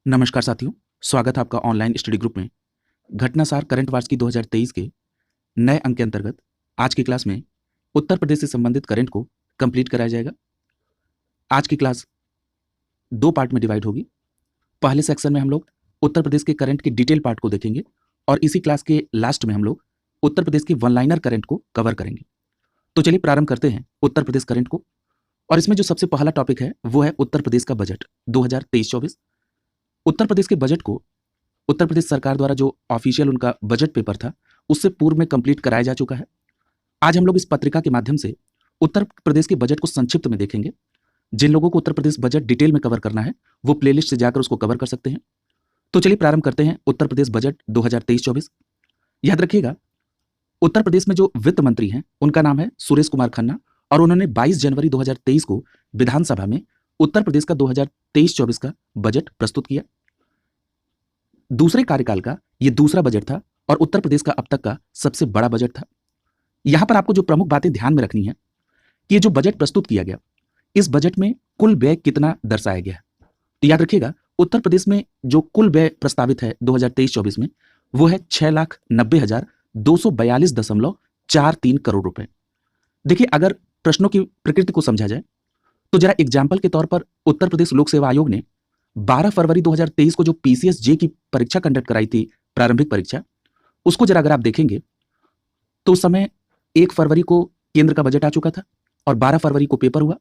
नमस्कार साथियों, स्वागत है आपका ऑनलाइन स्टडी ग्रुप में। घटनासार करंट वार्स की 2023 के नए अंक के अंतर्गत आज की क्लास में उत्तर प्रदेश से संबंधित करंट को कंप्लीट कराया जाएगा। आज की क्लास दो पार्ट में डिवाइड होगी। पहले सेक्शन में हम लोग उत्तर प्रदेश के करंट के डिटेल पार्ट को देखेंगे और इसी क्लास के लास्ट में हम लोग उत्तर प्रदेश की वन लाइनर करंट को कवर करेंगे। तो चलिए प्रारंभ करते हैं उत्तर प्रदेश करंट को। और इसमें जो सबसे पहला टॉपिक है वो है उत्तर प्रदेश का बजट 2023-24। उत्तर प्रदेश के बजट को उत्तर प्रदेश सरकार द्वारा जो ऑफिशियल उनका बजट पेपर था उससे पूर्व में कंप्लीट कराया जा चुका है। आज हम लोग इस पत्रिका के माध्यम से उत्तर प्रदेश के बजट को संक्षिप्त में देखेंगे। जिन लोगों को उत्तर प्रदेश बजट डिटेल में कवर करना है वो प्लेलिस्ट से जाकर उसको कवर कर सकते हैं। तो चलिए प्रारंभ करते हैं उत्तर प्रदेश बजट 2023-24। याद रखिएगा, उत्तर प्रदेश में जो वित्त मंत्री हैं उनका नाम है सुरेश कुमार खन्ना और उन्होंने 22 जनवरी 2023 को विधानसभा में उत्तर प्रदेश का 2023-24 का बजट प्रस्तुत किया। दूसरे कार्यकाल का यह दूसरा बजट था और उत्तर प्रदेश का अब तक का सबसे बड़ा बजट था। यहां पर आपको जो प्रमुख बातें ध्यान में रखनी है कि ये जो बजट प्रस्तुत किया गया, इस बजट में कुल व्यय कितना दर्शाया गया है। तो याद रखिएगा, उत्तर प्रदेश में जो कुल व्यय प्रस्तावित है 2023-24 में वो है 6,90,242.43 करोड़ रुपए। देखिए, अगर प्रश्नों की प्रकृति को समझा जाए तो जरा एग्जाम्पल के तौर पर उत्तर प्रदेश लोक सेवा आयोग ने 12 फरवरी 2023 को जो पीसीएस जे की परीक्षा कंडक्ट कराई थी, प्रारंभिक परीक्षा, उसको जरा अगर आप देखेंगे तो उस समय 1 फरवरी को केंद्र का बजट आ चुका था और 12 फरवरी को पेपर हुआ।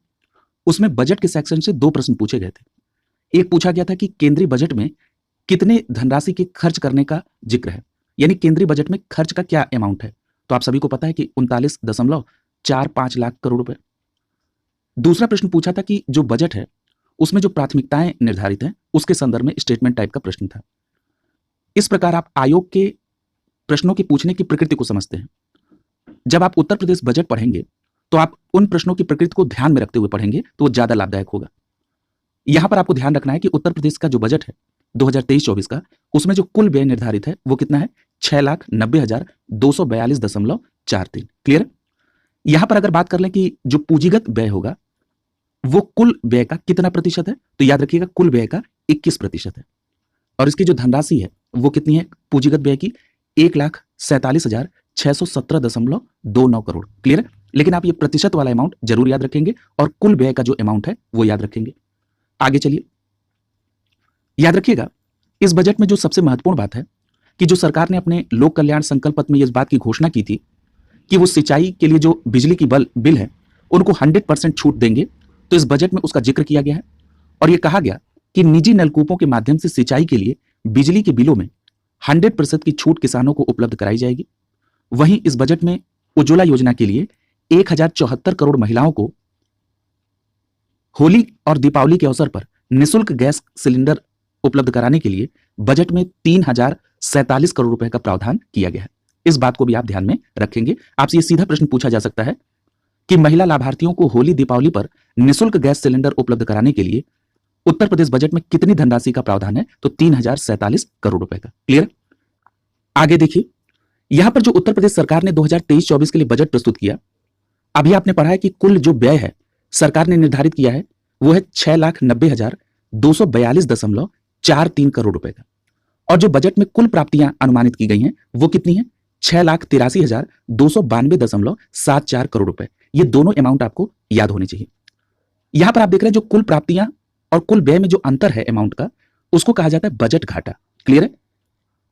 उसमें बजट के सेक्शन से 2 प्रश्न पूछे गए थे। एक पूछा गया था कि केंद्रीय बजट में कितने धनराशि के खर्च करने का जिक्र है, यानी केंद्रीय बजट में खर्च का क्या अमाउंट है। तो आप सभी को पता है कि 39.45 लाख करोड़ रुपए। दूसरा प्रश्न पूछा था कि जो बजट है उसमें जो प्राथमिकताएं निर्धारित हैं उसके संदर्भ में स्टेटमेंट टाइप का प्रश्न था। इस प्रकार आप आयोग के प्रश्नों के पूछने की प्रकृति को समझते हैं। जब आप उत्तर प्रदेश बजट पढ़ेंगे तो आप उन प्रश्नों की प्रकृति को ध्यान में रखते हुए पढ़ेंगे तो वो ज्यादा लाभदायक होगा। यहां पर आपको ध्यान रखना है कि उत्तर प्रदेश का जो बजट है 2023-24 का, उसमें जो कुल व्यय निर्धारित है वो कितना है, 6,90,242.43। क्लियर। यहां पर अगर बात कर लें कि जो पूंजीगत व्यय होगा वो कुल व्यय का कितना प्रतिशत है, तो याद रखिएगा कुल व्यय का 21% है। और इसकी जो धनराशि है वो कितनी है पूंजीगत व्यय की, 1,47,617.29 करोड़। क्लियर है। लेकिन आप ये प्रतिशत वाला अमाउंट जरूर याद रखेंगे और कुल व्यय का जो अमाउंट है वो याद रखेंगे। आगे चलिए, याद रखिएगा इस बजट में जो सबसे महत्वपूर्ण बात है कि जो सरकार ने अपने लोक कल्याण संकल्प पत्र में इस बात की घोषणा की थी कि वो सिंचाई के लिए जो बिजली की बिल है उनको 100% छूट देंगे। तो इस बजट में उसका जिक्र किया गया है और यह कहा गया कि निजी नलकूपों के माध्यम से सिंचाई के लिए बिजली के बिलों में 100% की छूट किसानों को उपलब्ध कराई जाएगी। वहीं इस बजट में उज्ज्वला योजना के लिए 1,074 करोड़ महिलाओं को होली और दीपावली के अवसर पर निःशुल्क गैस सिलेंडर उपलब्ध कराने के लिए बजट में 3,047 करोड़ रुपए का प्रावधान किया गया है। इस बात को भी आप ध्यान में रखेंगे। आपसे ये सीधा प्रश्न पूछा जा सकता है कि महिला लाभार्थियों को होली दीपावली पर निःशुल्क गैस सिलेंडर उपलब्ध कराने के लिए उत्तर प्रदेश बजट में कितनी धनराशि का प्रावधान है, तो 3,047 करोड़ रुपए का। क्लियर। आगे देखिए, यहां पर जो उत्तर प्रदेश सरकार ने 2023-24 के लिए बजट प्रस्तुत किया, अभी आपने पढ़ा है कि कुल जो व्यय है सरकार ने निर्धारित किया है वो है 6,90,242.43 करोड़ रुपए का। और जो बजट में कुल प्राप्तियां अनुमानित की गई हैं वो कितनी है, 6,83,292.74 करोड़ रुपए। ये दोनों अमाउंट आपको याद होने चाहिए। यहां पर आप देख रहे हैं जो कुल प्राप्तियां और कुल व्यय में जो अंतर है अमाउंट का, उसको कहा जाता है बजट घाटा। क्लियर है।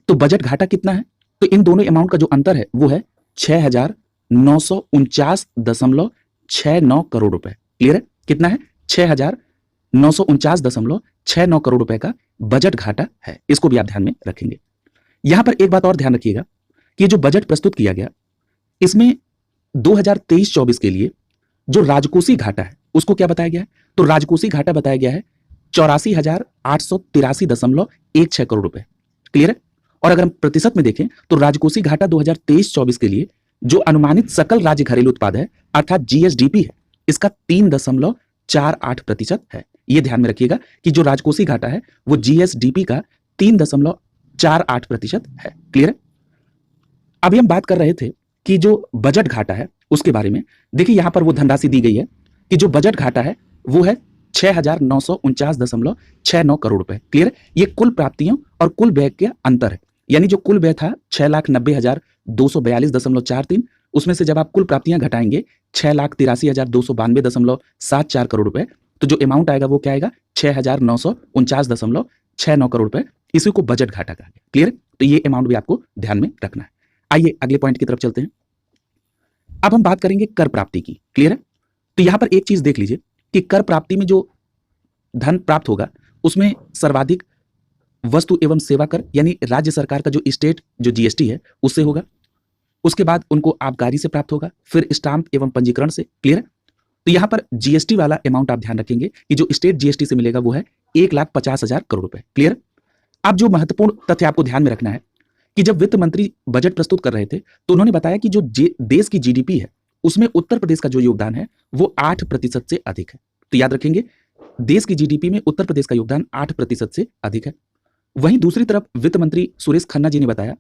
तो बजट घाटा कितना है, तो इन दोनों अमाउंट का जो अंतर है वो है 6,949.69 करोड़ रुपए। क्लियर है। कितना है, 6,949.69 करोड़ रुपए का बजट घाटा है। इसको भी आप ध्यान में रखेंगे। यहां पर एक बात और ध्यान रखिएगा कि जो बजट प्रस्तुत किया गया इसमें 2023-24 के लिए जो राजकोषीय घाटा है उसको क्या बताया गया है, तो राजकोषीय घाटा बताया गया है 84,883.16 करोड़ रुपए। क्लियर है। और अगर हम प्रतिशत में देखें तो राजकोषीय घाटा 2023-24 के लिए जो अनुमानित सकल राज्य घरेलू उत्पाद है अर्थात जीएसडीपी है, इसका 3.48% है। यह ध्यान में रखिएगा कि जो राजकोषीय घाटा है वो जीएसडीपी का 3.48% है। क्लियर है। अभी हम बात कर रहे थे कि जो बजट घाटा है उसके बारे में। देखिए यहां पर वो धनराशि दी गई है कि जो बजट घाटा है वो है 6,949.69 करोड़ रुपए। क्लियर? ये कुल प्राप्तियों और कुल व्यय का अंतर है। यानी जो कुल व्यय था 6,90,242.43, उसमें से जब आप कुल प्राप्तियां घटाएंगे 6,83,292.74 करोड़ रुपए, तो जो अमाउंट आएगा वो क्या आएगा? 6,949.69 करोड़ रुपए। इसी को बजट घाटा कहा गया। क्लियर? तो ये अमाउंट भी आपको ध्यान में रखना है। आइए अगले पॉइंट की तरफ चलते हैं। अब हम बात करेंगे कर प्राप्ति की। क्लियर है? तो यहां पर एक चीज देख लीजिए कि कर प्राप्ति में जो धन प्राप्त होगा उसमें सर्वाधिक वस्तु एवं सेवा कर यानी राज्य सरकार का जो स्टेट जो जीएसटी है उससे होगा। उसके बाद उनको आबकारी से प्राप्त होगा, फिर स्टाम्प एवं पंजीकरण से। क्लियर है? तो यहां पर जीएसटी वाला अमाउंट आप ध्यान रखेंगे कि जो स्टेट जीएसटी से मिलेगा वो है 1,50,000 करोड़ रुपए। क्लियर? अब जो महत्वपूर्ण तथ्य आपको ध्यान में रखना है कि जब वित्त मंत्री बजट प्रस्तुत कर रहे थे तो उन्होंने बताया कि जो देश की जीडीपी है उसमें उत्तर प्रदेश का जो योगदान है वो 8% से अधिक है। तो याद रखेंगे, देश की जीडीपी में उत्तर प्रदेश का योगदान 8% से अधिक है। वहीं दूसरी तरफ वित्त मंत्री सुरेश खन्ना जी ने बताया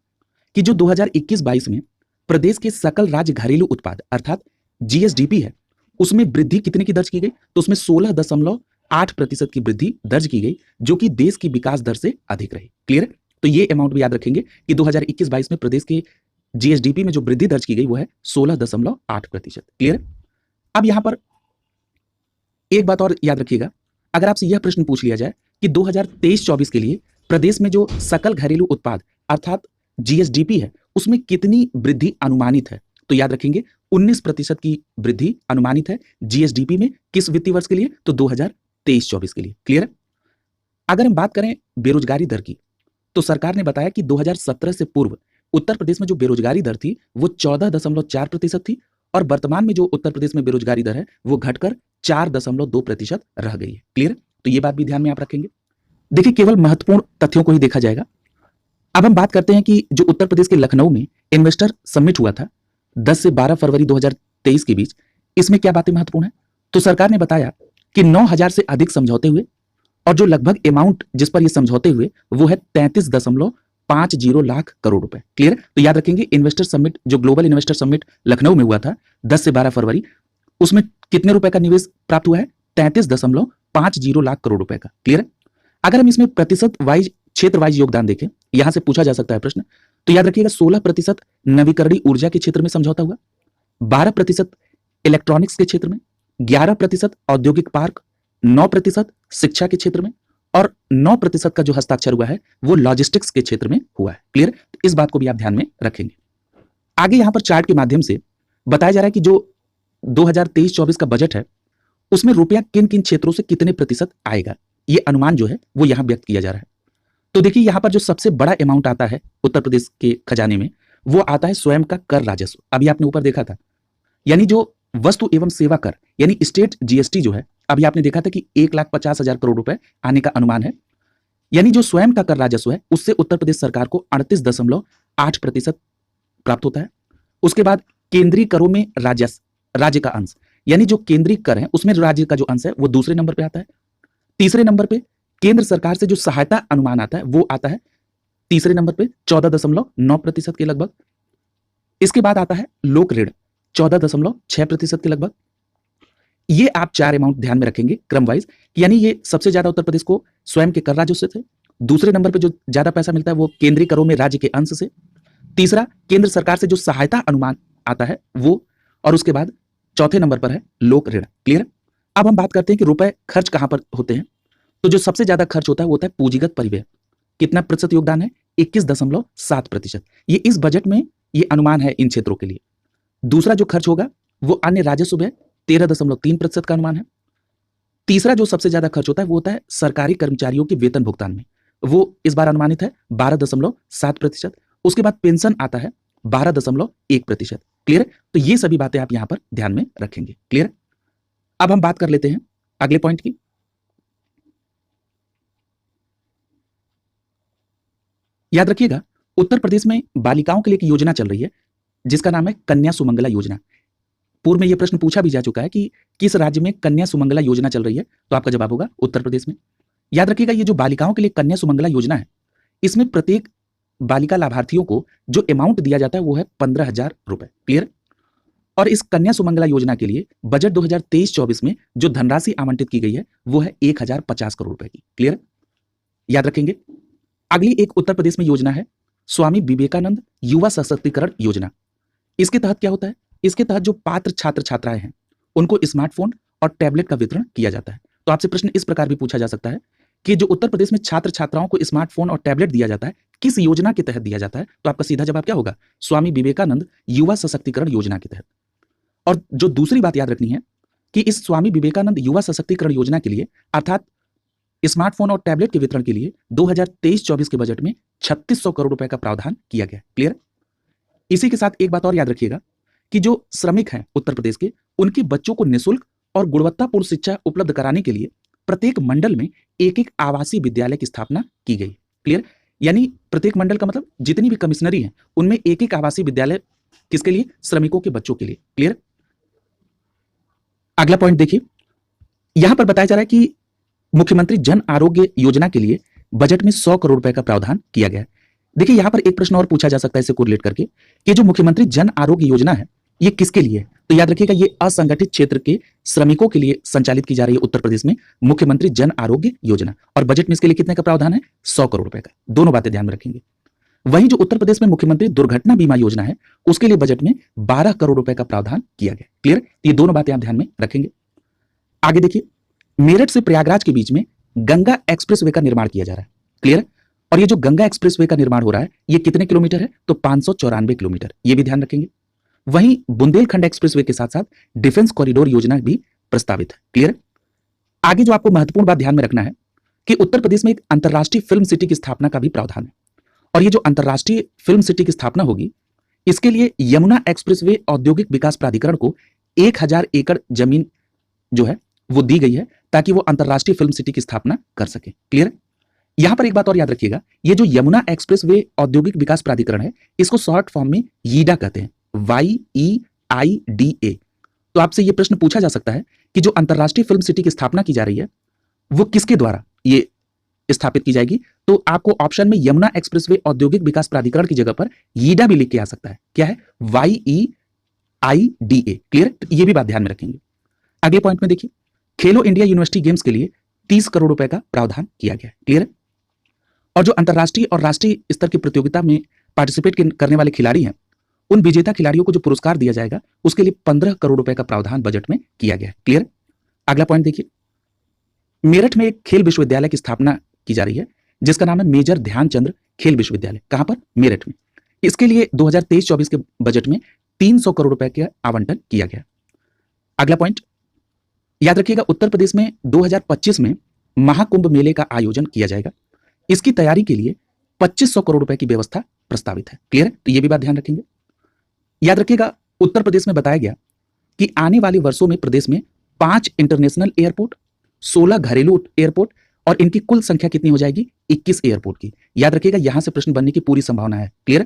कि जो 2021-22 में प्रदेश के सकल राज्य घरेलू उत्पाद अर्थात जीएसडीपी है उसमें वृद्धि कितने की दर्ज की गई? तो उसमें 16.8% की वृद्धि दर्ज की गई, जो कि देश की विकास दर से अधिक रही। क्लियर? तो ये अमाउंट भी याद रखेंगे कि 2021-22 में प्रदेश के जीएसडीपी में जो वृद्धि दर्ज की गई वो है 16.8%। क्लियर? अब यहां पर एक बात और याद रखिएगा, अगर आपसे यह प्रश्न पूछ लिया जाए कि 2023-24 के लिए प्रदेश में जो सकल घरेलू उत्पाद अर्थात जीएसडीपी है उसमें कितनी वृद्धि अनुमानित है, तो याद रखेंगे 19% की वृद्धि अनुमानित है जीएसडीपी में। किस वित्तीय वर्ष के लिए? तो 2023-24 के लिए। क्लियर? अगर हम बात करें बेरोजगारी दर की तो सरकार ने बताया कि 2017 से पूर्व उत्तर प्रदेश में जो बेरोजगारी दर थी वो 14.4% थी और वर्तमान में जो उत्तर प्रदेश में बेरोजगारी दर है वो घटकर 4.2% रह गई है। क्लियर? तो ये बात भी ध्यान में आप रखेंगे। देखिए, केवल महत्वपूर्ण तथ्यों को ही देखा जाएगा। अब हम बात करते हैं कि जो उत्तर प्रदेश के लखनऊ में इन्वेस्टर समिट हुआ था 10 से 12 फरवरी 2023 के बीच, इसमें क्या बातें महत्वपूर्ण है? तो सरकार ने बताया कि 9,000 से अधिक समझौते हुए और जो लगभग अमाउंट जिस पर ये समझौते हुए वो है 33.50 लाख करोड़ रुपए। क्लियर? तो याद रखेंगे, इन्वेस्टर समिट जो ग्लोबल इन्वेस्टर समिट लखनऊ में हुआ था 10 से 12 फरवरी, उसमें कितने रुपए का निवेश प्राप्त हुआ है? 33.50 लाख करोड़ रुपए का। क्लियर? अगर हम इसमें प्रतिशत वाइज क्षेत्र वाइज योगदान देखें, यहां से पूछा जा सकता है प्रश्न, तो याद रखिएगा 16% नवीकरणीय ऊर्जा के क्षेत्र में समझौता हुआ, 12% इलेक्ट्रॉनिक्स के क्षेत्र में, 11% औद्योगिक पार्क, 9% शिक्षा के क्षेत्र में और 9% का जो हस्ताक्षर हुआ है वो लॉजिस्टिक्स के क्षेत्र में हुआ है। क्लियर? तो इस बात को भी आप ध्यान में रखेंगे। आगे यहां पर चार्ट के माध्यम से बताया जा रहा है कि जो 2023-24 का बजट है उसमें रुपया किन किन क्षेत्रों से कितने प्रतिशत आएगा, ये अनुमान जो है वो यहां व्यक्त किया जा रहा है। तो देखिए, यहां पर जो सबसे बड़ा अमाउंट आता है उत्तर प्रदेश के खजाने में वो आता है स्वयं का कर राजस्व। अभी आपने ऊपर देखा था, यानी जो वस्तु एवं सेवा कर यानी स्टेट जीएसटी जो है, अभी आपने देखा था कि 1,50,000 करोड़ रुपए आने का अनुमान है। यानी जो स्वयं का कर राजस्व है उससे उत्तर प्रदेश सरकार को 38.8% प्राप्त होता है। उसके बाद केंद्रीय करों में राज्य का अंश, यानी जो केंद्रीय कर है उसमें राज्य का जो अंश है वो दूसरे नंबर पे आता है। तीसरे नंबर पे केंद्र सरकार से जो सहायता अनुमान आता है वो आता है तीसरे नंबर पे 14.9% के लगभग। इसके बाद आता है लोक ऋण 14.6% के लगभग। ये आप चार अमाउंट ध्यान में रखेंगे क्रम वाइज, यानी ये सबसे ज्यादा उत्तर प्रदेश को स्वयं के कर राजस्व से, दूसरे नंबर पे जो ज्यादा पैसा मिलता है वो केंद्रीय करों में राज्य के अंश से, तीसरा केंद्र सरकार से जो सहायता अनुमान आता है वो, और उसके बाद चौथे नंबर पर है लोक ऋण। क्लियर? अब हम बात करते हैं कि रुपए खर्च कहां पर होते हैं। तो जो सबसे ज्यादा खर्च होता है वो होता है पूंजीगत परिव्यय। कितना प्रतिशत योगदान है? 21.7%। ये इस बजट में ये अनुमान है इन क्षेत्रों के लिए। दूसरा जो खर्च होगा वो अन्य राजस्व व्यय 13.3% का अनुमान है। तीसरा जो सबसे ज्यादा खर्च होता है वो होता है सरकारी कर्मचारियों के वेतन भुगतान में, वो इस बार अनुमानित है 12.7%। उसके बाद पेंशन आता है 12.1%। क्लियर? तो ये सभी बातें आप यहां पर ध्यान में रखेंगे। क्लियर? अब हम बात कर लेते हैं अगले पॉइंट की। याद रखिएगा, उत्तर प्रदेश में बालिकाओं के लिए एक योजना चल रही है जिसका नाम है कन्या सुमंगला योजना। पूर्व में यह प्रश्न पूछा भी जा चुका है कि किस राज्य में कन्या सुमंगला योजना चल रही है, तो आपका जवाब होगा उत्तर प्रदेश में। याद रखिएगा, ये जो बालिकाओं के लिए कन्या सुमंगला योजना है इसमें प्रत्येक बालिका लाभार्थियों को जो अमाउंट दिया जाता है वो है 15,000 रुपए। क्लियर? और इस कन्या सुमंगला योजना के लिए बजट 2023-24 में जो धनराशि आवंटित की गई है वो है 1050 करोड़ रुपए की। क्लियर, याद रखेंगे। अगली एक उत्तर प्रदेश में योजना है स्वामी विवेकानंद युवा सशक्तिकरण योजना। इसके तहत क्या होता है, इसके तहत जो पात्र छात्र छात्राएं हैं उनको स्मार्टफोन और टैबलेट का वितरण किया जाता है। तो आपसे प्रश्न इस प्रकार भी पूछा जा सकता है कि जो उत्तर प्रदेश में छात्र छात्राओं को स्मार्टफोन और टैबलेट दिया जाता है किस योजना के तहत दिया जाता है, तो आपका सीधा जवाब क्या होगा, स्वामी विवेकानंद युवा सशक्तिकरण योजना के तहत। और जो दूसरी बात याद रखनी है कि इस स्वामी विवेकानंद युवा सशक्तिकरण योजना के लिए अर्थात स्मार्टफोन और टैबलेट के वितरण के लिए 2023-24 के बजट में 3600 करोड़ रुपए का प्रावधान किया गया। क्लियर। इसी के साथ एक बात और याद रखिएगा कि जो श्रमिक हैं उत्तर प्रदेश के, उनके बच्चों को निःशुल्क और गुणवत्तापूर्ण शिक्षा उपलब्ध कराने के लिए प्रत्येक मंडल में एक एक आवासीय विद्यालय की स्थापना की गई। क्लियर, यानी प्रत्येक मंडल का मतलब जितनी भी कमिश्नरी है उनमें एक एक आवासीय विद्यालय किसके लिए, श्रमिकों के बच्चों के लिए। क्लियर। अगला पॉइंट देखिए, यहां पर बताया जा रहा है कि मुख्यमंत्री जन आरोग्य योजना के लिए बजट में 100 करोड़ रुपए का प्रावधान किया गया है। देखिए यहां पर एक प्रश्न और पूछा जा सकता है इसे कोरिलेट करके कि जो मुख्यमंत्री जन आरोग्य योजना है ये किसके लिए है, तो याद रखिएगा ये असंगठित क्षेत्र के श्रमिकों के लिए संचालित की जा रही है उत्तर प्रदेश में मुख्यमंत्री जन आरोग्य योजना। और बजट में इसके लिए कितने का प्रावधान है, 100 करोड़ रुपए का। दोनों बातें ध्यान में रखेंगे। वहीं जो उत्तर प्रदेश में मुख्यमंत्री दुर्घटना बीमा योजना है उसके लिए बजट में 12 करोड़ रुपए का प्रावधान किया गया। क्लियर, ये दोनों बातें आप ध्यान में रखेंगे। आगे देखिए, मेरठ से प्रयागराज के बीच में गंगा एक्सप्रेसवे का निर्माण किया जा रहा है। क्लियर, और ये जो गंगा एक्सप्रेसवे का निर्माण हो रहा है ये कितने किलोमीटर है, तो 594 किलोमीटर, ये भी ध्यान रखेंगे। वहीं बुंदेलखंड एक्सप्रेसवे के साथ साथ डिफेंस कॉरिडोर योजना भी प्रस्तावित है। क्लियर। आगे जो आपको महत्वपूर्ण बात ध्यान में रखना है कि उत्तर प्रदेश में एक अंतरराष्ट्रीय फिल्म सिटी की स्थापना का भी प्रावधान है। और ये जो अंतरराष्ट्रीय फिल्म सिटी की स्थापना होगी इसके लिए यमुना एक्सप्रेसवे औद्योगिक विकास प्राधिकरण को 1000 एकड़ जमीन जो है वो दी गई है ताकि वो अंतरराष्ट्रीय फिल्म सिटी की स्थापना कर सके। क्लियर। यहां पर एक बात और याद रखिएगा, ये जो यमुना एक्सप्रेसवे औद्योगिक विकास प्राधिकरण है इसको शॉर्ट फॉर्म में यीडा कहते हैं, YEIDA। तो आपसे ये प्रश्न पूछा जा सकता है कि जो अंतरराष्ट्रीय फिल्म सिटी की स्थापना की जा रही है वो किसके द्वारा ये स्थापित की जाएगी, तो आपको ऑप्शन में यमुना एक्सप्रेसवे औद्योगिक विकास प्राधिकरण की जगह पर यीडा भी लिख के आ सकता है। क्या है, YEIDA। क्लियर, तो ये भी बात ध्यान में रखेंगे। अगले पॉइंट में देखिए, खेलो इंडिया यूनिवर्सिटी गेम्स के लिए 30 करोड़ रुपए का प्रावधान किया गया है। क्लियर। और जो अंतरराष्ट्रीय और राष्ट्रीय स्तर की प्रतियोगिता में पार्टिसिपेट करने वाले खिलाड़ी हैं उन विजेता खिलाड़ियों को जो पुरस्कार दिया जाएगा उसके लिए 15 करोड़ रुपए का प्रावधान बजट में किया गया है। क्लियर। अगला पॉइंट देखिए, मेरठ में एक खेल विश्वविद्यालय की स्थापना की जा रही है जिसका नाम है मेजर ध्यानचंद खेल विश्वविद्यालय। कहां पर, मेरठ में। इसके लिए 2023-24 के बजट में 300 करोड़ रुपए का आवंटन किया गया। अगला पॉइंट याद रखिएगा, उत्तर प्रदेश में 2025 में महाकुंभ मेले का आयोजन किया जाएगा। इसकी तैयारी के लिए 2500 करोड़ रुपए की व्यवस्था प्रस्तावित है। क्लियर है, तो यह भी बात ध्यान रखेंगे। याद रखिएगा, उत्तर प्रदेश में बताया गया कि आने वाले वर्षों में प्रदेश में 5 इंटरनेशनल एयरपोर्ट, 16 घरेलू एयरपोर्ट और इनकी कुल संख्या कितनी हो जाएगी, 21 एयरपोर्ट की। याद रखिएगा, यहां से प्रश्न बनने की पूरी संभावना है। क्लियर,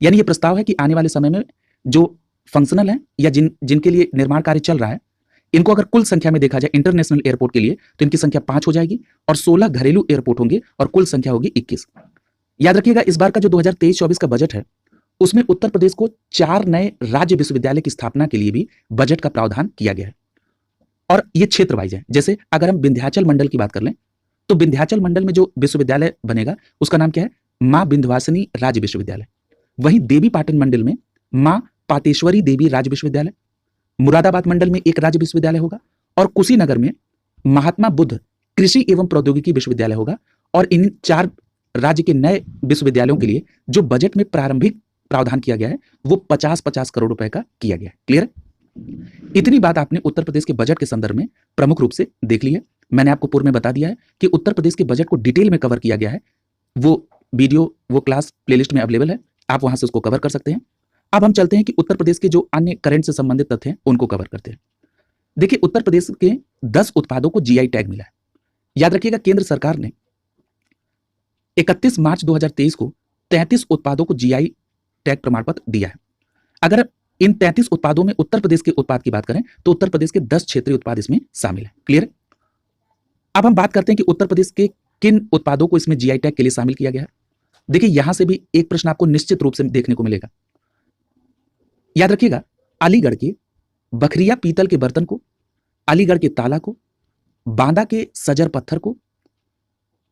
यानी यह प्रस्ताव है कि आने वाले समय में जो फंक्शनल है या जिनके लिए निर्माण कार्य चल रहा है इनको अगर कुल संख्या में देखा जाए इंटरनेशनल एयरपोर्ट के लिए तो इनकी संख्या 5 हो जाएगी और 16 घरेलू एयरपोर्ट होंगे और कुल संख्या होगी 21। याद रखिएगा, इस बार का जो 2023-24 का बजट है उसमें उत्तर प्रदेश को 4 नए राज्य विश्वविद्यालय की स्थापना के लिए भी बजट का प्रावधान किया गया है। और ये क्षेत्र वाइज है। जैसे अगर हम विंध्याचल मंडल की बात कर लें तो विंध्याचल मंडल में जो विश्वविद्यालय बनेगा उसका नाम क्या है, मां विंध्यवासिनी राज्य विश्वविद्यालय। वहीं देवी पाटन मंडल में मां पातेश्वरी देवी राज्य विश्वविद्यालय, मुरादाबाद मंडल में एक राज्य विश्वविद्यालय होगा और कुशीनगर में महात्मा बुद्ध कृषि एवं प्रौद्योगिकी विश्वविद्यालय होगा। और इन 4 राज्य के नए विश्वविद्यालयों के लिए जो बजट में प्रारंभिक प्रावधान किया गया है वो 50-50 करोड़ रुपए का किया गया है। क्लियर। इतनी बात आपने उत्तर प्रदेश के बजट के संदर्भ में प्रमुख रूप से देख ली है। मैंने आपको पूर्व में बता दिया है कि उत्तर प्रदेश के बजट को डिटेल में कवर किया गया है। वो वीडियो, वो क्लास प्लेलिस्ट में अवेलेबल है, आप वहां से उसको कवर कर सकते हैं। अब हम चलते हैं कि उत्तर प्रदेश के जो अन्य करंट से संबंधित तथ्य हैं उनको कवर करते हैं। देखिए, उत्तर प्रदेश के 10 उत्पादों को जीआई टैग मिला है। याद रखिएगा, केंद्र सरकार ने 31 मार्च 2023 को 33 उत्पादों को जीआई टैग प्रमाण पत्र दिया है। अगर इन 33 उत्पादों में उत्तर प्रदेश के उत्पाद की बात करें तो उत्तर प्रदेश के 10 क्षेत्रीय उत्पाद इसमें शामिल है। क्लियर। अब हम बात करते हैं कि उत्तर प्रदेश के किन उत्पादों को इसमें जीआई टैग के लिए शामिल किया गया है। देखिए, यहां से भी एक प्रश्न आपको निश्चित रूप से देखने को मिलेगा। याद रखिएगा, अलीगढ़ के बखरिया पीतल के बर्तन को, अलीगढ़ के ताला को, बांदा के सजर पत्थर को,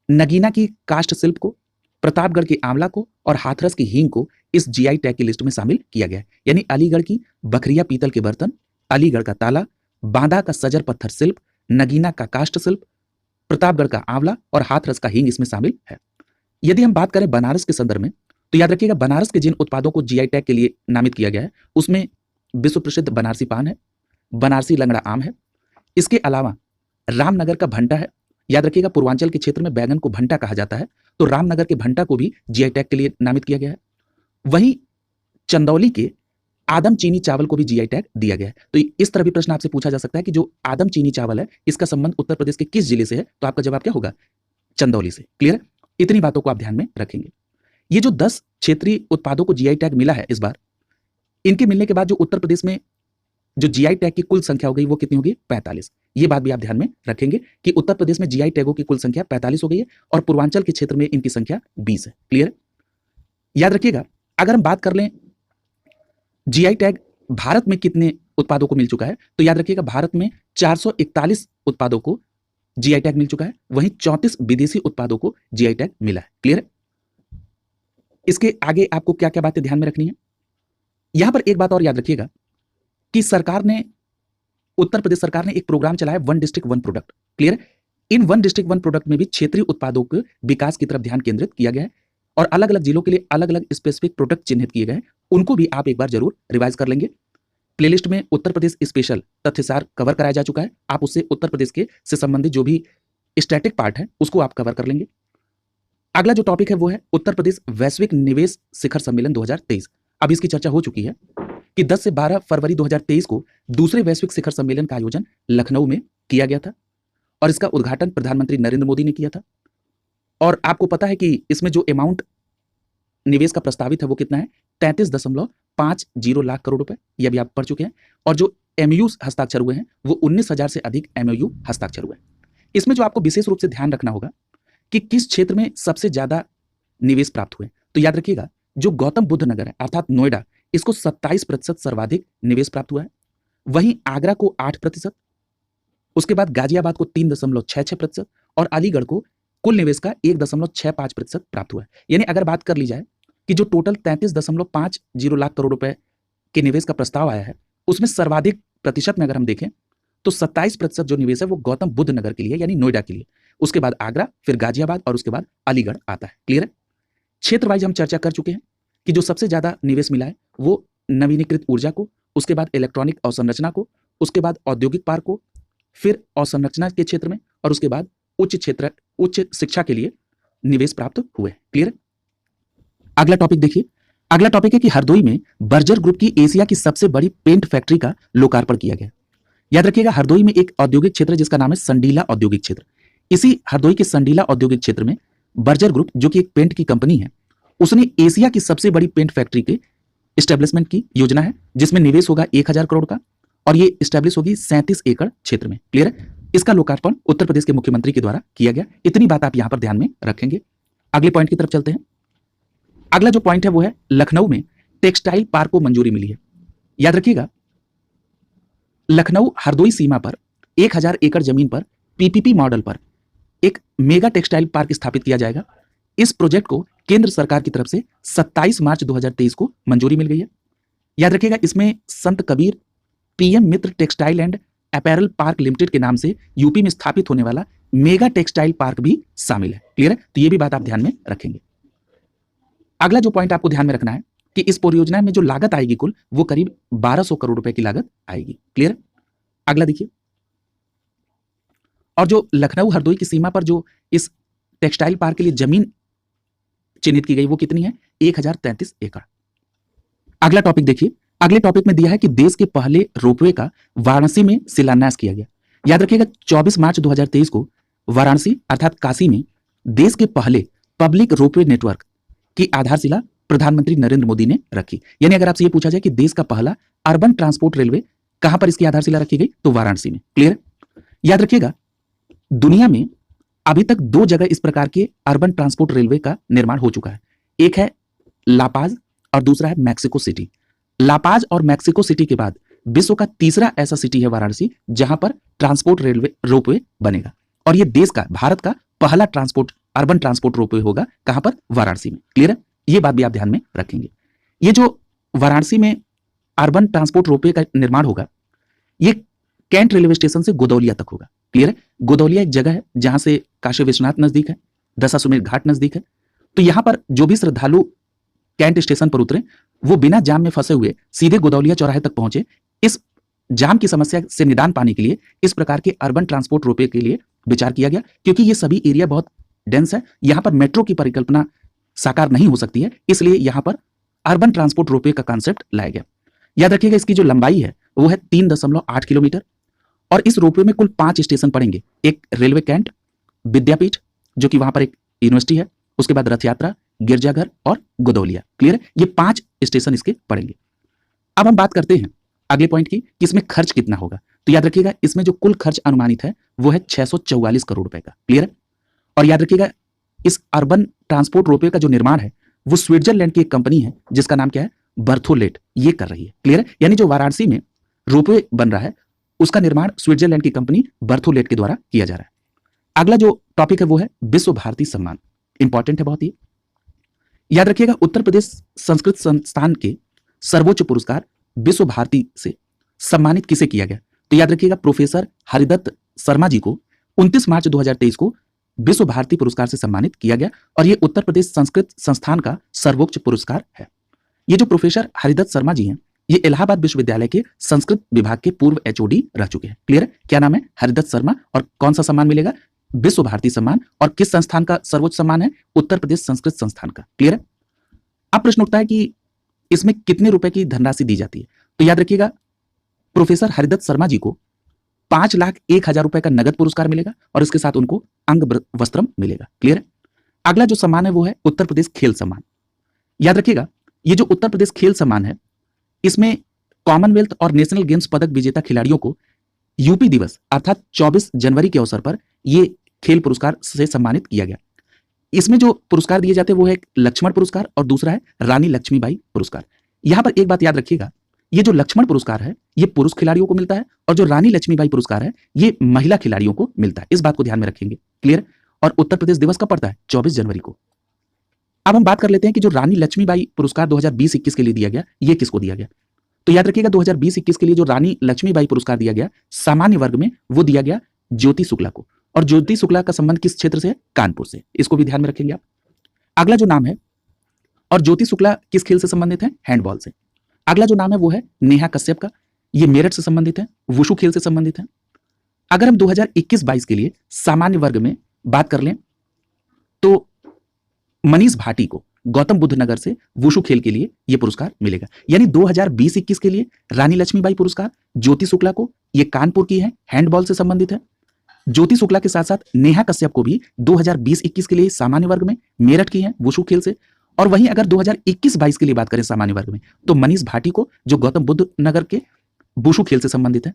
नगीना की काष्ठ शिल्प को, प्रतापगढ़ के आंवला को और हाथरस की हींग को इस जीआई टैग की लिस्ट में शामिल किया गया है। यानी अलीगढ़ की बखरिया पीतल के बर्तन, अलीगढ़ का ताला, बांदा का सजर पत्थर शिल्प, नगीना का काष्ठ शिल्प, प्रतापगढ़ का आंवला और हाथरस का हींग इसमें शामिल है। यदि हम बात करें बनारस के संदर्भ में, तो याद रखिएगा बनारस के जिन उत्पादों को जीआई टैग के लिए नामित किया गया है उसमें विश्व प्रसिद्ध बनारसी पान है, बनारसी लंगड़ा आम है, इसके अलावा रामनगर का भंटा है। याद रखिएगा पूर्वांचल के क्षेत्र में बैगन को भंटा कहा जाता है, तो रामनगर के भंटा को भी जीआई टैग के लिए नामित किया गया है। वहीं चंदौली के आदम चीनी चावल को भी जीआई टैग दिया गया है। तो इस तरह भी प्रश्न आपसे पूछा जा सकता है कि जो आदम चीनी चावल है इसका संबंध उत्तर प्रदेश के किस जिले से है, तो आपका जवाब क्या होगा? चंदौली से। क्लियर है? इतनी बातों को आप ध्यान में रखेंगे। ये जो 10 क्षेत्रीय उत्पादों को जीआई टैग मिला है इस बार, इनके मिलने के बाद जो उत्तर प्रदेश में जो जीआई टैग की कुल संख्या हो गई वो कितनी होगी? 45। ये बात भी आप ध्यान में रखेंगे कि उत्तर प्रदेश में जीआई टैगों की कुल संख्या 45 हो गई है और पूर्वांचल के क्षेत्र में इनकी संख्या 20 है। क्लियर? याद रखिएगा, अगर हम बात कर लें जीआई टैग भारत में कितने उत्पादों को मिल चुका है, तो याद रखिएगा भारत में 441 उत्पादों को जीआई टैग मिल चुका है, वहीं 34 विदेशी उत्पादों को जीआई टैग मिला है। क्लियर है? इसके आगे आपको क्या क्या बातें ध्यान में रखनी है? यहां पर एक बात और याद रखिएगा कि सरकार ने, उत्तर प्रदेश सरकार ने एक प्रोग्राम चलाया one district one product. Clear? In one district one product में भी क्षेत्रीय उत्पादों के विकास की तरफ ध्यान केंद्रित किया गया है और अलग अलग जिलों के लिए अलग अलग स्पेसिफिक प्रोडक्ट चिन्हित किए गए हैं, उनको भी आप एक बार जरूर रिवाइज कर लेंगे। प्लेलिस्ट में उत्तर प्रदेश स्पेशल तथ्यसार कवर कराया जा चुका है, आप उससे उत्तर प्रदेश के से संबंधित जो भी स्टैटिक पार्ट है उसको आप कवर कर लेंगे। अगला जो टॉपिक है वो है उत्तर प्रदेश वैश्विक निवेश शिखर सम्मेलन 2023। अब इसकी चर्चा हो चुकी है कि 10 से 12 फरवरी 2023 को दूसरे वैश्विक शिखर सम्मेलन का आयोजन लखनऊ में किया गया था और इसका उद्घाटन प्रधानमंत्री नरेंद्र मोदी ने किया था। और आपको पता है कि इसमें जो अमाउंट निवेश का प्रस्तावित है वो कितना है? 33.50 लाख करोड़ रुपए। ये भी आप पढ़ चुके हैं। और जो एमयू हस्ताक्षर हुए हैं वो 19,000 से अधिक एमयू हस्ताक्षर हुए हैं। इसमें जो आपको विशेष रूप से ध्यान रखना होगा कि किस क्षेत्र में सबसे ज्यादा निवेश प्राप्त हुए, तो याद रखिएगा जो गौतम बुद्ध नगर है अर्थात नोएडा, इसको 27% सर्वाधिक निवेश प्राप्त हुआ है। वहीं आगरा को 8%, उसके बाद गाजियाबाद को 3.66% और अलीगढ़ को कुल निवेश का 1.65% प्राप्त हुआ है। यानी अगर बात कर ली जाए कि जो टोटल 33.50 लाख करोड़ रुपए के निवेश का प्रस्ताव आया है उसमें सर्वाधिक प्रतिशत में अगर हम देखें तो 27% जो निवेश है वो गौतम बुद्ध नगर के लिए यानी नोएडा के लिए, उसके बाद आगरा, फिर गाजियाबाद और उसके बाद अलीगढ़ आता है। क्लियर है? क्षेत्र वाइज हम चर्चा कर चुके हैं कि जो सबसे ज्यादा निवेश मिला है वो नवीनीकृत ऊर्जा को, उसके बाद इलेक्ट्रॉनिक अवसंरचना को, उसके बाद औद्योगिक पार्क को, फिर अवसंरचना के क्षेत्र में और उसके बाद उच्च शिक्षा के लिए निवेश प्राप्त हुए। क्लियर? अगला टॉपिक देखिए। अगला टॉपिक है कि हरदोई में बर्जर ग्रुप की एशिया की सबसे बड़ी पेंट फैक्ट्री का लोकार्पण किया गया। याद रखिएगा हरदोई में एक औद्योगिक क्षेत्र जिसका नाम है संडीला औद्योगिक क्षेत्र। इसी हरदोई के संडीला औद्योगिक क्षेत्र में बर्जर ग्रुप जो कि एक पेंट की कंपनी है, उसने एशिया की सबसे बड़ी पेंट फैक्ट्री के एस्टेब्लिशमेंट की योजना है जिसमें निवेश होगा 1000 करोड़ का और ये एस्टेब्लिश होगी 37 एकड़ क्षेत्र में। क्लियर है? इसका लोकार्पण उत्तर प्रदेश के मुख्यमंत्री के द्वारा किया गया। इतनी बात आप यहां पर ध्यान में रखेंगे। अगले पॉइंट की तरफ चलते हैं। अगला जो पॉइंट है वो है लखनऊ में टेक्सटाइल पार्क को मंजूरी मिली है। याद रखिएगा लखनऊ हरदोई सीमा पर 1000 एकड़ जमीन पर पीपीपी मॉडल पर एक मेगा टेक्सटाइल पार्क स्थापित किया जाएगा। इस प्रोजेक्ट को केंद्र सरकार की तरफ से 27 मार्च 2023 को मंजूरी मिल गई है। याद रखिएगा इसमें संत Kabir PM Mitra textile and apparel park limited के नाम से यूपी में स्थापित होने वाला मेगा टेक्सटाइल पार्क भी शामिल है। क्लियर है? तो ये भी बात आप ध्यान में रखेंगे। अगला जो पॉइंट आपको ध्यान में रखना है कि इस परियोजना में जो लागत आएगी कुल वो करीब 1200 करोड़ रुपए की लागत आएगी। क्लियर? अगला देखिए। और जो लखनऊ हरदोई की सीमा पर जो इस टेक्सटाइल पार्क के लिए जमीन चिन्हित की गई वो कितनी है? 1033 एकड़। अगला टॉपिक देखिए। अगले टॉपिक में दिया है कि देश के पहले रोपवे का वाराणसी में शिलान्यास किया गया। याद रखिएगा 24 मार्च 2023 को वाराणसी अर्थात काशी में देश के पहले पब्लिक रोपवे नेटवर्क की आधारशिला प्रधानमंत्री नरेंद्र मोदी ने रखी। यानी अगर आपसे ये पूछा जाए कि देश का पहला अर्बन ट्रांसपोर्ट रेलवे कहां पर इसकी आधारशिला रखी गई, तो वाराणसी में। क्लियर? याद रखिएगा दुनिया में अभी तक 2 जगह इस प्रकार के अर्बन ट्रांसपोर्ट रेलवे का निर्माण हो चुका है। एक है लापाज और दूसरा है मैक्सिको सिटी। लापाज और मैक्सिको सिटी के बाद विश्व का तीसरा ऐसा सिटी है वाराणसी जहां पर ट्रांसपोर्ट रेलवे रोपवे बनेगा, और ये देश का, भारत का पहला ट्रांसपोर्ट, अर्बन ट्रांसपोर्ट रोपवे होगा। कहां पर? वाराणसी में। क्लियर है? ये बात भी आप ध्यान में रखेंगे। ये जो वाराणसी में अर्बन ट्रांसपोर्ट रोपवे का निर्माण होगा, ये कैंट रेलवे स्टेशन से गोदौलिया तक होगा। क्लियर है? गोदौलिया एक जगह है जहां से काशी विश्वनाथ नजदीक है, दशाश्वमेध घाट नजदीक है। तो यहां पर जो भी श्रद्धालु कैंट स्टेशन पर उतरे वो बिना जाम में फंसे हुए सीधे गोदौलिया चौराहे तक पहुंचे। इस जाम की समस्या से निदान पाने के लिए इस प्रकार के अर्बन ट्रांसपोर्ट रोपवे के लिए विचार किया गया, क्योंकि ये सभी एरिया बहुत डेंस है, यहां पर मेट्रो की परिकल्पना साकार नहीं हो सकती है, इसलिए यहां पर अर्बन ट्रांसपोर्ट रोपवे का कॉन्सेप्ट लाया गया। याद रखिएगा इसकी जो लंबाई है वो है 3.8 किलोमीटर, और इस रोपवे में कुल 5 स्टेशन पड़ेंगे। एक रेलवे कैंट, विद्यापीठ जो कि वहां पर एक यूनिवर्सिटी है, उसके बाद रथ यात्रा, गिरजाघर और गोदौलिया। क्लियर है? ये 5 स्टेशन इसके पड़ेंगे। अब हम बात करते हैं अगले पॉइंट की कि इसमें खर्च कितना होगा। तो याद रखिएगा इसमें जो कुल खर्च अनुमानित है वो है 644 करोड़ रुपए का। क्लियर है? और याद रखिएगा इस अर्बन ट्रांसपोर्ट रोपवे का जो निर्माण है वो स्विट्जरलैंड की एक कंपनी है जिसका नाम क्या है? बर्थोलेट, ये कर रही है। क्लियर है? यानी जो वाराणसी में रोपवे बन रहा है उसका निर्माण स्विट्जरलैंड की कंपनी बर्थोलेट के द्वारा किया जा रहा है। अगला जो टॉपिक है वो है विश्व भारती सम्मान। इंपॉर्टेंट है बहुत ही। याद रखिएगा उत्तर प्रदेश संस्कृत संस्थान के सर्वोच्च पुरस्कार विश्व भारती से सम्मानित किसे किया गया? तो याद रखिएगा प्रोफेसर हरिदत्त शर्मा जी को 29 मार्च 2023 को विश्व भारती पुरस्कार से सम्मानित किया गया, और यह उत्तर प्रदेश संस्कृत संस्थान का सर्वोच्च पुरस्कार है। ये जो प्रोफेसर हरिदत्त शर्मा जी हैं ये इलाहाबाद विश्वविद्यालय के संस्कृत विभाग के पूर्व एचओडी रह चुके हैं। क्लियर है? क्या नाम है? हरिदत्त शर्मा। और कौन सा सम्मान मिलेगा? विश्व भारती सम्मान। और किस संस्थान का सर्वोच्च सम्मान है? उत्तर प्रदेश संस्कृत संस्थान का। क्लियर है? अब प्रश्न उठता है कि इसमें कितने रुपए की धनराशि दी जाती है। तो याद रखिएगा प्रोफेसर हरिदत्त शर्मा जी को 5,01,000 रुपए का नगद पुरस्कार मिलेगा, और इसके साथ उनको अंग वस्त्रम मिलेगा। क्लियर है? अगला जो सम्मान है वो है उत्तर प्रदेश खेल सम्मान। याद रखिएगा ये जो उत्तर प्रदेश खेल सम्मान है इसमें कॉमनवेल्थ और नेशनल गेम्स पदक विजेता खिलाड़ियों को यूपी दिवस अर्थात 24 जनवरी के अवसर पर ये खेल पुरस्कार से सम्मानित किया गया। इसमें जो पुरस्कार दिए जाते हैं वो है लक्ष्मण पुरस्कार और दूसरा है रानी लक्ष्मीबाई पुरस्कार। यहां पर एक बात याद रखिएगा, ये जो लक्ष्मण पुरस्कार है ये पुरुष खिलाड़ियों को मिलता है, और जो रानी लक्ष्मीबाई पुरस्कार है ये महिला खिलाड़ियों को मिलता है। इस बात को ध्यान में रखेंगे। क्लियर? और उत्तर प्रदेश दिवस कब पड़ता है? 24 जनवरी को। अब हम बात कर लेते हैं कि जो रानी लक्ष्मीबाई पुरस्कार 2020-21 के लिए दिया गया ये किसको दिया गया। तो याद रखिएगा 2020-21 के लिए जो रानी लक्ष्मीबाई पुरस्कार दिया गया सामान्य वर्ग में वो दिया गया ज्योति शुक्ला को, और ज्योति शुक्ला का संबंध किस क्षेत्र से है? कानपुर से। इसको भी ध्यान में रखेंगे आप। अगला जो नाम है, और ज्योति शुक्ला किस खेल से संबंधित है? हैंडबॉल से। अगला जो नाम है वो है नेहा कश्यप का, ये मेरठ से संबंधित है, वुशु खेल से संबंधित है। अगर हम 2021-22 के लिए सामान्य वर्ग में बात कर लें तो मनीष भाटी को गौतम बुद्ध नगर से वुशु खेल के लिए यह पुरस्कार मिलेगा। यानी 2020-21 के लिए रानी लक्ष्मीबाई पुरस्कार ज्योति शुक्ला को, ये कानपुर की है, हैंडबॉल से संबंधित है। ज्योति शुक्ला के साथ साथ नेहा कश्यप को भी 2020-21 के लिए सामान्य वर्ग में मेरठ की है वुशु खेल से। और वहीं अगर 2021-22 के लिए बात करें सामान्य वर्ग में तो मनीष भाटी को जो गौतम बुद्ध नगर के वुशु खेल से संबंधित है।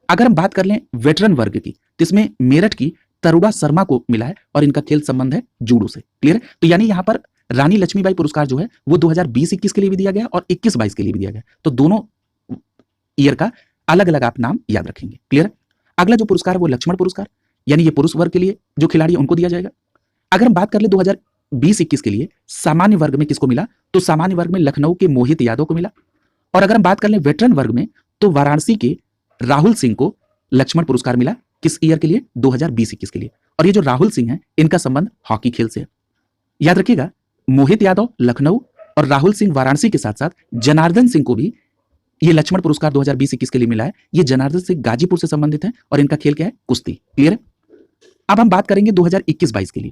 अगर हम बात कर लें वेटरन वर्ग की तो इसमें मेरठ की तरुड़ा शर्मा को मिला है, और इनका खेल संबंध है जूडो से। क्लियर है? तो यानी यहां पर रानी लक्ष्मीबाई पुरस्कार जो है वो 2020-21 के लिए भी दिया गया और 21-22 के लिए भी दिया गया। तो दोनों ईयर का अलग अलग आप नाम याद रखेंगे। क्लियर है? अगला जो पुरस्कार है वो लक्ष्मण पुरस्कार, यानी ये पुरुष वर्ग के लिए जो खिलाड़ी उनको दिया जाएगा। अगर हम बात कर ले 2020-21 के लिए सामान्य वर्ग में किसको मिला, तो सामान्य वर्ग में लखनऊ के मोहित यादव को मिला। और अगर हम बात कर ले वेटरन वर्ग में तो वाराणसी के राहुल सिंह को लक्ष्मण पुरस्कार मिला। किस ईयर के लिए? 2020-21 के लिए। और ये जो राहुल सिंह है इनका संबंध हॉकी खेल से है। याद रखिएगा मोहित यादव लखनऊ और राहुल सिंह वाराणसी के साथ साथ जनार्दन सिंह को भी ये लक्ष्मण पुरस्कार 2020-21 के लिए मिला है। ये जनार्दन सिंह गाजीपुर से संबंधित है और इनका खेल क्या है? कुश्ती। क्लियर है? अब हम बात करेंगे 2021-22 के लिए।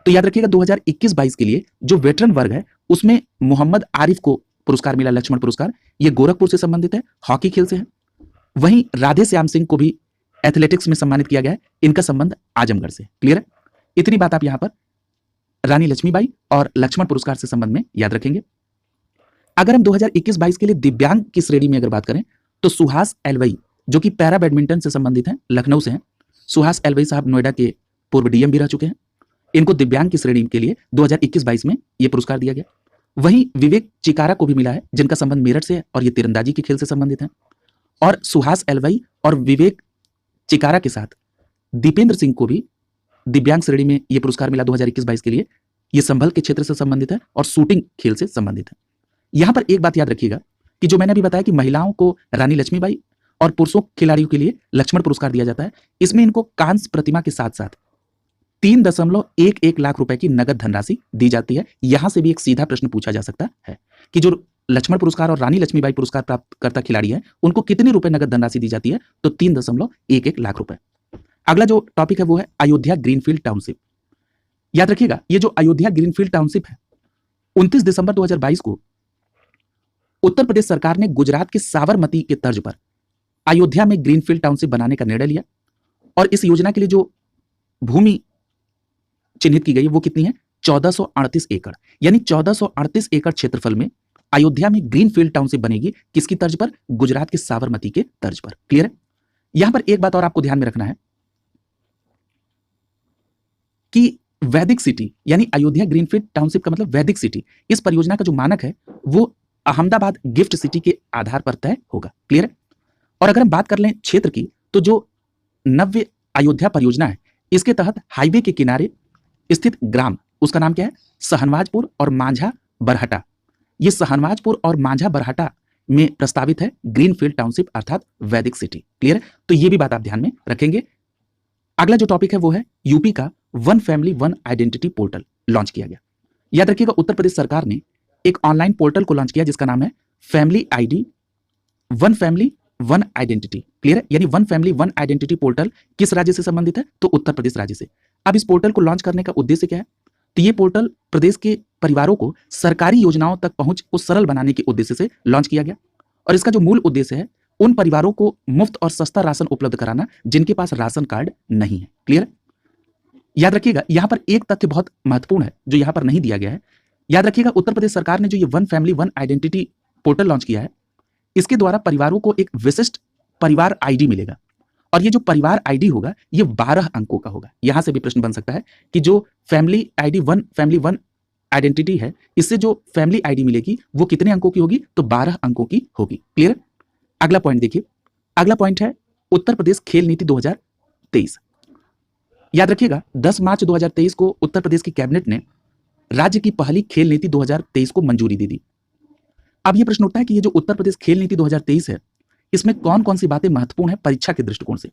तो याद रखिएगा 2021-22 के लिए जो वेटरन वर्ग है उसमें मोहम्मद आरिफ को पुरस्कार मिला लक्ष्मण पुरस्कार, ये गोरखपुर से संबंधित है, हॉकी खेल से है। वहीं राधे श्याम सिंह को भी एथलेटिक्स में सम्मानित किया गया है, इनका संबंध आजमगढ़ से। क्लियर है? इतनी बात आप यहां पर रानी लक्ष्मीबाई और लक्ष्मण पुरस्कार से संबंध में याद रखेंगे। अगर हम 2021-22 के लिए दिव्यांग की श्रेणी में अगर बात करें तो सुहास एलवई जो कि पैरा बैडमिंटन से संबंधित हैं, लखनऊ से हैं। सुहास एलवई साहब नोएडा के पूर्व डीएम भी रह चुके हैं। इनको दिव्यांग की श्रेणी के लिए 2021-22 में यह पुरस्कार दिया गया। वहीं विवेक चिकारा को भी मिला है जिनका संबंध मेरठ से है और ये तीरंदाजी के खेल से संबंधित है। और सुहास एलवाई और विवेक चिकारा के साथ दीपेंद्र सिंह को भी दिव्यांग श्रेणी में यह पुरस्कार मिला 2021-22 के लिए। यह संभल के क्षेत्र से संबंधित है और शूटिंग खेल से संबंधित है। यहां पर एक बात याद रखिएगा कि जो मैंने अभी बताया कि महिलाओं को रानी लक्ष्मीबाई और पुरुषों खिलाड़ियों के लिए लक्ष्मण पुरस्कार दिया जाता है, इसमें इनको कांस्य प्रतिमा के साथ साथ 3.11 लाख रुपए की नगद धनराशि दी जाती है। यहां से भी एक सीधा प्रश्न पूछा जा सकता है कि जो लक्ष्मण पुरस्कार और रानी लक्ष्मीबाई पुरस्कार प्राप्त करता खिलाड़ी है उनको कितने रुपए नगद धनराशि दी जाती है, तो 3.11 लाख रुपए। अगला जो टॉपिक है वो है अयोध्या ग्रीनफील्ड टाउनशिप। याद रखिएगा, ये जो अयोध्या ग्रीनफील्ड टाउनशिप है 29 दिसंबर 2022 को उत्तर प्रदेश सरकार ने गुजरात के साबरमती के तर्ज पर अयोध्या में ग्रीनफील्ड टाउनशिप बनाने का निर्णय लिया। और इस योजना के लिए जो भूमि चिन्हित की गई वो कितनी है, 1438 एकड़। यानी 1438 एकड़ क्षेत्रफल में अयोध्या में ग्रीनफील्ड टाउनशिप बनेगी। किसकी तर्ज पर, गुजरात के साबरमती के तर्ज पर। क्लियर है। यहां पर एक बात और आपको ध्यान में रखना है कि वैदिक सिटी यानी अयोध्या ग्रीनफील्ड टाउनशिप का मतलब वैदिक सिटी, इस परियोजना का जो मानक है वो अहमदाबाद गिफ्ट सिटी के आधार पर तय होगा। क्लियर है। और अगर हम बात कर लें क्षेत्र की, तो जो नव्य अयोध्या परियोजना है इसके तहत हाईवे के किनारे स्थित ग्राम, उसका नाम क्या है, सहनवाजपुर और मांझा बरहटा। ये सहनवाजपुर और मांझा बरहटा में प्रस्तावित है ग्रीनफील्ड टाउनशिप अर्थात वैदिक सिटी। क्लियर है। तो ये भी बात आप ध्यान में रखेंगे। अगला जो टॉपिक है वो है यूपी का one family one identity portal launch किया गया। याद रखिएगा, उत्तर प्रदेश सरकार ने एक ऑनलाइन पोर्टल को लॉन्च किया जिसका नाम है family ID one family one identity. Clear है। यानी one family one identity portal किस राज्य से संबंधित है, तो उत्तर प्रदेश राज्य से। अब इस पोर्टल को लॉन्च करने का उद्देश्य क्या है, तो ये पोर्टल प्रदेश के परिवारों को सरकारी योजनाओं तक पहुंच को सरल बनाने के उद्देश्य से लॉन्च किया गया। और इसका जो मूल उद्देश्य है उन परिवारों को मुफ्त और सस्ता राशन उपलब्ध कराना जिनके पास राशन कार्ड नहीं है। क्लियर है। याद रखिएगा, यहां पर एक तथ्य बहुत महत्वपूर्ण है जो यहां पर नहीं दिया गया है। याद रखिएगा, उत्तर प्रदेश सरकार ने जो ये one family one identity portal launch किया है इसके द्वारा परिवारों को एक विशिष्ट परिवार आईडी मिलेगा। और ये जो परिवार आईडी होगा ये 12 अंकों का होगा। यहां से भी प्रश्न बन सकता है कि जो family ID one family one identity है इससे जो फैमिली आईडी मिलेगी वो कितने अंकों की होगी, तो 12 अंकों की होगी। क्लियर। अगला पॉइंट देखिए, अगला पॉइंट है उत्तर प्रदेश खेल नीति 2023। याद रखिएगा, 10 मार्च 2023 को उत्तर प्रदेश की कैबिनेट ने राज्य की पहली खेल नीति 2023 को मंजूरी दे दी। अब यह प्रश्न उठता है कि ये जो उत्तर प्रदेश खेल नीति 2023 है इसमें कौन कौन सी बातें महत्वपूर्ण है परीक्षा के दृष्टिकोण से।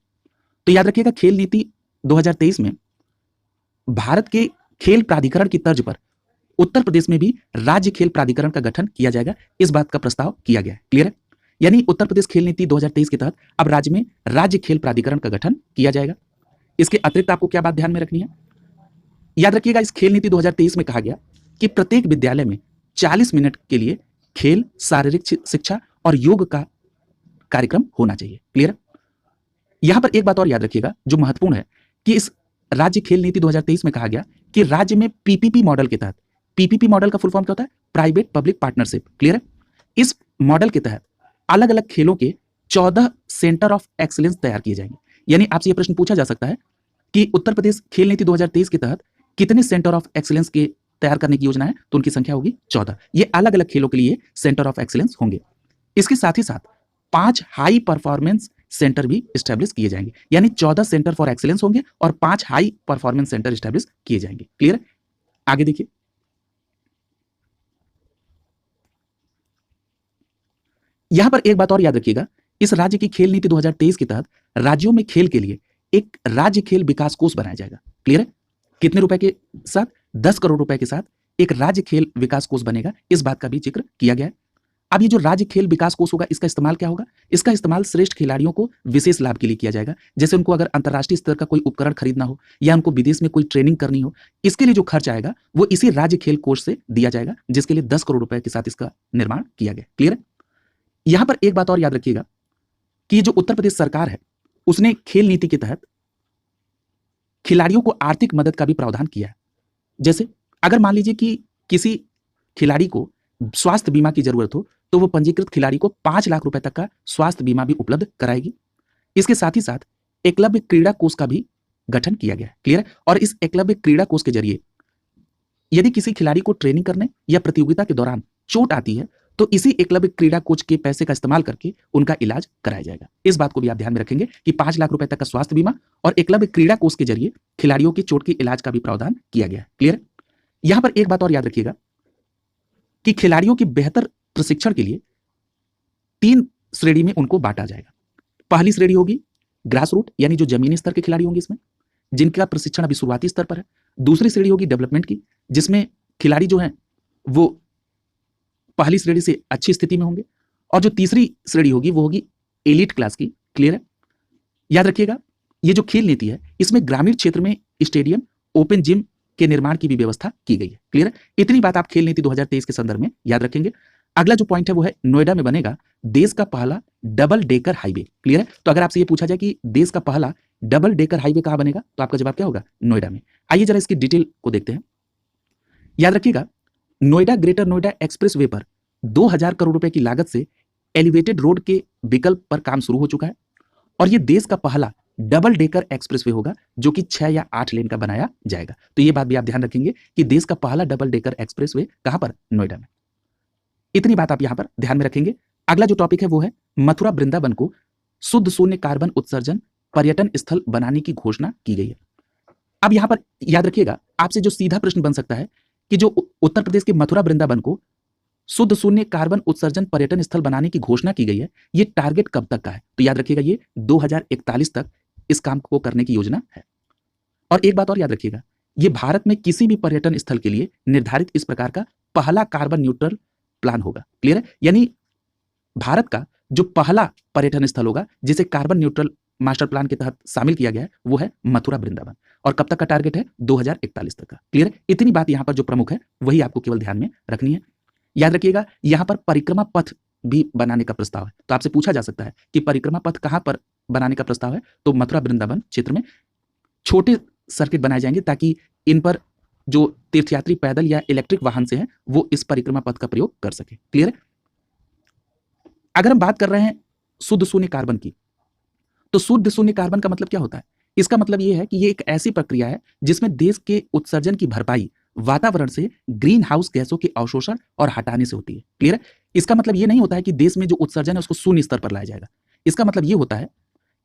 तो याद रखिएगा, खेल नीति 2023 में भारत के खेल प्राधिकरण की तर्ज पर उत्तर प्रदेश में भी राज्य खेल प्राधिकरण का गठन किया जाएगा, इस बात का प्रस्ताव किया गया है। क्लियर है। यानी उत्तर प्रदेश खेल नीति 2023 के तहत अब राज्य में राज्य खेल प्राधिकरण का गठन किया जाएगा। इसके अतिरिक्त आपको क्या बात ध्यान में रखनी है, याद रखिएगा, इस खेल नीति 2023 में कहा गया कि प्रत्येक विद्यालय में 40 मिनट के लिए खेल, शारीरिक शिक्षा और योग का कार्यक्रम होना चाहिए। क्लियर। यहां पर एक बात और याद रखिएगा जो महत्वपूर्ण है कि इस राज्य खेल नीति 2023 में कहा गया कि राज्य में पीपीपी मॉडल के तहत, पीपीपी मॉडल का फुल फॉर्म क्या होता है, प्राइवेट पब्लिक पार्टनरशिप। क्लियर है। इस मॉडल के तहत अलग अलग खेलों के 14 सेंटर ऑफ एक्सीलेंस तैयार किए जाएंगे। यानी आपसे यह प्रश्न पूछा जा सकता है कि उत्तर प्रदेश खेल नीति 2023 के तहत कितने सेंटर ऑफ एक्सीलेंस के तैयार करने की योजना है, तो उनकी संख्या होगी 14। ये अलग अलग खेलों के लिए सेंटर ऑफ एक्सीलेंस होंगे। इसके साथ ही साथ 5 हाई परफॉर्मेंस सेंटर भी स्टैब्लिश किए जाएंगे। यानी 14 सेंटर फॉर एक्सीलेंस होंगे और 5 हाई परफॉर्मेंस सेंटर स्टैब्लिश किए जाएंगे। क्लियर। आगे देखिए, यहां पर एक बात और याद रखिएगा, इस राज्य की खेल नीति 2023 के तहत राज्यों में खेल के लिए एक राज्य खेल विकास कोष बनाया जाएगा। क्लियर है। कितने रुपए के साथ, 10 करोड़ रुपए के साथ एक राज्य खेल विकास कोष बनेगा, इस बात का भी जिक्र किया गया है। अब ये जो राज्य खेल विकास कोष होगा इसका इस्तेमाल क्या होगा, इसका इस्तेमाल श्रेष्ठ खिलाड़ियों को विशेष लाभ के लिए किया जाएगा। जैसे उनको अगर अंतर्राष्ट्रीय स्तर का कोई उपकरण खरीदना हो या उनको विदेश में कोई ट्रेनिंग करनी हो, इसके लिए जो खर्च आएगा वो इसी राज्य खेल कोष से दिया जाएगा, जिसके लिए 10 करोड़ रुपए के साथ इसका निर्माण किया गया। क्लियर है। यहां पर एक बात और याद रखिएगा कि जो उत्तर प्रदेश सरकार है उसने खेल नीति के तहत खिलाड़ियों को आर्थिक मदद का भी प्रावधान किया है। जैसे अगर मान लीजिए कि किसी खिलाड़ी को स्वास्थ्य बीमा की जरूरत हो तो वो पंजीकृत खिलाड़ी को 5 लाख रुपए तक का स्वास्थ्य बीमा भी उपलब्ध कराएगी। इसके साथ ही साथ एकलव्य क्रीड़ा कोष का भी गठन किया गया है। क्लियर है। और इस एकलव्य क्रीड़ा कोष के जरिए यदि किसी खिलाड़ी को ट्रेनिंग करने या प्रतियोगिता के दौरान चोट आती है तो इसी एकलव्य क्रीड़ा कोच के पैसे का इस्तेमाल करके उनका इलाज कराया जाएगा। इस बात को भी आप ध्यान में रखेंगे कि 5 लाख रुपए तक का स्वास्थ्य बीमा और एकलव्य क्रीड़ा कोष के जरिए खिलाड़ियों की चोट के इलाज का भी प्रावधान किया गया है। क्लियर? यहां पर एक बात और याद रखिएगा कि खिलाड़ियों की बेहतर प्रशिक्षण के लिए 3 श्रेणी में उनको बांटा जाएगा। पहली श्रेणी होगी ग्रास रूट, यानी जो जमीनी स्तर के खिलाड़ी होंगे इसमें, जिनका प्रशिक्षण अभी शुरुआती स्तर पर है। दूसरी श्रेणी होगी डेवलपमेंट की, जिसमें खिलाड़ी जो हैं वो पहली श्रेणी से अच्छी स्थिति में होंगे। और जो तीसरी श्रेणी होगी वो होगी एलीट क्लास की। क्लियर है? याद रखिएगा, ये जो खेल नीति है इसमें ग्रामीण क्षेत्र में स्टेडियम, ओपन जिम के निर्माण की भी व्यवस्था की गई है। क्लियर है? इतनी बात आप खेल नीति 2023 के संदर्भ में याद रखेंगे। अगला जो पॉइंट है वो है नोएडा में बनेगा देश का पहला डबल डेकर हाईवे। क्लियर है? तो अगर आपसे ये पूछा जाए कि देश का पहला डबल डेकर हाईवे कहां बनेगा, तो आपका जवाब क्या होगा? नोएडा में। आइए जरा इसकी डिटेल को देखते हैं। याद रखिएगा, Noida greater Noida express way पर 2000 करोड़ रुपए की लागत से एलिवेटेड रोड के विकल्प पर काम शुरू हो चुका है और यह देश का पहला डबल डेकर एक्सप्रेस वे होगा जो कि 6 या 8 लेन का बनाया जाएगा। तो यह बात भी आप ध्यान रखेंगे कि देश का पहला डबल डेकर एक्सप्रेस वे कहां पर? नोएडा में। इतनी बात आप यहां पर ध्यान में रखेंगे। अगला जो टॉपिक है वो है मथुरा वृंदावन को शुद्ध शून्य कार्बन उत्सर्जन पर्यटन स्थल बनाने की घोषणा की गई है। अब यहां पर याद रखिएगा, आपसे जो सीधा प्रश्न बन सकता है कि जो उत्तर प्रदेश के मथुरा वृंदावन को शुद्ध शून्य कार्बन उत्सर्जन पर्यटन स्थल बनाने की घोषणा की गई है, ये टारगेट कब तक का है? तो याद रखिएगा, ये 2041 तक इस काम को करने की योजना है। और एक बात और याद रखिएगा, ये भारत में किसी भी पर्यटन स्थल के लिए निर्धारित इस प्रकार का पहला कार्बन न्यूट्रल प्लान होगा। क्लियर है? यानी भारत का जो पहला पर्यटन स्थल होगा जिसे कार्बन न्यूट्रल मास्टर प्लान के तहत शामिल किया गया है वो है मथुरा वृंदावन। और कब तक का टारगेट है? 2041 तक का। क्लियर है? इतनी बात यहां पर जो प्रमुख है वही आपको केवल ध्यान में रखनी है। याद रखिएगा, यहां पर परिक्रमा पथ भी बनाने का प्रस्ताव है। तो आपसे पूछा जा सकता है कि परिक्रमा पथ कहां पर बनाने का प्रस्ताव है? तो मथुरा वृंदावन क्षेत्र में छोटे सर्किट बनाए जाएंगे ताकि इन पर जो तीर्थयात्री पैदल या इलेक्ट्रिक वाहन से हैं वो इस परिक्रमा पथ का प्रयोग कर सके। क्लियर है? अगर हम बात कर रहे हैं शुद्ध शून्य कार्बन की, तो शुद्ध शून्य कार्बन का मतलब क्या होता है? इसका मतलब यह है कि यह एक ऐसी प्रक्रिया है जिसमें देश के उत्सर्जन की भरपाई वातावरण से ग्रीन हाउस गैसों के अवशोषण और हटाने से होती है। क्लियर है? इसका मतलब यह नहीं होता है कि देश में जो उत्सर्जन है उसको शून्य स्तर पर लाया जाएगा। इसका मतलब यह होता है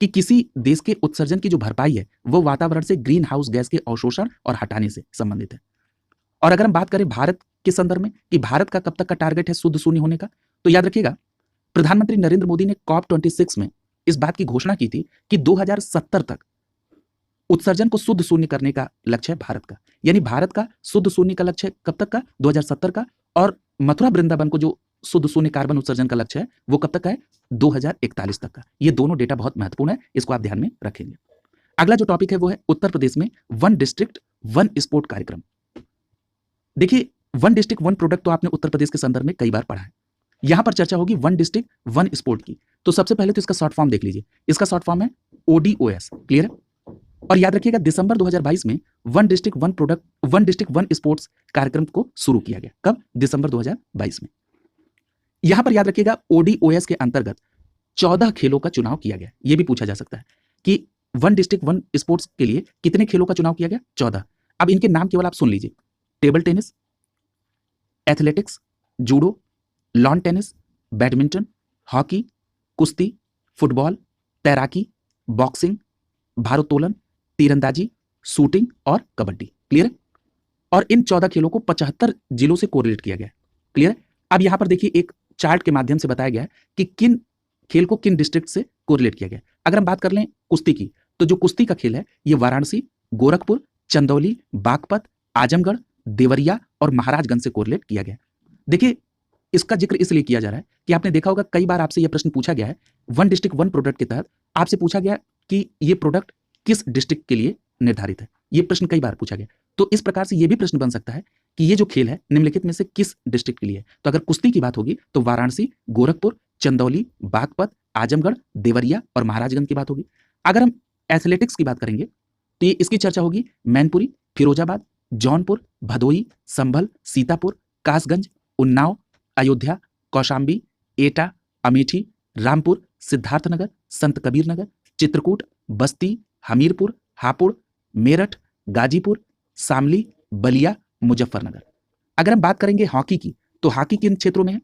कि किसी देश के उत्सर्जन की जो भरपाई है वो वातावरण से ग्रीन हाउस गैस के अवशोषण और हटाने से संबंधित है। और अगर हम बात करें भारत के संदर्भ में कि भारत का कब तक का टारगेट है शुद्ध शून्य होने का, तो याद रखिएगा, प्रधानमंत्री नरेंद्र मोदी ने COP26 में इस बात की घोषणा की थी कि 2070 तक उत्सर्जन को शुद्ध शून्य करने का लक्ष्य है भारत का। यानी भारत का शुद्ध शून्य का लक्ष्य है कब तक का? 2070 का। और मथुरा वृंदावन को जो शुद्ध शून्य कार्बन उत्सर्जन का लक्ष्य है वो कब तक का है? 2041 तक का। ये दोनों डेटा बहुत महत्वपूर्ण है, इसको आप ध्यान में रखेंगे। अगला जो टॉपिक है वो है उत्तर प्रदेश में वन डिस्ट्रिक्ट वन स्पोर्ट कार्यक्रम। देखिए, वन डिस्ट्रिक्ट वन प्रोडक्ट तो आपने उत्तर प्रदेश के संदर्भ में कई बार पढ़ा है। यहां पर चर्चा होगी वन डिस्ट्रिक्ट वन स्पोर्ट की। तो सबसे पहले तो इसका शॉर्ट फॉर्म देख लीजिए। इसका शॉर्ट फॉर्म है ODOS। क्लियर है? और याद रखिएगा, दिसंबर 2022 में one district one product one district one sports कार्यक्रम को शुरू किया गया। कब? दिसंबर 2022 में। यहां पर याद रखिएगा, ODOS के अंतर्गत 14 खेलों का चुनाव किया गया। यह भी पूछा जा सकता है कि वन डिस्ट्रिक्ट वन स्पोर्ट्स के लिए कितने खेलों का चुनाव किया गया? 14। अब इनके नाम केवल आप सुन लीजिए। Table tennis, athletics, judo, lawn tennis, badminton, hockey, कुश्ती, फुटबॉल, तैराकी, बॉक्सिंग, भारोत्तोलन, तीरंदाजी, शूटिंग और कबड्डी। क्लियर है? और इन 14 खेलों को 75 जिलों से कोरिलेट किया गया है। क्लियर है? अब यहां पर देखिए, एक चार्ट के माध्यम से बताया गया है कि किन खेल को किन डिस्ट्रिक्ट से कोरिलेट किया गया है। अगर हम बात कर लें कुश्ती की, तो जो कुश्ती का खेल है ये वाराणसी, गोरखपुर, चंदौली, बागपत, आजमगढ़, देवरिया और महाराजगंज से कोरिलेट किया गया है। देखिए, इसका जिक्र इसलिए किया जा रहा है कि आपने देखा होगा कई बार आपसे यह प्रश्न पूछा गया है, वन डिस्ट्रिक्ट वन प्रोडक्ट के तहत आपसे पूछा गया कि यह प्रोडक्ट किस डिस्ट्रिक्ट के लिए निर्धारित है। यह प्रश्न कई बार पूछा गया। तो इस प्रकार से यह भी प्रश्न बन सकता है कि यह जो खेल है निम्नलिखित में से किस डिस्ट्रिक्ट के लिए है। तो अगर कुश्ती की बात होगी तो वाराणसी, गोरखपुर, चंदौली, बागपत, आजमगढ़, देवरिया और महाराजगंज की बात होगी। अगर हम एथलेटिक्स की बात करेंगे तो इसकी चर्चा होगी मैनपुरी, फिरोजाबाद, जौनपुर, भदोही, संभल, सीतापुर, कासगंज, उन्नाव, अयोध्या, कौशाम्बी, एटा, अमेठी, रामपुर, सिद्धार्थनगर, संत कबीर नगर, चित्रकूट, बस्ती, हमीरपुर, हापुड़, मेरठ, गाजीपुर, शामली, बलिया, मुजफ्फरनगर। अगर हम बात करेंगे हॉकी की, तो हॉकी किन क्षेत्रों में है?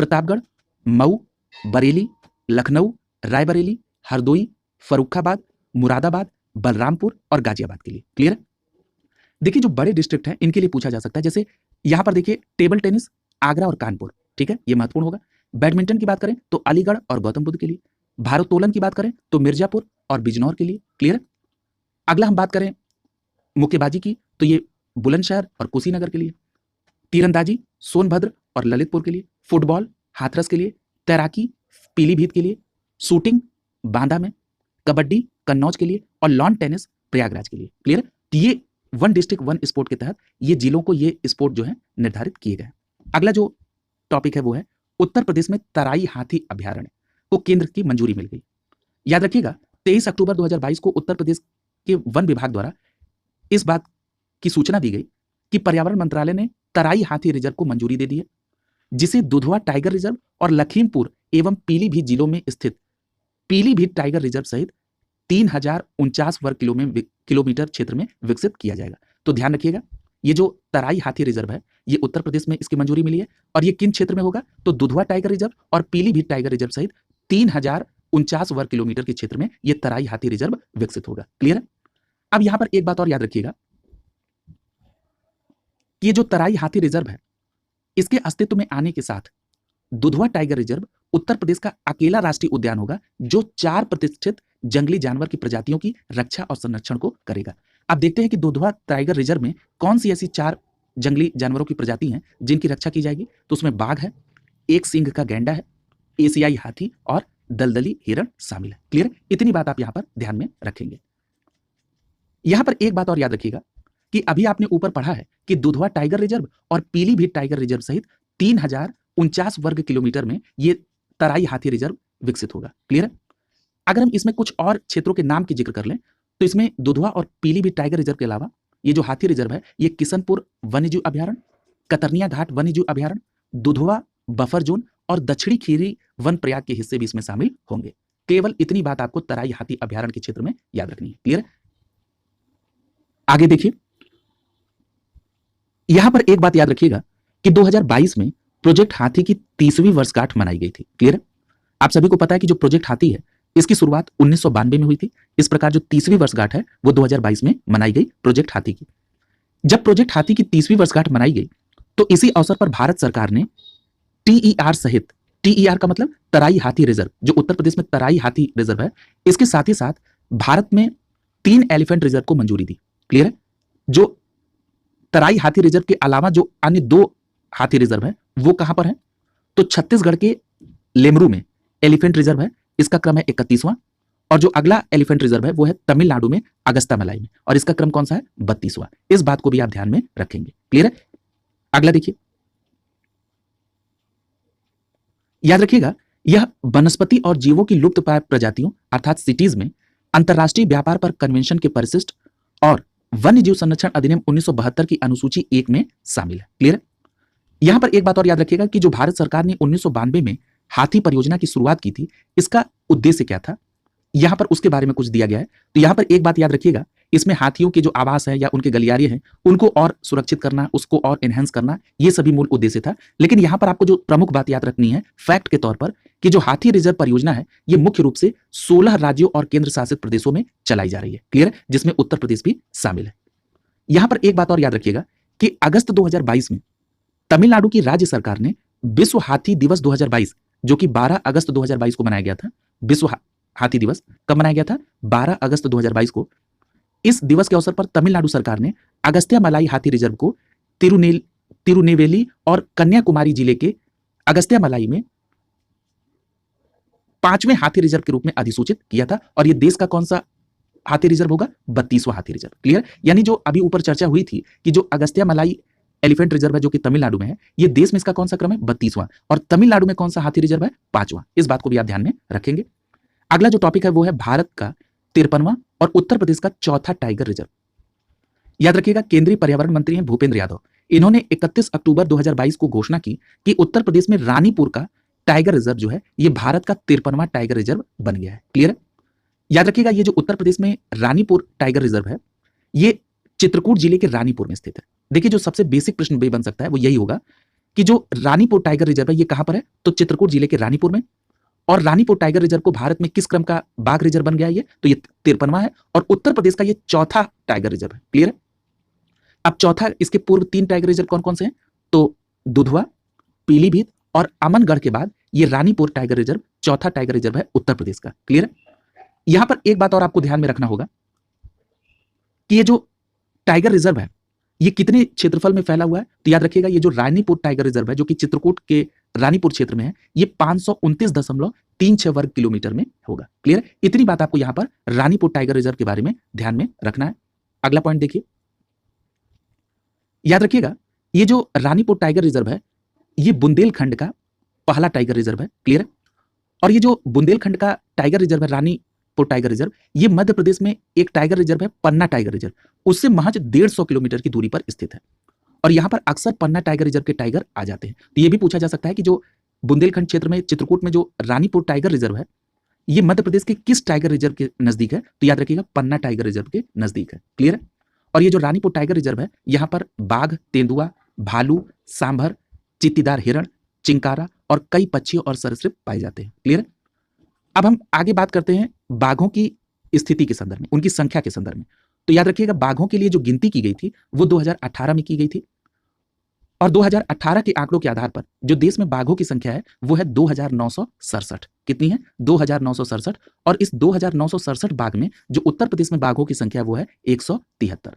प्रतापगढ़, मऊ, बरेली, लखनऊ, रायबरेली, हरदोई, फर्रुखाबाद, मुरादाबाद, बलरामपुर और गाजियाबाद के लिए। क्लियर है? देखिए जो बड़े डिस्ट्रिक्ट हैं इनके लिए पूछा जा सकता है, जैसे यहां पर देखिए टेबल टेनिस आगरा और कानपुर, ठीक है, ये महत्वपूर्ण होगा। बैडमिंटन की बात करें तो अलीगढ़ और गौतम बुद्ध के लिए। भारोत्तोलन की बात करें तो मिर्जापुर और बिजनौर के लिए। क्लियर है? अगला हम बात करें मुक्केबाजी की तो ये बुलंदशहर और कुशीनगर के लिए। तीरंदाजी सोनभद्र और ललितपुर के लिए। फुटबॉल हाथरस के लिए। तैराकी पीलीभीत के लिए। शूटिंग बांदा में। कबड्डी कन्नौज के लिए और लॉन टेनिस प्रयागराज के लिए। क्लियर है? तो ये वन डिस्ट्रिक्ट वन स्पोर्ट के तहत ये जिलों को ये स्पोर्ट जो है निर्धारित किए गए। अगला जो टॉपिक है वो है उत्तर प्रदेश में तराई हाथी अभ्यारण्य को केंद्र की मंजूरी मिल गई। याद रखिएगा 23 अक्टूबर 2022 को उत्तर प्रदेश के वन विभाग द्वारा इस बात की सूचना दी गई कि पर्यावरण मंत्रालय ने तराई हाथी रिजर्व को मंजूरी दे दी है, जिसे दुधवा टाइगर रिजर्व और लखीमपुर एवं पीलीभीत जिलों में स्थित पीलीभीत टाइगर रिजर्व सहित 3049 वर्ग किलोमीटर क्षेत्र में विकसित किया जाएगा। तो ध्यान रखिएगा ये जो तराई हाथी रिजर्व है ये उत्तर प्रदेश में इसकी मंजूरी मिली है और ये किन क्षेत्र में होगा तो दुधवा टाइगर रिजर्व और पीलीभीत टाइगर रिजर्व सहित 3049 वर्ग किलोमीटर के क्षेत्र में ये तराई हाथी रिजर्व विकसित होगा। क्लियर है? अब यहां पर एक बात और याद रखिएगा, ये जो तराई हाथी रिजर्व है इसके अस्तित्व में आने के साथ दुधवा टाइगर रिजर्व उत्तर प्रदेश का अकेला राष्ट्रीय उद्यान होगा जो 4 प्रतिष्ठित जंगली जानवर की प्रजातियों की रक्षा और संरक्षण को करेगा। अब देखते हैं कि दुधवा टाइगर रिजर्व में कौन सी ऐसी 4 जंगली जानवरों की प्रजाति हैं जिनकी रक्षा की जाएगी। तो उसमें बाघ है, एक सींग का गैंडा है, एशियाई हाथी और दलदली हिरण शामिल है। क्लियर? इतनी बात आप यहां पर ध्यान में रखेंगे। यहां पर एक बात और याद रखिएगा कि अभी आपने ऊपर पढ़ा है कि दुधवा टाइगर रिजर्व और पीलीभीत टाइगर रिजर्व सहित 3049 वर्ग किलोमीटर में ये तराई हाथी रिजर्व विकसित होगा। क्लियर है? अगर हम इसमें कुछ और क्षेत्रों के नाम की जिक्र कर लें तो इसमें दुधवा और पीलीभीत टाइगर रिजर्व के अलावा ये जो हाथी रिजर्व है ये किशनपुर वन्यजीव अभ्यारण्य, कतरनिया घाट वन्यजीव अभ्यारण्य, दुधवा बफर जोन और दक्षिणी खीरी वन प्रयाग के हिस्से भी इसमें शामिल होंगे। केवल इतनी बात आपको तराई हाथी अभ्यारण्य के क्षेत्र में याद रखनी है। क्लियर है? आगे देखिए यहां पर एक बात याद रखिएगा कि 2022 में प्रोजेक्ट हाथी की 30वीं वर्षगांठ मनाई गई थी। क्लियर है? आप सभी को पता है कि जो प्रोजेक्ट हाथी है इसकी शुरुआत 1992 में हुई थी। इस प्रकार जो 30वीं वर्षगांठ है वो 2022 में मनाई गई प्रोजेक्ट हाथी की। जब प्रोजेक्ट हाथी की 30वीं वर्षगांठ मनाई गई तो इसी अवसर पर भारत सरकार ने टीईआर सहित, टीईआर का मतलब तराई हाथी रिजर्व, जो उत्तर प्रदेश में तराई हाथी रिजर्व है, इसके साथ ही साथ भारत में 3 एलिफेंट रिजर्व को मंजूरी दी। क्लियर है? जो तराई हाथी रिजर्व के अलावा जो अन्य 2 हाथी रिजर्व है वो कहां पर है तो छत्तीसगढ़ के लेमरू में एलिफेंट रिजर्व है, इसका क्रम है 31वां, और जो अगला एलिफेंट रिजर्व है वो है तमिलनाडु में अगस्त्यामलाई में और इसका क्रम कौन सा है 32वां। इस बात को भी आप ध्यान में रखेंगे। क्लियर है? अगला देखिए, याद रखिएगा यह वनस्पति और जीवों की लुप्तप्राय प्रजातियों अर्थात सिटीज में अंतरराष्ट्रीय व्यापार पर कन्वेंशन के परिशिष्ट और वन्य जीव संरक्षण अधिनियम 1972 की अनुसूची 1 में शामिल है। क्लियर है? यहां पर एक बात और याद रखिएगा कि जो भारत सरकार ने 1992 में हाथी परियोजना की शुरुआत की थी इसका उद्देश्य क्या था, यहां पर उसके बारे में कुछ दिया गया है। तो यहां पर एक बात याद रखिएगा, इसमें हाथियों के जो आवास है या उनके गलियारे हैं उनको और सुरक्षित करना, उसको और एनहेंस करना, ये सभी मूल उद्देश्य था। लेकिन यहां पर आपको जो प्रमुख बात याद रखनी है फैक्ट के तौर पर कि जो हाथी रिजर्व परियोजना है ये मुख्य रूप से 16 राज्यों और केंद्र शासित प्रदेशों में चलाई जा रही है। क्लियर है? जिसमें उत्तर प्रदेश भी शामिल है। यहां पर एक बात और याद रखिएगा कि अगस्त 2022 में तमिलनाडु की राज्य सरकार ने विश्व हाथी दिवस 2022, जो कि 12 अगस्त 2022 को मनाया गया था। विश्व हाथी दिवस कब मनाया गया था? 12 अगस्त 2022 को। इस दिवस के अवसर पर तमिलनाडु सरकार ने अगस्त्यामलाई हाथी रिजर्व को तिरुनेवेली और कन्याकुमारी जिले के अगस्त्यामलाई में 5वें हाथी रिजर्व के रूप में अधिसूचित किया था और यह देश का कौन सा हाथी रिजर्व होगा? 32वां हाथी रिजर्व। क्लियर? यानी जो अभी ऊपर चर्चा हुई थी कि जो अगस्त्यामलाई एलिफेंट रिजर्व है जो कि तमिलनाडु में है, ये देश में इसका कौन सा क्रम है? 32वां। और तमिलनाडु में कौन सा हाथी रिजर्व है? 5वां। इस बात को भी आप ध्यान में रखेंगे। अगला जो टॉपिक है वो है भारत का 53वां और उत्तर प्रदेश का 4था टाइगर रिजर्व। याद रखिएगा केंद्रीय पर्यावरण मंत्री हैं भूपेंद्र यादव। इन्होंने 31 अक्टूबर 2022 को घोषणा की कि उत्तर प्रदेश में रानीपुर का टाइगर रिजर्व जो है ये भारत का 53वां टाइगर रिजर्व बन गया है। क्लियर है? याद रखिएगा ये जो उत्तर प्रदेश में रानीपुर टाइगर रिजर्व है ये चित्रकूट जिले के रानीपुर में स्थित है। देखिए जो सबसे बेसिक प्रश्न बन सकता है वो यही होगा कि जो रानीपुर टाइगर रिजर्व है ये कहां पर है, तो चित्रकूट जिले के रानीपुर में। और रानीपुर टाइगर रिजर्व को भारत में किस क्रम का बाघ रिजर्व बन गया है ये, तो ये 53वां है और उत्तर प्रदेश का ये चौथा टाइगर रिजर्व है। क्लियर है। अब चौथा, इसके पूर्व 3 टाइगर रिजर्व कौन कौन से हैं, तो दुधवा, पीलीभीत और अमनगढ़ के बाद ये रानीपुर टाइगर रिजर्व चौथा टाइगर रिजर्व है उत्तर प्रदेश का। क्लियर है। यहां पर एक बात और आपको ध्यान में रखना होगा कि ये जो टाइगर रिजर्व है ये कितने क्षेत्रफल में फैला हुआ है, तो याद रखिएगा ये जो रानीपुर टाइगर रिजर्व है जो कि चित्रकूट के रानीपुर क्षेत्र में है, ये 529.36 वर्ग किलोमीटर में होगा। क्लियर है। इतनी बात आपको यहां पर रानीपुर टाइगर रिजर्व के बारे में ध्यान में रखना है। अगला पॉइंट देखिए, याद रखिएगा ये जो रानीपुर टाइगर रिजर्व है ये बुंदेलखंड का पहला टाइगर रिजर्व है। क्लियर है। और ये जो बुंदेलखंड का टाइगर रिजर्व है रानीपुर टाइगर रिजर्व, ये मध्य प्रदेश में एक टाइगर रिजर्व है पन्ना टाइगर रिजर्व, उससे महज 150 किलोमीटर की दूरी पर स्थित है। और यहां पर अक्सर पन्ना टाइगर रिजर्व के टाइगर आ जाते हैं। तो ये भी पूछा जा सकता है कि जो बुंदेलखंड क्षेत्र में चित्रकूट में जो रानीपुर टाइगर रिजर्व है ये मध्य प्रदेश के किस टाइगर रिजर्व के नजदीक है, तो याद रखिएगा पन्ना टाइगर रिजर्व के नजदीक है। क्लियर है। और ये जो रानीपुर टाइगर रिजर्व है यहां पर बाघ, तेंदुआ, भालू, सांभर, चीतीदार हिरण, चिंकारा और कई पक्षी और सरीसृप पाए जाते हैं। क्लियर है। अब हम आगे बात करते हैं बाघों की स्थिति के संदर्भ में, उनकी संख्या के संदर्भ में। तो याद रखिएगा बाघों के लिए जो गिनती की गई थी वो 2018 में की गई थी और 2018 के आंकड़ों के आधार पर जो देश में बाघों की संख्या है वो है 2967। कितनी है, 2967। और इस 2967 बाघ में जो उत्तर प्रदेश में बाघों की संख्या वो है 173।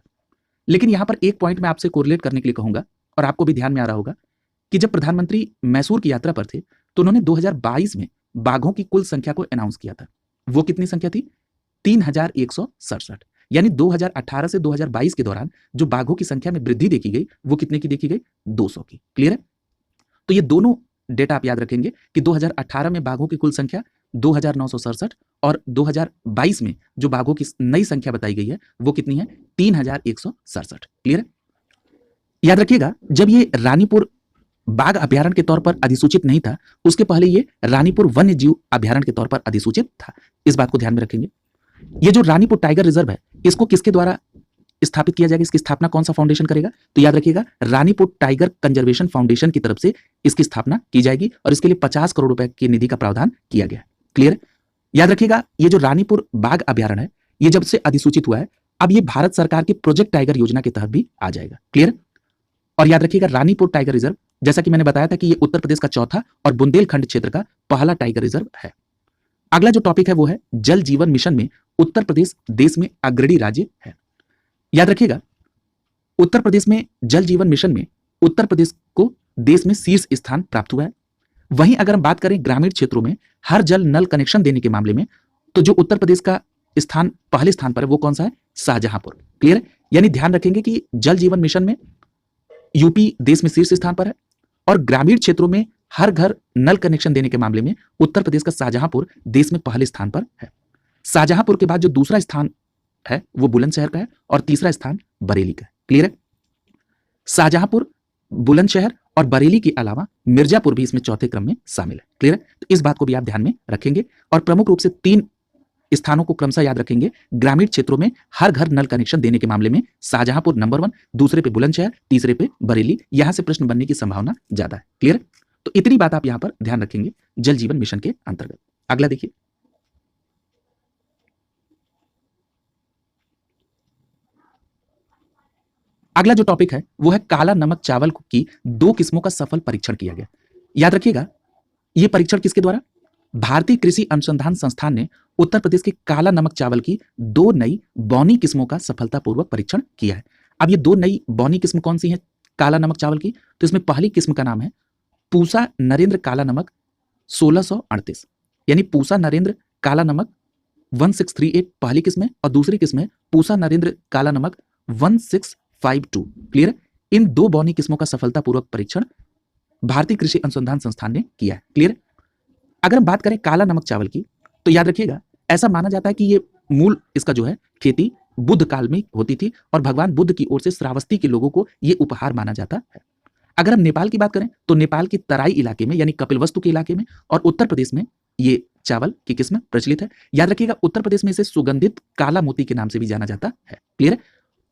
लेकिन यहां पर एक पॉइंट मैं आपसे कोरिलेट करने के लिए कहूंगा और आपको भी ध्यान में आ रहा होगा कि जब प्रधानमंत्री मैसूर की यात्रा पर थे तो उन्होंने 2022 में बाघों की कुल संख्या को अनाउंस किया था। वो कितनी संख्या थी, 3167। यानी 2018 से 2022 के दौरान जो बाघों की संख्या में वृद्धि देखी गई वो कितने की देखी गई, 200 की। क्लियर है। तो ये दोनों डेटा आप याद रखेंगे कि 2018 में बाघों की कुल संख्या 2967 और 2022 में जो बाघों की नई संख्या बताई गई है वो कितनी है, 3167। क्लियर है। याद रखिएगा जब ये रानीपुर बाघ अभ्यारण्य के तौर पर अधिसूचित नहीं था उसके पहले ये रानीपुर वन्य जीव अभ्यारण्य के तौर पर अधिसूचित था। इस बात को ध्यान में रखेंगे। ये जो रानीपुर टाइगर रिजर्व है इसको किसके द्वारा स्थापित किया जाएगा, इसकी स्थापना कौन सा फाउंडेशन करेगा, तो याद रखिएगा रानीपुर टाइगर कंजर्वेशन फाउंडेशन की तरफ से इसकी स्थापना की जाएगी और इसके लिए 50 करोड़ रुपए की निधि का प्रावधान किया गया है। क्लियर। याद रखिएगा ये जो रानीपुर बाघ अभ्यारण्य है ये जब से अधिसूचित हुआ है अब ये भारत सरकार की प्रोजेक्ट टाइगर योजना के तहत भी आ जाएगा। क्लियर। और याद रखिएगा रानीपुर टाइगर रिजर्व जैसा कि मैंने बताया था कि ये उत्तर प्रदेश का चौथा और बुंदेलखंड क्षेत्र का पहला टाइगर रिजर्व है। अगला जो टॉपिक है वो है जल जीवन मिशन में उत्तर प्रदेश देश में अग्रणी राज्य है। याद रखिएगा उत्तर प्रदेश में जल जीवन मिशन में उत्तर प्रदेश को देश में शीर्ष स्थान प्राप्त हुआ है। वहीं अगर हम बात करें ग्रामीण क्षेत्रों में हर जल नल कनेक्शन देने के मामले में तो जो उत्तर प्रदेश का स्थान पहले स्थान पर है वो कौन सा है, शाहजहांपुर। क्लियर है। यानी ध्यान रखेंगे कि जल जीवन मिशन में यूपी देश में शीर्ष स्थान पर है और ग्रामीण क्षेत्रों में हर घर नल कनेक्शन देने के मामले में उत्तर प्रदेश का शाहजहांपुर देश में पहले स्थान पर है। शाहजहांपुर के बाद जो दूसरा स्थान है वो बुलंदशहर का है और तीसरा स्थान बरेली का है। क्लियर है। शाहजहांपुर, बुलंदशहर और बरेली के अलावा मिर्जापुर भी इसमें चौथे क्रम में शामिल है। क्लियर है। तो इस बात को भी आप ध्यान में रखेंगे और प्रमुख रूप से 3 स्थानों को क्रमशः याद रखेंगे। ग्रामीण क्षेत्रों में हर घर नल कनेक्शन देने के मामले में शाहजहांपुर नंबर 1, दूसरे पे बुलंदशहर, तीसरे पे बरेली। यहां से प्रश्न बनने की संभावना ज्यादा है। क्लियर। तो इतनी बात आप यहां पर ध्यान रखेंगे जल जीवन मिशन के अंतर्गत। अगला देखिए, अगला जो टॉपिक है वो है काला नमक चावल की 2 किस्मों का सफल परीक्षण किया गया। याद रखिएगा यह परीक्षण किसके द्वारा, भारतीय कृषि अनुसंधान संस्थान ने उत्तर प्रदेश के काला नमक चावल की 2 नई बौनी किस्मों का सफलतापूर्वक परीक्षण किया है। अब ये 2 नई बौनी किस्म कौन सी हैं काला नमक चावल की, तो इसमें पहली किस्म का नाम है पूसा नरेंद्र काला नमक 1638, यानी पूसा नरेंद्र काला नमक 1638 पहली किस्म है और दूसरी किस्म है पूसा नरेंद्र काला नमक 1652। क्लियर है। इन 2 बौनी किस्मों का सफलतापूर्वक परीक्षण भारतीय कृषि अनुसंधान संस्थान ने किया है। क्लियर। अगर हम बात करें काला नमक चावल की तो याद रखिएगा ऐसा माना जाता है कि ये मूल इसका जो है खेती बुद्ध काल में होती थी और भगवान बुद्ध की ओर से श्रावस्ती के लोगों को ये उपहार माना जाता है। अगर हम नेपाल की बात करें तो नेपाल की तराई इलाके में यानी कपिलवस्तु के इलाके में और उत्तर प्रदेश में ये चावल की किस्म प्रचलित है। याद रखिएगा उत्तर प्रदेश में इसे सुगंधित काला मोती के नाम से भी जाना जाता है। क्लियर है।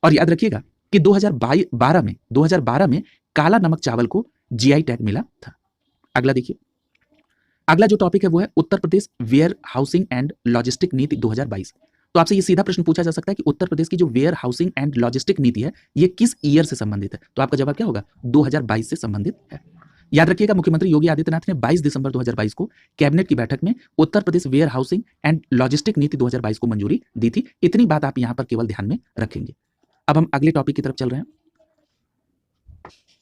और याद रखिएगा कि 2012 में काला नमक चावल को जीआई टैग मिला था। अगला देखिए, अगला जो टॉपिक है वो है Uttar Pradesh where housing and logistic नीति 2022। तो आपसे ये सीधा प्रश्न पूछा जा सकता है कि उत्तर प्रदेश की जो वेयर हाउसिंग एंड लॉजिस्टिक नीति है ये किस ईयर से संबंधित है? तो आपका जवाब क्या होगा? 2022 से संबंधित है। याद रखिएगा, मुख्यमंत्री योगी आदित्यनाथ ने 22 दिसंबर 2022 को कैबिनेट की बैठक में Uttar Pradesh where housing and logistic नीति 2022 को मंजूरी दी थी। इतनी बात आप यहां पर केवल ध्यान में रखेंगे। अब हम अगले टॉपिक की तरफ चल रहे हैं।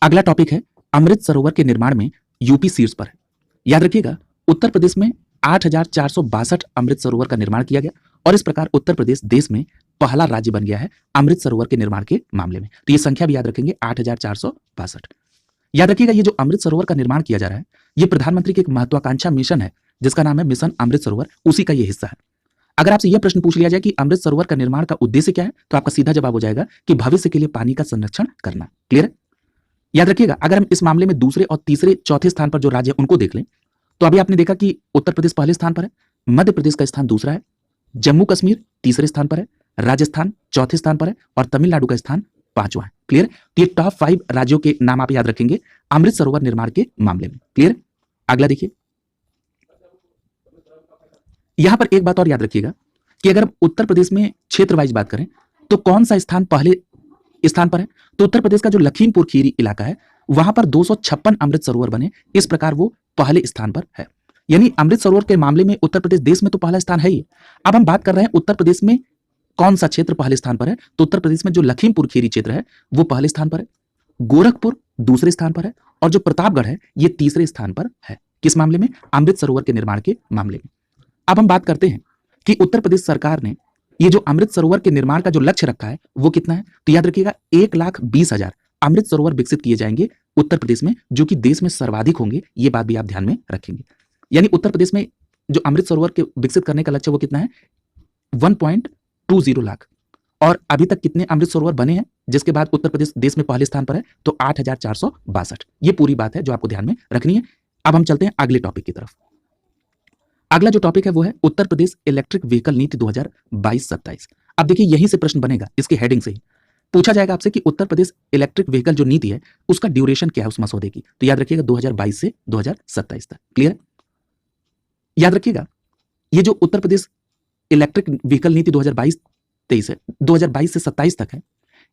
अगला टॉपिक है अमृत सरोवर के निर्माण में यूपी शीर्ष पर है। याद रखिएगा, उत्तर प्रदेश में 8,462 अमृत सरोवर का निर्माण किया गया और इस प्रकार उत्तर प्रदेश देश में पहला राज्य बन गया है अमृत सरोवर के निर्माण के मामले में। तो ये संख्या भी याद रखेंगे, 8,462। याद रखिएगा, ये जो अमृत सरोवर का निर्माण किया जा रहा है ये प्रधानमंत्री की एक महत्वाकांक्षा मिशन है जिसका नाम है मिशन अमृत सरोवर, उसी का ये हिस्सा है। अगर आपसे यह प्रश्न पूछ लिया जाए कि अमृत सरोवर का निर्माण का उद्देश्य क्या है, तो आपका सीधा जवाब हो जाएगा कि भविष्य के लिए पानी का संरक्षण करना। क्लियर है? याद रखिएगा, अगर हम इस मामले में दूसरे और तीसरे चौथे स्थान पर जो राज्य है उनको देख लें तो अभी आपने देखा कि उत्तर प्रदेश पहले स्थान पर है, मध्य प्रदेश का स्थान दूसरा है, जम्मू कश्मीर तीसरे स्थान पर है, राजस्थान चौथे स्थान पर है और तमिलनाडु का स्थान पांचवां है। क्लियर? तो ये टॉप 5 राज्यों के नाम आप याद रखेंगे अमृत सरोवर निर्माण के मामले में। क्लियर? अगला देखिए, यहां पर एक बात और याद रखिएगा कि अगर हम उत्तर प्रदेश में क्षेत्र वाइज बात करें तो कौन सा स्थान पहले स्थान पर है, तो उत्तर प्रदेश का जो लखीमपुर खीरी इलाका है वहां पर 256 अमृत सरोवर बने, इस प्रकार वो पहले स्थान पर है। यानी अमृत सरोवर के मामले में उत्तर प्रदेश देश में तो पहला स्थान है ही। अब हम बात कर रहे हैं उत्तर प्रदेश में कौन सा क्षेत्र पहले स्थान पर है, तो उत्तर प्रदेश में जो लखीमपुर खीरी क्षेत्र है वो पहले स्थान पर है, गोरखपुर दूसरे स्थान पर है और जो प्रतापगढ़ है ये तीसरे स्थान पर है। किस मामले में? अमृत सरोवर के निर्माण के मामले में। अब हम बात करते हैं कि उत्तर प्रदेश सरकार ने ये जो अमृत सरोवर के निर्माण का जो लक्ष्य रखा है वो कितना है, तो याद रखिएगा 1,20,000 अमृत सरोवर विकसित किए जाएंगे उत्तर प्रदेश में, जो कि देश में सर्वाधिक होंगे। ये बात भी आप ध्यान में रखेंगे। यानी उत्तर प्रदेश में जो अमृत सरोवर के विकसित करने का लक्ष्य वो कितना है? 1.20 लाख। और अभी तक कितने अमृत सरोवर बने हैं जिसके बाद उत्तर प्रदेश देश में पहले स्थान पर है, तो 8,462। ये पूरी बात है जो आपको ध्यान में रखनी है। अब हम चलते हैं अगले टॉपिक की तरफ। अगला जो टॉपिक है वो है उत्तर प्रदेश इलेक्ट्रिक व्हीकल नीति 2022-27। अब देखिए, यहीं से प्रश्न बनेगा, इसकी हेडिंग से ही पूछा जाएगा आपसे कि उत्तर प्रदेश इलेक्ट्रिक व्हीकल जो नीति है उसका ड्यूरेशन क्या है उस मसौदे की, तो याद रखिएगा 2022 से 2027 तक। क्लियर? याद रखिएगा, ये जो उत्तर प्रदेश इलेक्ट्रिक व्हीकल नीति 2022-23 है, 2022 से 27 तक है,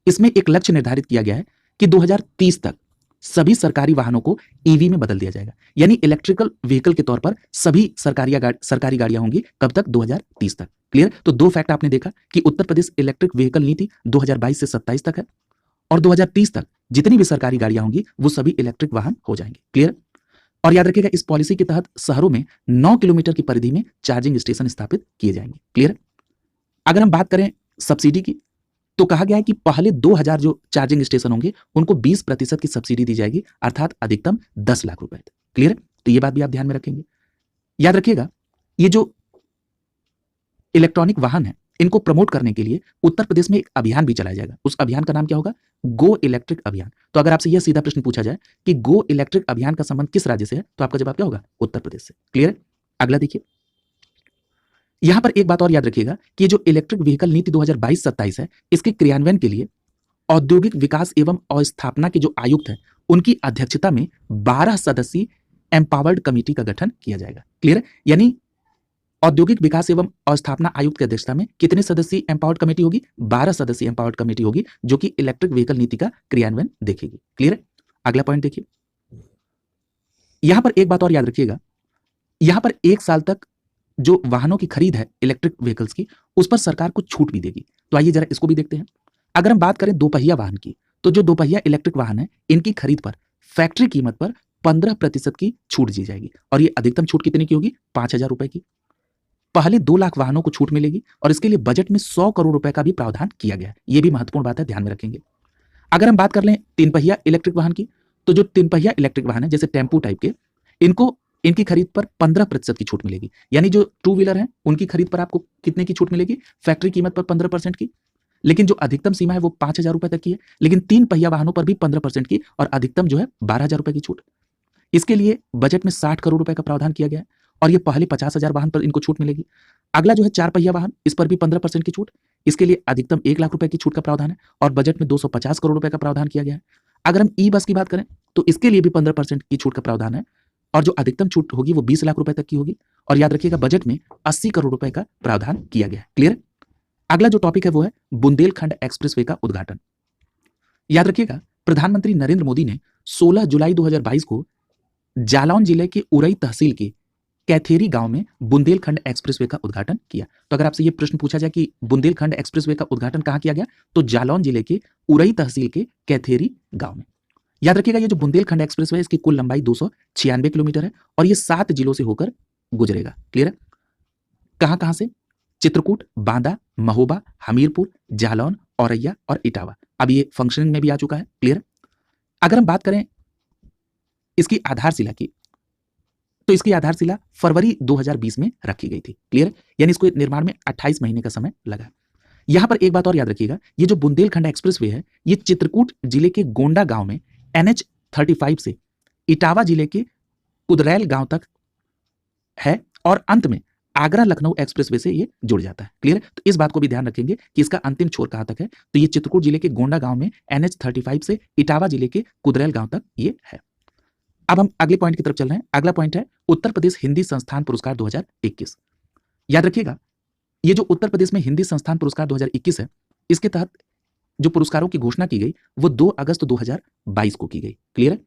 इसमें एक लक्ष्य निर्धारित किया गया है कि 2030 तक सभी सरकारी वाहनों को ईवी में बदल दिया जाएगा। यानी इलेक्ट्रिकल व्हीकल के तौर पर सभी सरकारी गाड़ियां होंगी। कब तक? 2030 तक। क्लियर? तो दो फैक्ट आपने देखा कि उत्तर प्रदेश इलेक्ट्रिक व्हीकल नीति 2022 से 27 तक है और 2030 तक जितनी भी सरकारी गाड़ियां होंगी वो सभी इलेक्ट्रिक वाहन हो जाएंगे। क्लियर? और याद रखिएगा, इस पॉलिसी के तहत शहरों में 9 किलोमीटर की परिधि में चार्जिंग स्टेशन स्थापित किए जाएंगे। क्लियर? अगर हम बात करें सब्सिडी की तो कहा गया है कि पहले 2000 जो चार्जिंग स्टेशन होंगे उनको 20% की सब्सिडी दी जाएगी, अर्थात अधिकतम 10 लाख रुपए। क्लियर? तो ये बात भी आप ध्यान में रखेंगे। याद रखिएगा, ये जो इलेक्ट्रॉनिक वाहन है इनको प्रमोट करने के लिए उत्तर प्रदेश में एक अभियान भी चलाया जाएगा। उस अभियान का नाम क्या होगा? गो इलेक्ट्रिक अभियान। तो अगर आपसे यह सीधा प्रश्न पूछा जाए कि गो इलेक्ट्रिक अभियान का संबंध किस राज्य से है, तो आपका जवाब क्या होगा? उत्तर प्रदेश से। क्लियर? अगला देखिए, यहां पर एक बात और याद रखिएगा कि जो इलेक्ट्रिक व्हीकल नीति 2022-27 है इसके क्रियान्वयन के लिए औद्योगिक विकास एवं अस्थापना के जो आयुक्त हैं उनकी अध्यक्षता में 12 सदस्यीय एम्पावर्ड कमेटी का गठन किया जाएगा। क्लियर? यानी औद्योगिक विकास एवं अस्थापना आयुक्त की अध्यक्षता में कितने सदस्यीय एम्पावर्ड कमेटी होगी? 12 सदस्यीय एम्पावर्ड कमेटी होगी जो कि इलेक्ट्रिक व्हीकल नीति का क्रियान्वयन देखेगी। क्लियर? अगला पॉइंट देखिए, यहां पर एक बात और याद रखिएगा, यहां पर 1 साल तक जो वाहनों की खरीद है इलेक्ट्रिक व्हीकल्स की उस पर सरकार को छूट भी देगी। तो आइए जरा इसको भी देखते हैं। अगर हम बात करें दोपहिया वाहन की, तो जो दोपहिया इलेक्ट्रिक वाहन है इनकी खरीद पर फैक्ट्री कीमत पर 15% की छूट दी जाएगी और ये अधिकतम छूट कितने की होगी? 5,000 रुपए की। पहले 2 लाख वाहनों को छूट मिलेगी और इसके लिए बजट में 100 करोड़ रुपए का भी प्रावधान किया गया है। ये भी महत्वपूर्ण बात है, ध्यान में रखेंगे। अगर हम बात कर लें 3 पहिया इलेक्ट्रिक वाहन की, तो जो 3 पहिया इलेक्ट्रिक वाहन है जैसे टेम्पू टाइप के, इनकी खरीद पर 15% की छूट मिलेगी। यानी जो 2 व्हीलर है उनकी खरीद पर आपको कितने की छूट मिलेगी? फैक्ट्री कीमत पर 15% की, लेकिन जो अधिकतम सीमा है वो 5,000 रुपए तक की है। लेकिन 3 पहिया वाहनों पर भी 15% की और अधिकतम जो है 12,000 रुपए की छूट। इसके लिए बजट में 60 करोड़ रुपए का प्रावधान किया गया है और ये पहले 50,000 वाहन पर इनको छूट मिलेगी। अगला जो है 4 पहिया वाहन, इस पर भी 15% की छूट। इसके लिए अधिकतम 1 लाख रुपए की छूट का प्रावधान है और बजट में 250 करोड़ रुपए का प्रावधान किया गया है। अगर हम ई बस की बात करें तो इसके लिए भी 15% की छूट का प्रावधान है और जो अधिकतम छूट होगी वो 20 लाख रुपए तक की होगी। और याद रखिएगा बजट में 80 करोड़ रुपए का प्रावधान किया गया है। क्लियर? अगला जो टॉपिक है वो है बुंदेलखंड एक्सप्रेसवे का उद्घाटन। याद रखिएगा प्रधानमंत्री नरेंद्र मोदी ने 16 जुलाई 2022 को जालौन जिले के उरई तहसील के कैथेरी गांव में बुंदेलखंड एक्सप्रेसवे का उद्घाटन किया। तो अगर आपसे ये प्रश्न पूछा जाए कि बुंदेलखंड एक्सप्रेसवे का उद्घाटन कहां किया गया, तो जालौन जिले के उरई तहसील के कैथेरी गांव में। याद रखिएगा ये जो बुंदेलखंड एक्सप्रेसवे है इसकी कुल लंबाई 296 किलोमीटर है और ये 7 जिलों से होकर गुजरेगा। क्लियर है? कहां से? चित्रकूट, बांदा, महोबा, हमीरपुर, जालौन, औरैया और इटावा। अब ये फंक्शनिंग में भी आ चुका है। क्लियर? अगर हम बात करें इसकी आधारशिला की, तो इसकी आधारशिला फरवरी 2020 में रखी गई थी। क्लियर? यानी इसको निर्माण में 28 महीने का समय लगा। यहां पर एक बात और याद रखिएगा, ये जो बुंदेलखंड एक्सप्रेसवे है ये चित्रकूट जिले के गोंडा गांव में NH 35 से इटावा जिले के कुदरैल गांव तक है और अंत में आगरा लखनऊ एक्सप्रेसवे से ये जुड़ जाता है। क्लियर? तो इस बात को भी ध्यान रखेंगे कि इसका अंतिम छोर कहां तक है, तो ये चित्रकूट जिले के गोंडा गांव में NH 35 से इटावा जिले के कुदरैल गांव तक ये है। अब हम अगले पॉइंट की तरफ चल रहे हैं। अगला पॉइंट है उत्तर प्रदेश हिंदी संस्थान पुरस्कार 2021। याद रखिएगा ये जो उत्तर प्रदेश में हिंदी संस्थान पुरस्कार 2021 है, इसके तहत जो पुरस्कारों की घोषणा की गई वो 2 अगस्त 2022 को की गई। क्लियर है?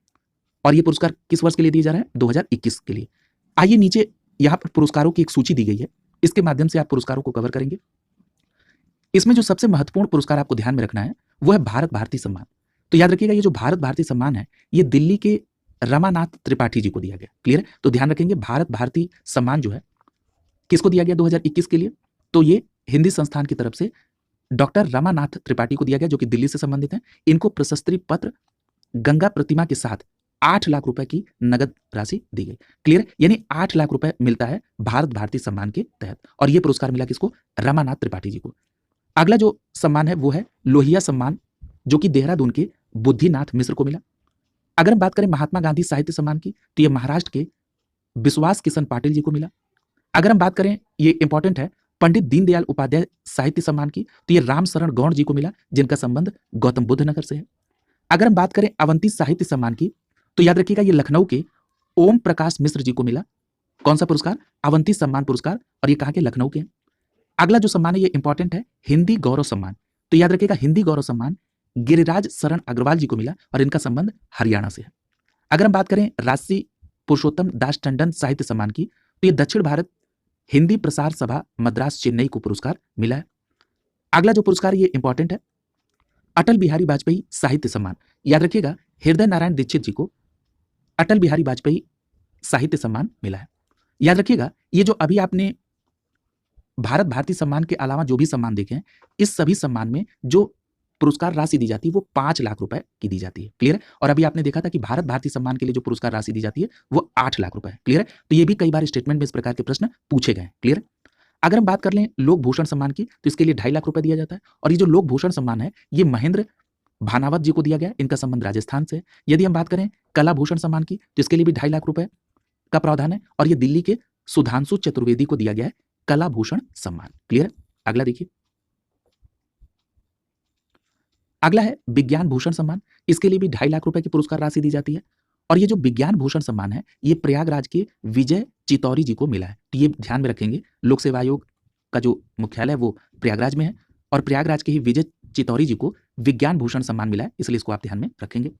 और ये पुरस्कार किस वर्ष के लिए दिए जा रहे हैं? 2021 के लिए। आइए नीचे यहां पर पुरस्कारों की एक सूची दी गई है, इसके माध्यम से आप पुरस्कारों को कवर करेंगे। इसमें जो सबसे महत्वपूर्ण पुरस्कार आपको ध्यान में रखना है वो है भारत भारती सम्मान। तो याद रखिएगा ये जो भारत भारती सम्मान है ये दिल्ली के रमानाथ त्रिपाठी जी को दिया गया। क्लियर है? तो ध्यान रखेंगे भारत भारती सम्मान जो है किसको दिया गया 2021 के लिए, तो ये हिंदी संस्थान की तरफ से डॉक्टर रमानाथ त्रिपाठी को दिया गया जो कि दिल्ली से संबंधित हैं। इनको प्रशस्ति पत्र गंगा प्रतिमा के साथ 8 लाख रुपए की नगद राशि दी गई। क्लियर? यानी 8 लाख रुपए मिलता है भारत भारती सम्मान के तहत और यह पुरस्कार मिला किसको? रमानाथ त्रिपाठी जी को। अगला जो सम्मान है वो है लोहिया सम्मान जो कि देहरादून के बुद्धिनाथ मिश्र को मिला। अगर हम बात करें महात्मा गांधी साहित्य सम्मान की तो यह महाराष्ट्र के विश्वास किशन पाटिल जी को मिला। अगर हम बात करें, ये इंपॉर्टेंट है, पंडित दीनदयाल उपाध्याय साहित्य सम्मान की तो ये राम शरण गौड़ जी को मिला जिनका संबंध गौतम बुद्ध नगर से है। अगर हम बात करें अवंती साहित्य सम्मान की तो याद रखिएगा ये लखनऊ के ओम प्रकाश मिश्र जी को मिला। कौन सा पुरस्कार? अवंती सम्मान पुरस्कार, और ये कहां के? लखनऊ के हैं। अगला जो सम्मान है ये इंपॉर्टेंट है, हिंदी गौरव सम्मान। तो याद रखिएगा हिंदी गौरव सम्मान गिरिराज शरण अग्रवाल जी को मिला और इनका संबंध हरियाणा से है। अगर हम बात करें राशि पुरुषोत्तम दास टंडन साहित्य सम्मान की तो ये दक्षिण भारत हिंदी प्रसार सभा मद्रास चेन्नई को पुरस्कार मिला है। अगला जो पुरस्कार ये इंपॉर्टेंट है, अटल बिहारी वाजपेयी साहित्य सम्मान। याद रखिएगा हृदय नारायण दीक्षित जी को अटल बिहारी वाजपेयी साहित्य सम्मान मिला है। याद रखिएगा ये जो अभी आपने भारत भारती सम्मान के अलावा जो भी सम्मान देखे हैं, इस सभी सम्मान में जो पुरस्कार राशि दी जाती है वो 5 लाख रुपए की दी जाती है। क्लियर है? और अभी आपने देखा था कि भारत भारती सम्मान के लिए जो पुरस्कार राशि दी जाती है वो 8 लाख रुपए है। क्लियर है? तो ये भी कई बार स्टेटमेंट में इस प्रकार के प्रश्न पूछे गए। क्लियर है? अगर हम बात कर लें लोक भूषण सम्मान की तो इसके लिए 2.5 लाख रुपए दिया जाता है और ये जो लोक भूषण सम्मान है ये महेंद्र भानावत जी को दिया गया, इनका संबंध राजस्थान से है। यदि हम बात करें कला भूषण सम्मान की तो इसके लिए भी 2.5 लाख रुपए का प्रावधान है और ये दिल्ली के सुधांशु चतुर्वेदी को दिया गया है कला भूषण सम्मान। क्लियर है? अगला देखिए, अगला है विज्ञान भूषण सम्मान। इसके लिए भी 2.5 लाख रुपए की पुरस्कार राशि दी जाती है और ये जो विज्ञान भूषण सम्मान है ये प्रयागराज के विजय चितौरी जी को मिला है। तो ये ध्यान में रखेंगे, लोक सेवा आयोग का जो मुख्यालय है वो प्रयागराज में है और प्रयागराज के ही विजय चितौरी जी को विज्ञान भूषण सम्मान मिला है, इसलिए इसको आप ध्यान में रखेंगे।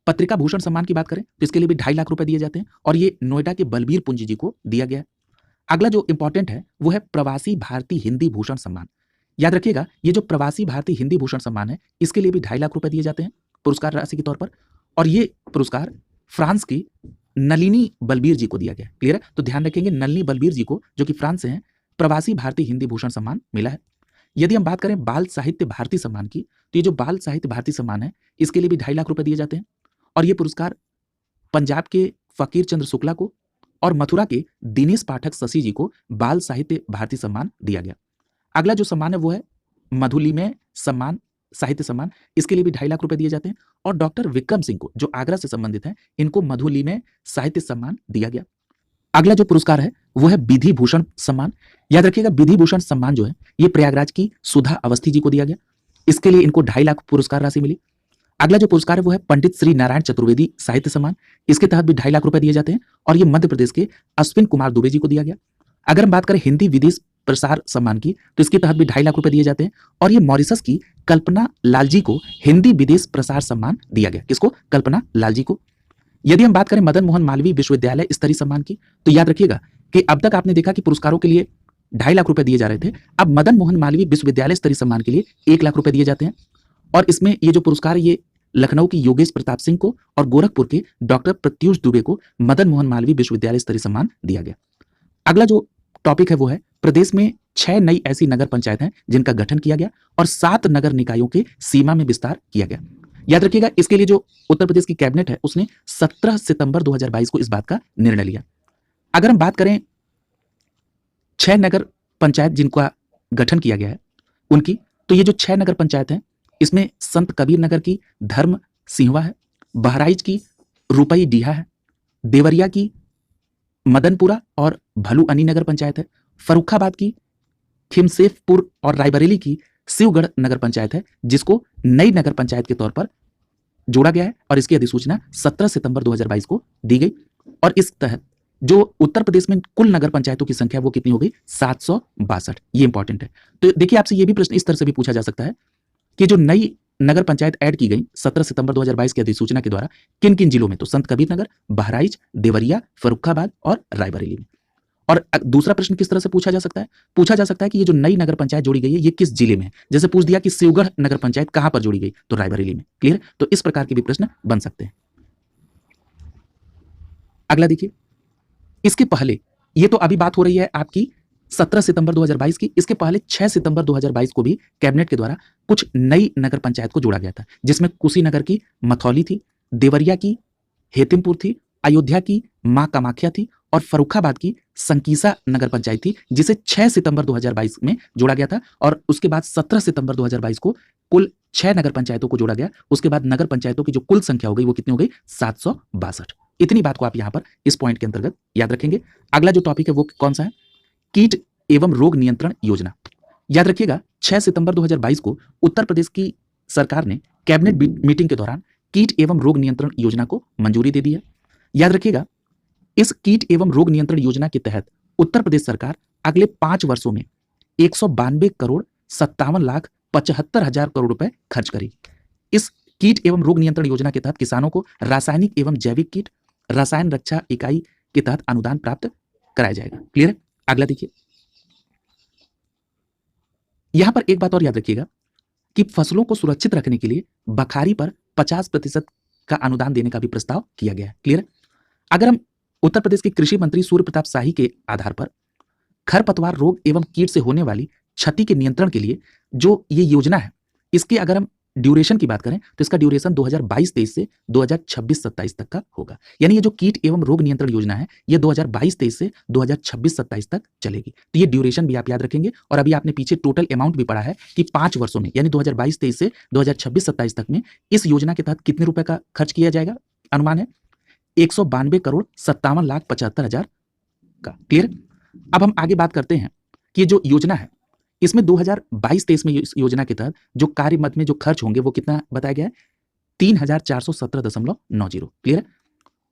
पत्रिका भूषण सम्मान की बात करें तो इसके लिए भी 2.5 लाख रुपए दिए जाते हैं और ये नोएडा के बलबीर पुंजी जी को दिया गया है। अगला जो इंपॉर्टेंट है वो है प्रवासी भारतीय हिंदी भूषण सम्मान। याद रखिएगा ये जो प्रवासी भारतीय हिंदी भूषण सम्मान है इसके लिए भी 2.5 लाख रुपए दिए जाते हैं पुरस्कार राशि के तौर पर और ये पुरस्कार फ्रांस की नलिनी बलबीर जी को दिया गया। क्लियर है? तो ध्यान रखेंगे नलिनी बलबीर जी को जो कि फ्रांस से हैं प्रवासी भारतीय हिंदी भूषण सम्मान मिला है। यदि हम बात करें बाल साहित्य भारती सम्मान की तो ये जो बाल साहित्य भारती सम्मान है इसके लिए भी 2.5 लाख रुपए दिए जाते हैं और ये पुरस्कार पंजाब के फकीर चंद्र शुक्ला को और मथुरा के दिनेश पाठक शशि जी को बाल साहित्य भारती सम्मान दिया गया। अगला जो सम्मान है वो है मधुलिमय सम्मान साहित्य सम्मान, इसके लिए भी 2.5 लाख रुपए दिए जाते हैं और डॉक्टर विक्रम सिंह को जो आगरा से संबंधित हैं इनको मधुलिमय साहित्य सम्मान दिया गया। अगला जो पुरस्कार है वो है विधि भूषण सम्मान। याद रखिएगा विधि भूषण सम्मान जो है ये प्रयागराज की सुधा अवस्थी जी को दिया गया, इसके लिए इनको 2.5 लाख पुरस्कार राशि मिली। अगला जो पुरस्कार है वो है पंडित श्री नारायण चतुर्वेदी साहित्य सम्मान। इसके तहत भी 2.5 लाख रुपए दिए जाते हैं और ये मध्य प्रदेश के अश्विन कुमार दुबे जी को दिया गया। अगर हम बात करें हिंदी विदेश प्रसार सम्मान की, तो इसके तहत भी 2.5 लाख रुपए दिए जाते हैं और ये मॉरिशस की कल्पना लाल जी को हिंदी विदेश प्रसार सम्मान दिया गया। किसको? कल्पना लाल जी को। यदि हम बात करें मदन मोहन मालवीय विश्वविद्यालय स्तरीय सम्मान की, तो याद रखिएगा कि अब तक आपने देखा कि पुरस्कारों के लिए 2.5 लाख रुपए दिए जा रहे थे। अब मदन मोहन मालवीय विश्वविद्यालय स्तरीय सम्मान के लिए 1 लाख रुपए दिए जाते हैं और इसमें ये जो पुरस्कार ये लखनऊ की योगेश प्रताप सिंह को और गोरखपुर के डॉक्टर प्रत्यूष दुबे को मदन मोहन मालवीय विश्वविद्यालय स्तरीय सम्मान दिया गया। अगला जो टॉपिक है वो है प्रदेश में 6 नई ऐसी नगर पंचायत हैं जिनका गठन किया गया और 7 नगर निकायों के सीमा में विस्तार किया गया। याद रखिएगा, इसके लिए जो उत्तर प्रदेश की कैबिनेट है उसने 17 सितंबर 2022 को इस बात का निर्णय लिया। अगर हम बात करें 6 नगर पंचायत जिनका गठन किया गया है उनकी, तो ये जो 6 नगर पंचायत हैं इसमें संत कबीर नगर की धर्म सिंहवा है, बहराइच की रुपई डीहा है, देवरिया की मदनपुरा और भलुअनी नगर पंचायत है, फर्रुखाबाद की खिमसेफपुर और रायबरेली की शिवगढ़ नगर पंचायत है जिसको नई नगर पंचायत के तौर पर जोड़ा गया है और इसकी अधिसूचना 17 सितंबर 2022 को दी गई। और इस तहत जो उत्तर प्रदेश में कुल नगर पंचायतों की संख्या वो कितनी हो गई? 762। ये इंपॉर्टेंट है। तो देखिए, आपसे ये भी प्रश्न इस तरह से भी पूछा जा सकता है कि जो नई नगर पंचायत ऐड की गई 17 सितंबर 2022 की अधिसूचना के द्वारा किन किन जिलों में? तो संत कबीर नगर, बहराइच, देवरिया, फर्रुखाबाद और रायबरेली में। और दूसरा प्रश्न किस तरह से पूछा जा सकता है? पूछा जा सकता है कि ये जो नई नगर पंचायत जोड़ी गई है ये किस जिले में है? जैसे पूछ दिया कि शिवगढ़ नगर पंचायत कहां पर जोड़ी गई, तो रायबरेली में। क्लियर? तो इस प्रकार के भी प्रश्न बन सकते हैं। अगला देखिए, इसके पहले ये तो अभी बात हो रही है आपकी 17 सितंबर 2022 की। इसके पहले 6 सितंबर 2022 को भी कैबिनेट के द्वारा कुछ नई नगर पंचायत को जोड़ा गया था जिसमें कुशीनगर की मथौली थी, देवरिया की हेतिमपुर थी, अयोध्या की मां कामाख्या थी और फर्रुखाबाद की संकीसा नगर पंचायत थी जिसे 6 सितंबर 2022 में जोड़ा गया था। और उसके बाद 17 सितंबर 2022 को कुल 6 नगर पंचायतों को जोड़ा गया। उसके बाद नगर पंचायतों की जो कुल संख्या हो गई वो कितनी हो गई? 762। इतनी बात को आप यहां पर इस पॉइंट के अंतर्गत याद रखेंगे। अगला जो टॉपिक है वो कौन सा है? कीट एवं रोग नियंत्रण योजना। याद रखिएगा, 6 सितंबर 2022 को उत्तर प्रदेश की सरकार ने कैबिनेट मीटिंग के दौरान कीट एवं रोग नियंत्रण योजना को मंजूरी दे दी है। याद रखिएगा, इस कीट एवं रोग नियंत्रण योजना के तहत उत्तर प्रदेश सरकार अगले 5 वर्षों में 192 करोड़ 57 लाख 75 हजार करोड़ रुपए खर्च करेगी। इस कीट एवं रोग नियंत्रण योजना के तहत किसानों को रासायनिक एवं जैविक कीट रसायन रक्षा इकाई के तहत अनुदान प्राप्त कराया जाएगा। क्लियर है? अगला देखिए, यहां पर एक बात और याद रखिएगा कि फसलों को सुरक्षित रखने के लिए बखारी पर 50% का अनुदान देने का भी प्रस्ताव किया गया है। क्लियर है? अगर हम उत्तर प्रदेश के कृषि मंत्री सूर्य प्रताप शाही के आधार पर खरपतवार रोग एवं कीट से होने वाली क्षति के नियंत्रण के लिए जो ये योजना है, इसकी अगर हम ड्यूरेशन की बात करें तो इसका ड्यूरेशन 2022-23 से 2026-27 तक का होगा। यानी ये जो कीट एवं रोग नियंत्रण योजना है ये 2022-23 से 2026-27 तक चलेगी। तो ये ड्यूरेशन भी आप याद रखेंगे। और अभी आपने पीछे टोटल अमाउंट भी पढ़ा है कि 5 वर्षों में यानी 2022-23 से 2026-27 तक में इस योजना के तहत कितने रुपए का खर्च किया जाएगा? अनुमान है 192 करोड़ 57 लाख 75 हजार का। क्लियर? अब हम आगे बात करते हैं कि जो योजना है इसमें 2022-23 में इस योजना के तहत जो कार्य मद में जो खर्च होंगे वो कितना बताया गया है? 3417.90। क्लियर है?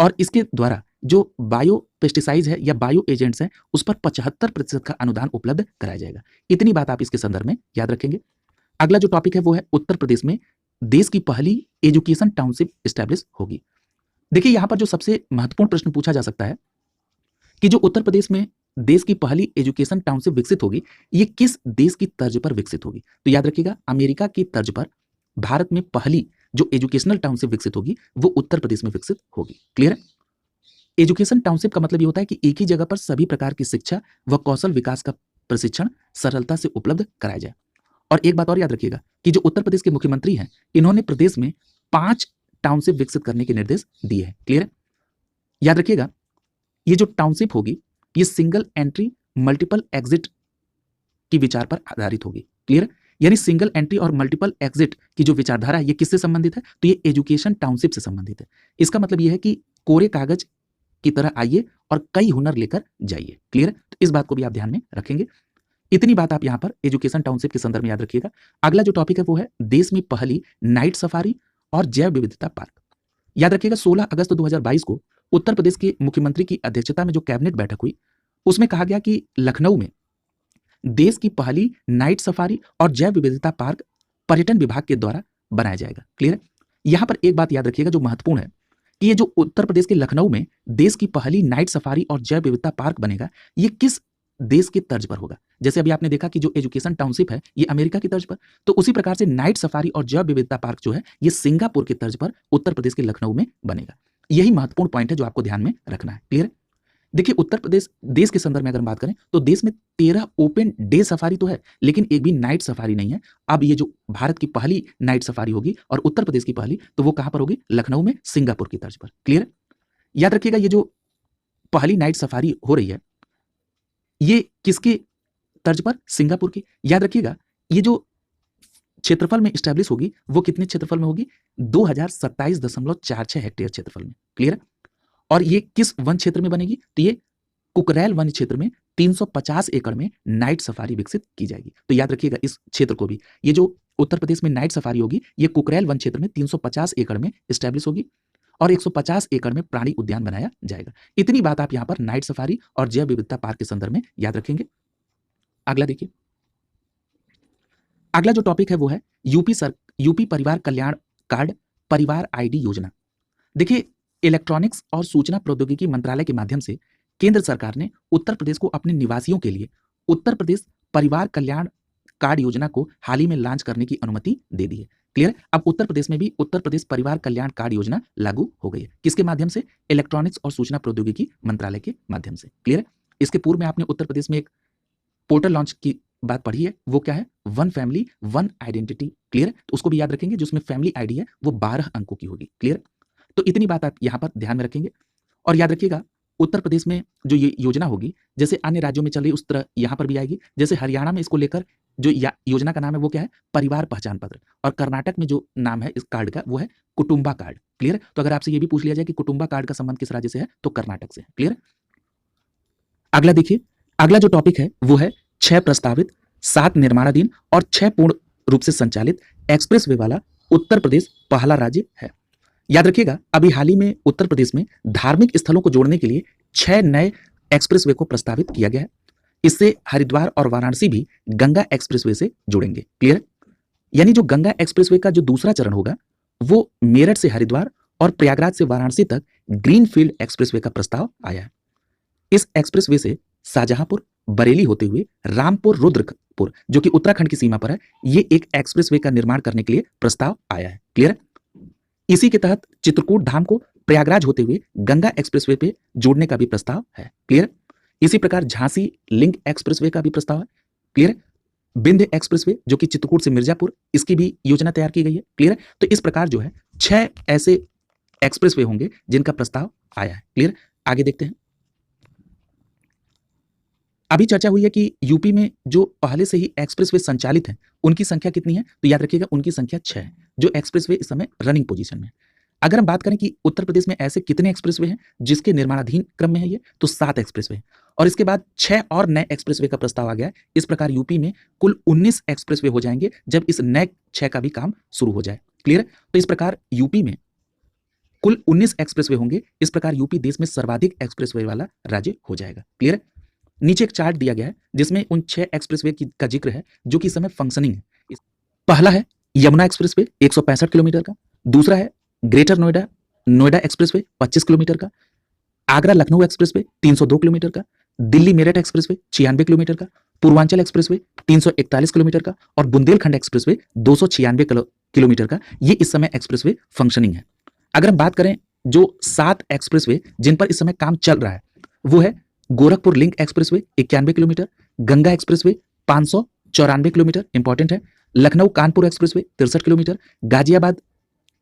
और इसके द्वारा जो बायो पेस्टिसाइड है या बायो एजेंट्स हैं उस पर 75% का अनुदान उपलब्ध कराया जाएगा। इतनी बात आप इसके संदर्भ में याद रखेंगे। अगला जो टॉपिक है वो है उत्तर प्रदेश में देश की पहली एजुकेशन टाउनशिप स्टैब्लिश होगी। देखिए, यहां पर जो सबसे महत्वपूर्ण प्रश्न पूछा जा सकता है कि जो उत्तर प्रदेश में देश की पहली एजुकेशन टाउनशिप विकसित होगी ये किस देश की तर्ज पर विकसित होगी? तो याद रखिएगा, अमेरिका की तर्ज पर भारत में पहली जो एजुकेशनल टाउनशिप विकसित होगी वो उत्तर प्रदेश में विकसित होगी। क्लियर है? एजुकेशन टाउनशिप का मतलब ये होता है कि एक ही जगह पर सभी प्रकार की शिक्षा व कौशल विकास का प्रशिक्षण सरलता से उपलब्ध कराया जाए। और एक बात और याद रखिएगा कि जो उत्तर प्रदेश के मुख्यमंत्री हैं इन्होंने प्रदेश में 5 टाउनशिप विकसित करने के निर्देश दिए हैं। क्लियर है? याद रखिएगा, ये जो टाउनशिप होगी ये सिंगल एंट्री मल्टीपल एग्जिट की विचार पर आधारित होगी। क्लियर? यानी सिंगल एंट्री और मल्टीपल एग्जिट की जो विचारधारा है ये किससे संबंधित है? तो ये एजुकेशन टाउनशिप से संबंधित है। इसका मतलब ये है कि कोरे कागज की तरह आइए और कई हुनर लेकर जाइए। क्लियर? तो इस बात को भी आप ध्यान में रखेंगे। इतनी बात आप यहां पर एजुकेशन टाउनशिप के संदर्भ में याद रखिएगा। अगला जो टॉपिक है वो है देश में पहली नाइट सफारी और जैव विविधता पार्क। याद रखिएगा 16 अगस्त 2022 को उत्तर प्रदेश के मुख्यमंत्री की अध्यक्षता में जो कैबिनेट बैठक हुई उसमें कहा गया कि लखनऊ में देश की पहली नाइट सफारी और जैव विविधता पार्क पर्यटन विभाग के द्वारा बनाया जाएगा। क्लियर है? यहां पर एक बात याद रखिएगा जो महत्वपूर्ण है कि ये जो उत्तर प्रदेश के लखनऊ में देश की पहली नाइट सफारी और जैव विविधता पार्क बनेगा, ये किस देश की तर्ज पर होगा। जैसे अभी आपने देखा कि जो एजुकेशन टाउनशिप है ये अमेरिका की तर्ज पर, तो उसी प्रकार से नाइट सफारी और जैव विविधता पार्क जो है ये सिंगापुर की तर्ज पर उत्तर प्रदेश के लखनऊ में बनेगा। यही महत्वपूर्ण पॉइंट है जो आपको ध्यान में रखना है। क्लियर है? देखिए उत्तर प्रदेश देश के संदर्भ में अगर हम बात करें तो देश में 13 ओपन डे सफारी तो है, लेकिन एक भी नाइट सफारी नहीं है। अब ये जो भारत की पहली नाइट सफारी होगी और उत्तर प्रदेश की पहली, तो वो कहां पर होगी? लखनऊ में, सिंगापुर की तर्ज पर। क्लियर है? याद रखिएगा ये जो पहली नाइट सफारी हो रही है ये किसके तर्ज पर? सिंगापुर की। याद रखिएगा ये जो क्षेत्रफल में स्टैब्लिश होगी वो कितने क्षेत्रफल में होगी? 2027.46 हेक्टेयर क्षेत्रफल में। क्लियर है? और ये किस वन क्षेत्र में बनेगी? तो ये कुकरेल वन क्षेत्र में 350 एकड़ में नाइट सफारी विकसित की जाएगी। तो याद रखिएगा इस क्षेत्र को भी, ये जो उत्तर प्रदेश में नाइट सफारी होगी ये कुकरेल वन क्षेत्र में 350 एकड़ में स्टैब्लिश होगी और 150 एकड़ में प्राणी उद्यान बनाया जाएगा। इतनी बात आप यहां पर नाइट सफारी और जैव विविधता पार्क के संदर्भ में याद रखेंगे। अगला देखिए, अगला जो टॉपिक है वो है यूपी परिवार कल्याण कार्ड परिवार आईडी योजना। देखिए इलेक्ट्रॉनिक्स और सूचना प्रौद्योगिकी मंत्रालय के माध्यम से केंद्र सरकार ने उत्तर प्रदेश को अपने निवासियों के लिए उत्तर प्रदेश परिवार कल्याण कार्ड योजना को हाल ही में लॉन्च करने की अनुमति दे दी है। क्लियर? अब उत्तर प्रदेश में भी उत्तर प्रदेश परिवार कल्याण कार्ड योजना लागू हो गई है। किसके माध्यम से? इलेक्ट्रॉनिक्स और सूचना प्रौद्योगिकी मंत्रालय के माध्यम से। क्लियर है? इसके पूर्व में आपने उत्तर प्रदेश में एक पोर्टल लॉन्च की बात पढ़ी है, वो क्या है? One family one identity. Clear है? तो उसको भी याद रखेंगे, जो उसमें फैमिली आईडी है वो 12 अंकों की होगी। क्लियर? तो इतनी बात आप यहां पर ध्यान में रखेंगे और याद रखिएगा उत्तर प्रदेश में जो ये योजना होगी जैसे अन्य राज्यों में चल रही उस तरह यहां पर भी आएगी। जैसे हरियाणा में इसको लेकर जो योजना का नाम है वो क्या है? परिवार पहचान पत्र। और कर्नाटक में जो नाम है इस कार्ड का वो है कुटुंबा कार्ड। क्लियर? तो अगर आपसे ये भी पूछ लिया जाए कि कुटुंबा कार्ड का संबंध किस राज्य से है तो कर्नाटक से है। क्लियर? अगला देखिए, अगला जो टॉपिक है वो है 6 प्रस्तावित, 7 निर्माणाधीन और 6 पूर्ण रूप से संचालित एक्सप्रेसवे वाला उत्तर प्रदेश पहला राज्य है। याद रखिएगा अभी हाल ही में उत्तर प्रदेश में धार्मिक स्थलों को जोड़ने के लिए 6 नए एक्सप्रेसवे को प्रस्तावित किया गया है। इससे हरिद्वार और वाराणसी भी गंगा एक्सप्रेसवे से जुड़ेंगे। क्लियर? यानी जो गंगा एक्सप्रेसवे का जो दूसरा चरण होगा वो मेरठ से हरिद्वार और प्रयागराज से वाराणसी तक ग्रीनफील्ड एक्सप्रेसवे का प्रस्ताव आया है। इस एक्सप्रेसवे से शाहजहांपुर बरेली होते हुए रामपुर रुद्रपुर जो कि उत्तराखंड की सीमा पर है, ये एक एक्सप्रेसवे का निर्माण करने के लिए प्रस्ताव आया है। क्लियर? इसी के तहत चित्रकूट धाम को प्रयागराज होते हुए गंगा एक्सप्रेसवे पे जोड़ने का भी प्रस्ताव है। क्लियर? इसी प्रकार झांसी लिंक एक्सप्रेसवे का भी प्रस्ताव है। क्लियर? बिंद एक्सप्रेसवे जो कि चित्रकूट से मिर्जापुर, इसकी भी योजना तैयार की गई है। क्लियर? तो इस प्रकार जो है 6 ऐसे एक्सप्रेसवे होंगे जिनका प्रस्ताव आया है। क्लियर? आगे देखते हैं। अभी चर्चा हुई है कि यूपी में जो पहले से ही एक्सप्रेसवे संचालित हैं उनकी संख्या कितनी है? तो याद रखिएगा उनकी संख्या 6 है जो एक्सप्रेसवे इस समय रनिंग पोजीशन में है। अगर हम बात करें कि उत्तर प्रदेश में ऐसे कितने एक्सप्रेसवे हैं जिसके निर्माणाधीन क्रम में है ये, तो 7 एक्सप्रेसवे हैं और इसके बाद 6 और नए एक्सप्रेसवे का प्रस्ताव आ गया है। इस प्रकार यूपी में कुल 19 एक्सप्रेसवे हो जाएंगे जब इस नए 6 का भी काम शुरू हो जाए। क्लियर? तो इस प्रकार यूपी में कुल 19 एक्सप्रेसवे होंगे। इस प्रकार यूपी देश में सर्वाधिक एक्सप्रेसवे वाला राज्य हो जाएगा। क्लियर? नीचे एक चार्ट दिया गया है जिसमें उन 6 एक्सप्रेसवे का जिक्र है जो कि इस समय फंक्शनिंग है। पहला है यमुना एक्सप्रेसवे 165 किलोमीटर का, दूसरा है ग्रेटर नोएडा एक्सप्रेसवे 25 किलोमीटर का, आगरा लखनऊ एक्सप्रेसवे 302 किलोमीटर का, दिल्ली मेरठ एक्सप्रेसवे 96 किलोमीटर का, पूर्वांचल एक्सप्रेसवे 341 किलोमीटर का और बुंदेलखंड एक्सप्रेसवे 296 किलोमीटर का। ये इस समय एक्सप्रेसवे फंक्शनिंग है। अगर हम बात करें जो 7 एक्सप्रेसवे जिन पर इस समय काम चल रहा है वो है Gorakhpur link expressway 91 kilometre, Ganga expressway 594 kilometre, important है, Lucknow Kanpur expressway 63 kilometre, Ghaziabad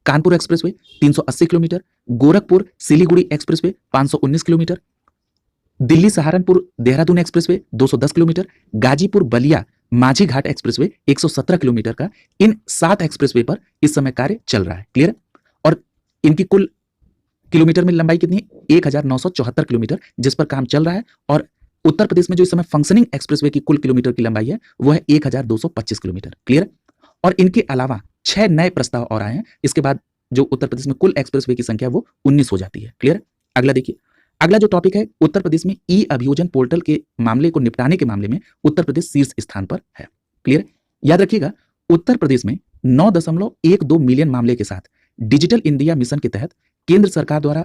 Kanpur expressway 380 kilometre, Gorakhpur Siliguri expressway 519 kilometre, Delhi Saharanpur Dehradun expressway 210 kilometre, Ghazipur Ballia Majhi Ghat expressway 117 kilometre का। इन 7 एक्सप्रेसवे पर इस समय कार्य चल रहा है। क्लियर? और इनकी कुल किलोमीटर में लंबाई कितनी है? 1974 किलोमीटर जिस पर काम चल रहा है। और उत्तर प्रदेश में जो इस समय फंक्शनिंग एक्सप्रेसवे की कुल किलोमीटर की लंबाई है वो है 1225 किलोमीटर। क्लियर? और इनके अलावा 6 नए प्रस्ताव और आए हैं। इसके बाद जो उत्तर प्रदेश में कुल एक्सप्रेसवे की संख्या वो 19 हो जाती है। क्लियर। अगला देखिए, अगला जो टॉपिक है, उत्तर प्रदेश में ई अभियोजन पोर्टल के मामले को निपटाने के मामले में उत्तर प्रदेश शीर्ष स्थान पर है। क्लियर। याद रखिएगा, उत्तर प्रदेश में 9.12 मिलियन मामले के साथ डिजिटल इंडिया मिशन के तहत केंद्र सरकार द्वारा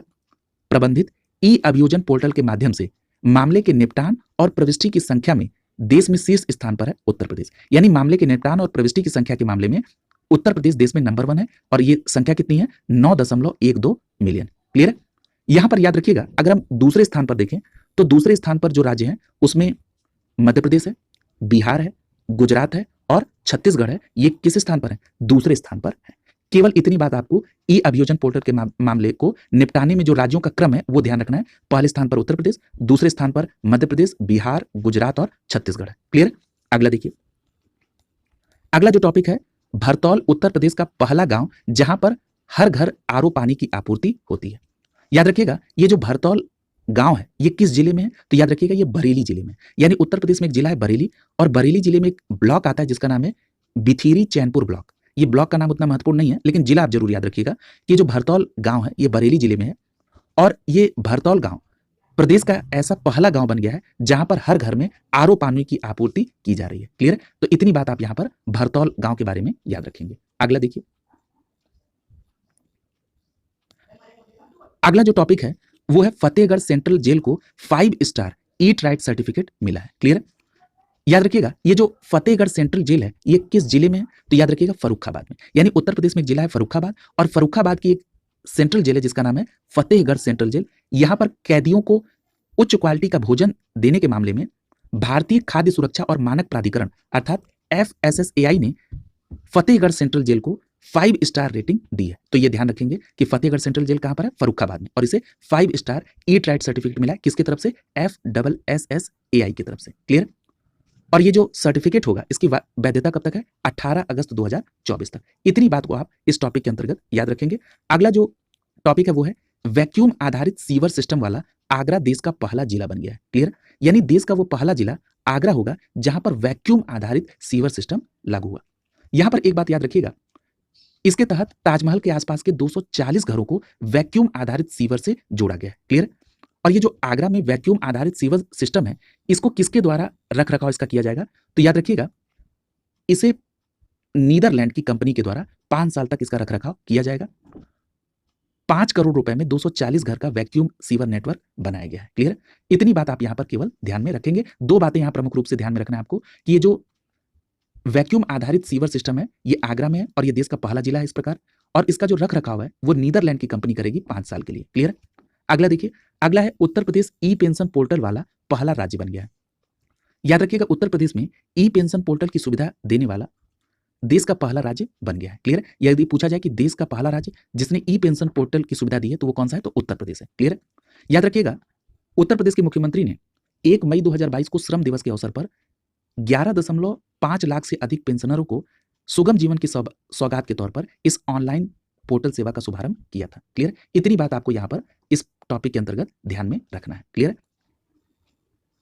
प्रबंधित ई अभियोजन पोर्टल के माध्यम से मामले के निपटान और प्रविष्टि की संख्या में देश में शीर्ष स्थान पर है उत्तर प्रदेश। यानी मामले के निपटान और प्रविष्टि की संख्या के मामले में उत्तर प्रदेश देश में नंबर 1 है और ये संख्या कितनी है? 9.12 मिलियन। क्लियर। यहां पर याद रखिएगा, अगर हम दूसरे स्थान पर देखें तो दूसरे स्थान पर जो राज्य हैं उसमें मध्य प्रदेश है, बिहार है, गुजरात है और छत्तीसगढ़ है। ये किस स्थान पर है? दूसरे स्थान पर है। केवल इतनी बात आपको ई अभियोजन पोर्टल के मामले को निपटाने में जो राज्यों का क्रम है वो ध्यान रखना है। पहले स्थान पर उत्तर प्रदेश, दूसरे स्थान पर मध्य प्रदेश, बिहार, गुजरात और छत्तीसगढ़ है। क्लियर। अगला देखिए, अगला जो टॉपिक है, भरतौल उत्तर प्रदेश का पहला गांव जहां पर हर घर आरओ पानी की आपूर्ति होती है। याद रखिएगा, ये जो भरतौल गांव है ये किस जिले में है? तो याद रखिएगा, ये बरेली जिले में। यानी उत्तर प्रदेश में एक जिला है बरेली और बरेली जिले में एक ब्लॉक आता है जिसका नाम है बिथिरी चैनपुर ब्लॉक। ये ब्लॉक का नाम उतना महत्वपूर्ण नहीं है लेकिन जिला आप जरूर याद रखिएगा कि जो भरतौल गांव है ये बरेली जिले में है और ये भरतौल गांव प्रदेश का ऐसा पहला गांव बन गया है जहां पर हर घर में आरओ पानी की आपूर्ति की जा रही है। क्लियर। तो इतनी बात आप यहां पर भरतौल गांव के बारे में याद रखेंगे। अगला देखिए, अगला जो टॉपिक है वो है फतेहगढ़ सेंट्रल जेल को 5 स्टार ईट राइट सर्टिफिकेट मिला है। क्लियर। याद रखिएगा, ये जो फतेहगढ़ सेंट्रल जेल है ये किस जिले में है? तो याद रखिएगा, फर्रुखाबाद में। यानी उत्तर प्रदेश में एक जिला है फर्रुखाबाद और फर्रुखाबाद की एक सेंट्रल जेल है जिसका नाम है फतेहगढ़ सेंट्रल जेल। यहां पर कैदियों को उच्च क्वालिटी का भोजन देने के मामले में भारतीय खाद्य सुरक्षा और मानक प्राधिकरण अर्थात FSSAI ने फतेहगढ़ सेंट्रल जेल को 5 स्टार रेटिंग दी है। तो ये ध्यान रखेंगे कि फतेहगढ़ सेंट्रल जेल कहां पर है? फर्रुखाबाद में। और इसे 5 स्टार ईट राइट सर्टिफिकेट मिला है किसकी तरफ से? FSSAI की तरफ से। क्लियर। और ये जो सर्टिफिकेट होगा इसकी वैधता कब तक है? 18 अगस्त 2024 तक। इतनी बात को आप इस टॉपिक के अंतर्गत याद रखेंगे। अगला जो टॉपिक है वो है वैक्यूम आधारित सीवर सिस्टम वाला आगरा देश का पहला जिला बन गया है। क्लियर। यानी देश का वो पहला जिला आगरा होगा जहां पर वैक्यूम आधारित सीवर सिस्टम लागू हुआ। यहां पर एक बात याद रखिएगा, इसके तहत ताजमहल के आसपास के 240 घरों को वैक्यूम आधारित सीवर से जोड़ा गया है। क्लियर। और ये जो आगरा में वैक्यूम आधारित सीवर सिस्टम है इसको किसके द्वारा रख रखाव इसका किया जाएगा? तो याद रखिएगा, इसे नीदरलैंड की कंपनी के द्वारा 5 साल तक इसका रख रखाव किया जाएगा। 5 करोड़ रुपए में 240 घर का वैक्यूम सीवर नेटवर्क बनाया गया है। क्लियर। इतनी बात आप यहां पर केवल ध्यान में रखेंगे। 2 बातें यहां प्रमुख रूप से ध्यान में रखना है आपको कि ये जो वैक्यूम आधारित सीवर सिस्टम है ये आगरा में है और ये देश का पहला जिला है इस प्रकार, और इसका जो रख रखाव है वो नीदरलैंड की कंपनी करेगी 5 साल के लिए। क्लियर। अगला देखिए, अगला है उत्तर प्रदेश ई पेंशन पोर्टल वाला पहला राज्य बन गया है। याद रखिएगा, उत्तर प्रदेश में ई पेंशन पोर्टल की सुविधा देने वाला देश का पहला राज्य बन गया है। क्लियर। यदि पूछा जाए कि देश का पहला राज्य जिसने ई पेंशन पोर्टल की सुविधा दी है तो वो कौन सा है? तो उत्तर प्रदेश है। क्लियर। याद रखिएगा, उत्तर प्रदेश के मुख्यमंत्री ने 1 मई 2022 को श्रम दिवस के अवसर पर 11.5 लाख से अधिक पेंशनरों को सुगम जीवन की सौगात के तौर पर इस ऑनलाइन पोर्टल सेवा का शुभारंभ किया था। क्लियर। इतनी बात आपको यहां पर इस टॉपिक के अंतर्गत ध्यान में रखना है। क्लियर।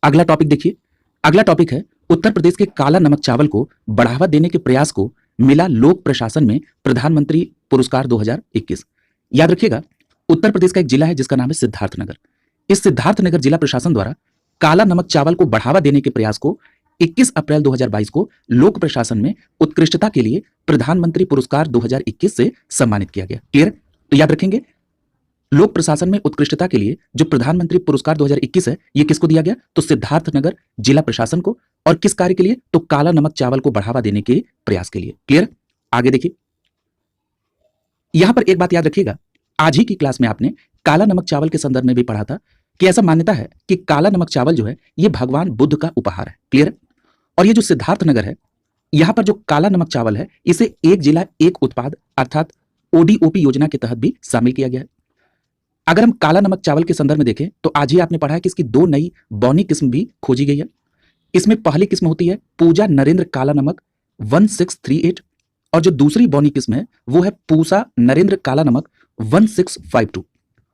अगला टॉपिक देखिए, अगला टॉपिक है उत्तर प्रदेश के काला नमक चावल को बढ़ावा देने के प्रयास को मिला लोक प्रशासन में प्रधानमंत्री पुरस्कार 2021। याद रखिएगा, उत्तर प्रदेश का एक जिला है जिसका नाम है सिद्धार्थनगर। इस सिद्धार्थनगर जिला प्रशासन द्वारा काला नमक चावल को बढ़ावा देने के प्रयास को 21 अप्रैल 2022 को लोक प्रशासन में उत्कृष्टता के लिए प्रधानमंत्री पुरस्कार 2021 से सम्मानित किया गया। क्लियर। तो याद रखेंगे, लोक प्रशासन में उत्कृष्टता के लिए जो प्रधानमंत्री पुरस्कार 2021 है ये किसको दिया गया? तो सिद्धार्थनगर जिला प्रशासन को। और किस कार्य के लिए? तो काला नमक चावल को बढ़ावा देने के प्रयास के लिए। क्लियर। आगे देखिए, यहां पर एक बात याद रखिएगा, आज ही की क्लास में आपने काला नमक चावल के संदर्भ में भी पढ़ा था कि ऐसा मान्यता है कि काला नमक चावल जो है ये भगवान बुद्ध का उपहार है। क्लियर। और ये जो सिद्धार्थनगर है यहां पर जो काला नमक चावल है इसे एक जिला एक उत्पाद अर्थात ODOP योजना के तहत भी शामिल किया गया है। अगर हम काला नमक चावल के संदर्भ में देखें तो आज ही आपने पढ़ा है कि इसकी 2 नई बौनी किस्म भी खोजी गई है। इसमें पहली किस्म होती है पूजा नरेंद्र काला नमक 1638 और जो दूसरी बौनी किस्म है वो है पूसा नरेंद्र काला नमक 1652।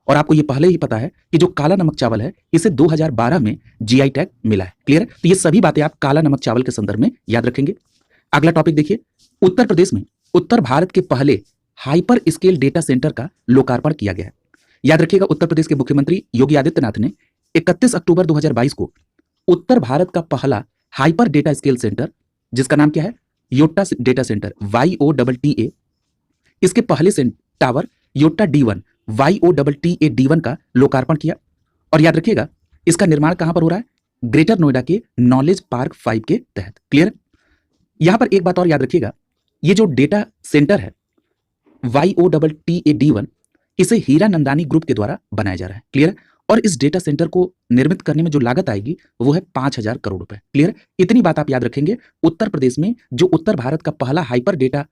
और आपको ये पहले ही पता है कि जो काला नमक चावल है इसे 2012 में GI टैग मिला है। क्लियर। तो ये सभी बातें आप काला नमक चावल के संदर्भ में याद रखेंगे। अगला टॉपिक देखिए, उत्तर प्रदेश में उत्तर भारत के पहले हाइपर स्केल डेटा सेंटर का लोकार्पण किया गया है। याद रखिएगा, उत्तर प्रदेश के मुख्यमंत्री योगी आदित्यनाथ ने 31 अक्टूबर 2022 को उत्तर भारत का पहला हाइपर डेटा स्केल सेंटर, जिसका नाम क्या है, योट्टा डेटा सेंटर, YOTTA, इसके पहले से tower Yotta D1, YOTTA D1 का लोकार्पण किया। और याद रखिएगा, इसका निर्माण कहां पर हो रहा है, ग्रेटर नोएडा के नॉलेज पार्क 5 के तहत। क्लियर। यहां पर एक बात और याद रखिएगा, ये जो डेटा सेंटर है YOTTA D1, इसे हीरा नंदानी ग्रुप के द्वारा बनाया जा रहा है। क्लियर। और इस डेटा सेंटर को निर्मित करने में जो लागत आएगी वो है 5,000 करोड़ रुपए। क्लियर। इतनी बात आप याद रखेंगे उत्तर प्रदेश में जो उत्तर भारत का पहला हाइपर डेटा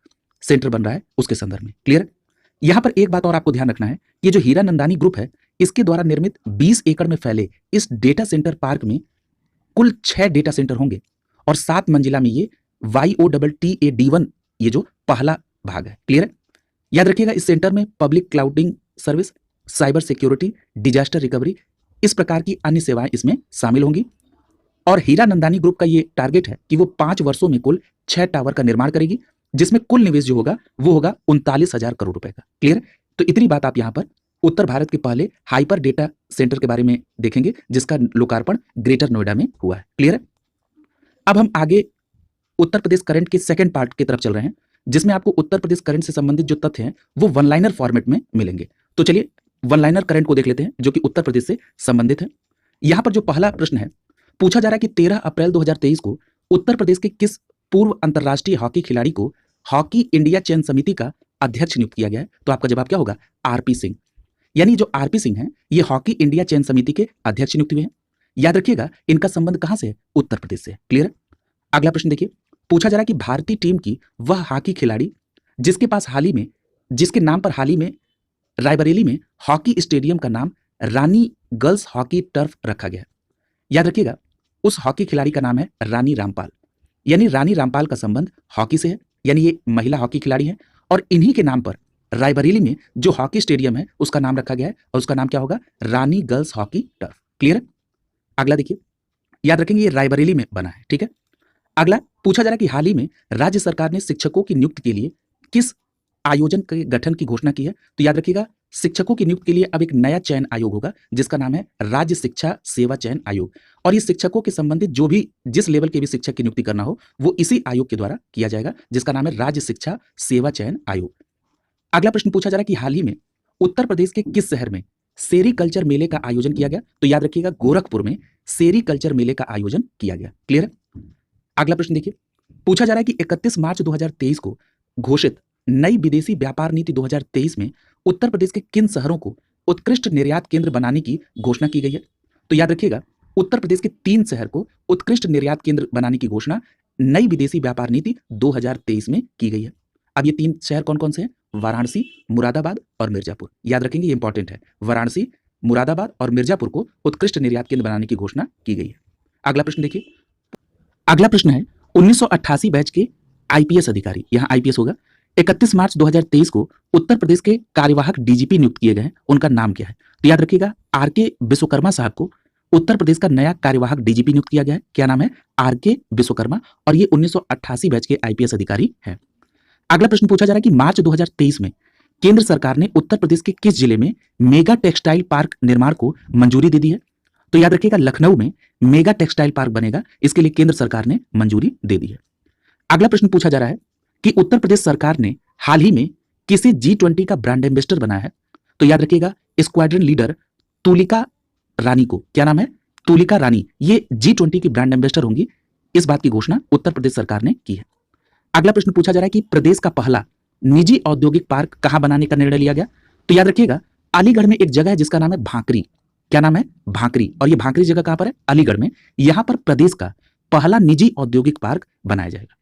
सेंटर बन रहा है उसके संदर्भ में। क्लियर। यहां पर एक बात और आपको ध्यान रखना है, ये जो हीरा नंदानी ग्रुप है, इसके द्वारा निर्मित 20 एकड़ में फैले इस डेटा सेंटर पार्क में कुल 6 डेटा सेंटर होंगे और 7 मंजिला में ये YOTTA D1 ये जो पहला भाग है। क्लियर है। याद रखिएगा, इस सेंटर में public clouding service, cyber security, disaster recovery, इस प्रकार की अन्य सेवाएं इसमें शामिल होंगी। और हीरा नंदानी ग्रुप का ये टारगेट है कि वो 5 वर्षों में कुल 6 टावर का निर्माण करेगी, जिसमें कुल निवेश जो होगा वो होगा 39,000 करोड़ रुपए का। क्लियर। तो इतनी बात आप यहां पर उत्तर भारत के पहले हाइपर डेटा सेंटर के बारे में देखेंगे, जिसका लोकार्पण ग्रेटर नोएडा में हुआ है। क्लियर है। अब हम आगे उत्तर प्रदेश करंट के सेकंड पार्ट की तरफ चल रहे हैं, जिसमें आपको उत्तर प्रदेश करंट से संबंधित जो तथ्य हैं वो वन लाइनर फॉर्मेट में मिलेंगे। तो चलिए वन लाइनर करंट को देख लेते हैं, जो कि उत्तर प्रदेश से संबंधित है। यहां पर जो पहला प्रश्न है, पूछा जा रहा है कि 13 अप्रैल 2023 को उत्तर प्रदेश के किस पूर्व अंतर्राष्ट्रीय हॉकी खिलाड़ी को हॉकी इंडिया चयन समिति का अध्यक्ष नियुक्त किया गया है। तो आपका जवाब क्या होगा, आरपी सिंह। यानी जो आरपी सिंह हैं, ये हॉकी इंडिया चयन समिति के अध्यक्ष नियुक्त हुए हैं। याद रखिएगा, इनका संबंध कहां से है, उत्तर प्रदेश से। क्लियर है। अगला प्रश्न देखिए, पूछा जा रहा है कि भारतीय टीम की वह हॉकी खिलाड़ी जिसके नाम पर हाल ही में रायबरेली में हॉकी स्टेडियम का नाम रानी गर्ल्स हॉकी टर्फ रखा गया है। याद रखिएगा, उस हॉकी खिलाड़ी का नाम है रानी रामपाल। यानी रानी रामपाल का संबंध हॉकी से है, यानी ये महिला हॉकी खिलाड़ी है और इन्हीं के नाम पर रायबरेली में जो हॉकी स्टेडियम है उसका नाम रखा गया है और उसका नाम क्या होगा, रानी गर्ल्स हॉकी टर्फ। क्लियर है। अगला देखिए, याद रखेंगे ये रायबरेली में बना है। ठीक है। अगला पूछा जा रहा है कि हाल ही में राज्य सरकार ने शिक्षकों की नियुक्ति के लिए किस आयोजन के गठन की घोषणा की है। तो याद रखिएगा, शिक्षकों की नियुक्ति के लिए अब एक नया चयन आयोग होगा, जिसका नाम है राज्य शिक्षा सेवा चयन आयोग। और ये शिक्षकों के संबंधित जो भी जिस लेवल के भी शिक्षक की नियुक्ति करना हो वो इसी आयोग के द्वारा किया जाएगा, जिसका नाम है राज्य शिक्षा सेवा चयन आयोग। अगला प्रश्न पूछा जा रहा है कि हाल ही में उत्तर प्रदेश के किस शहर में सेरीकल्चर मेले का आयोजन किया गया। तो याद रखिएगा, गोरखपुर में सेरीकल्चर मेले का आयोजन किया गया। क्लियर है। अगला प्रश्न देखिए, पूछा जा रहा है कि 31 मार्च 2023 को घोषित नई विदेशी व्यापार नीति 2023 में उत्तर प्रदेश के किन शहरों को उत्कृष्ट निर्यात केंद्र बनाने की घोषणा की गई है। तो याद रखिएगा, उत्तर प्रदेश के 3 शहर को उत्कृष्ट निर्यात केंद्र बनाने की घोषणा नई विदेशी व्यापार नीति 2023 में की गई है। अब ये 3 शहर कौन कौन से हैं, वाराणसी, मुरादाबाद और मिर्जापुर। याद रखेंगे, ये इंपॉर्टेंट है। वाराणसी, मुरादाबाद और मिर्जापुर को उत्कृष्ट निर्यात केंद्र बनाने की घोषणा की गई है। अगला प्रश्न देखिए, अगला प्रश्न है 1988 बैच के आईपीएस अधिकारी, यहां आईपीएस होगा, 31 मार्च 2023 को उत्तर प्रदेश के कार्यवाहक डीजीपी नियुक्त किए गए हैं, उनका नाम क्या है। तो याद रखिएगा, आरके विश्वकर्मा साहब को उत्तर प्रदेश का नया कार्यवाहक डीजीपी नियुक्त किया गया है। क्या नाम है, आरके विश्वकर्मा, और ये 1988 बैच के आईपीएस अधिकारी हैं। अगला प्रश्न पूछा जा रहा है कि मार्च 2023 में केंद्र सरकार ने उत्तर प्रदेश के किस जिले में मेगा टेक्सटाइल पार्क निर्माण को मंजूरी दे दी है। तो याद रखिएगा, लखनऊ में मेगा टेक्सटाइल पार्क बनेगा, इसके लिए केंद्र सरकार ने मंजूरी दे दी है। अगला प्रश्न पूछा जा रहा है कि उत्तर प्रदेश सरकार ने हाल ही में किसे G20 का ब्रांड एम्बेसडर बनाया है। तो याद रखिएगा, स्क्वाड्रन लीडर तुलिका रानी को, क्या नाम है, तुलिका रानी, ये G20 की ब्रांड एम्बेसडर होंगी। इस बात की घोषणा उत्तर प्रदेश सरकार ने की है। अगला प्रश्न पूछा जा रहा है कि प्रदेश का पहला निजी औद्योगिक पार्क कहां बनाने का निर्णय लिया गया। तो याद रखिएगा, अलीगढ़ में एक जगह है जिसका नाम है भांकरी। क्या नाम है, भांकरी, और ये भांकरी जगह कहां पर है, अलीगढ़ में। यहां पर प्रदेश का पहला निजी औद्योगिक पार्क बनाया जाएगा।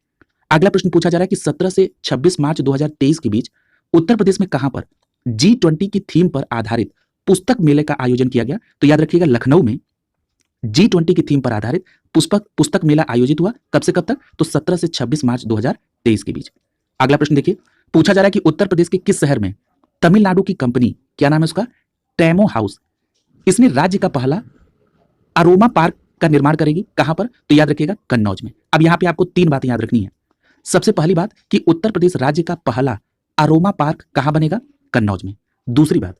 अगला प्रश्न पूछा जा रहा है कि 17 से 26 मार्च 2023 के बीच उत्तर प्रदेश में कहां पर G20 की थीम पर आधारित पुस्तक मेले का आयोजन किया गया। तो याद रखिएगा, लखनऊ में G20 की थीम पर आधारित पुस्तक मेला आयोजित हुआ। कब से कब तक, तो 17 से 26 मार्च 2023 के बीच। अगला प्रश्न देखिए, पूछा जा रहा है कि उत्तर प्रदेश के किस शहर में तमिलनाडु की कंपनी, क्या नाम है उसका, टेमो हाउस, इसने राज्य का पहला अरोमा पार्क का निर्माण करेगी। कहां पर, तो याद रखिएगा, कन्नौज में। अब यहां पे आपको 3 बातें याद रखनी है। सबसे पहली बात कि उत्तर प्रदेश राज्य का पहला अरोमा पार्क कहां बनेगा? कन्नौज में। दूसरी बात,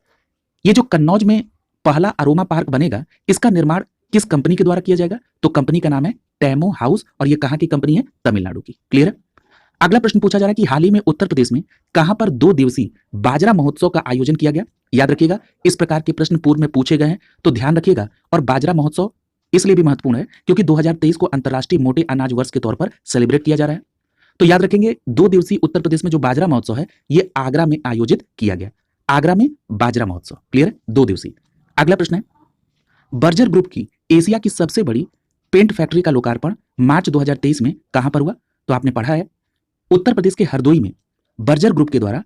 ये जो कन्नौज में पहला अरोमा पार्क बनेगा, इसका निर्माण किस कंपनी के द्वारा किया जाएगा? तो कंपनी का नाम है टेमो हाउस और ये कहां की कंपनी है? तमिलनाडु की। क्लियर है? अगला प्रश्न पूछा जा रहा है कि हाल ही में उत्तर प्रदेश में कहां पर 2 दिवसीय बाजरा महोत्सव का आयोजन किया गया? याद रखिएगा, इस प्रकार के प्रश्न पूर्व में पूछे गए हैं तो ध्यान रखिएगा। और बाजरा महोत्सव इसलिए भी महत्वपूर्ण है क्योंकि 2023 को अंतर्राष्ट्रीय मोटे अनाज वर्ष के तौर पर सेलिब्रेट किया जा रहा है। तो याद रखेंगे, 2 दिवसीय उत्तर प्रदेश में जो बाजरा महोत्सव है, ये आगरा में आयोजित किया गया। आगरा में बाजरा महोत्सव। क्लियर है? 2 दिवसीय। अगला प्रश्न है, बर्जर ग्रुप की एशिया की सबसे बड़ी पेंट फैक्ट्री का लोकार्पण मार्च 2023 में कहां पर हुआ? तो आपने पढ़ा है उत्तर प्रदेश के हरदोई में बर्जर ग्रुप के द्वारा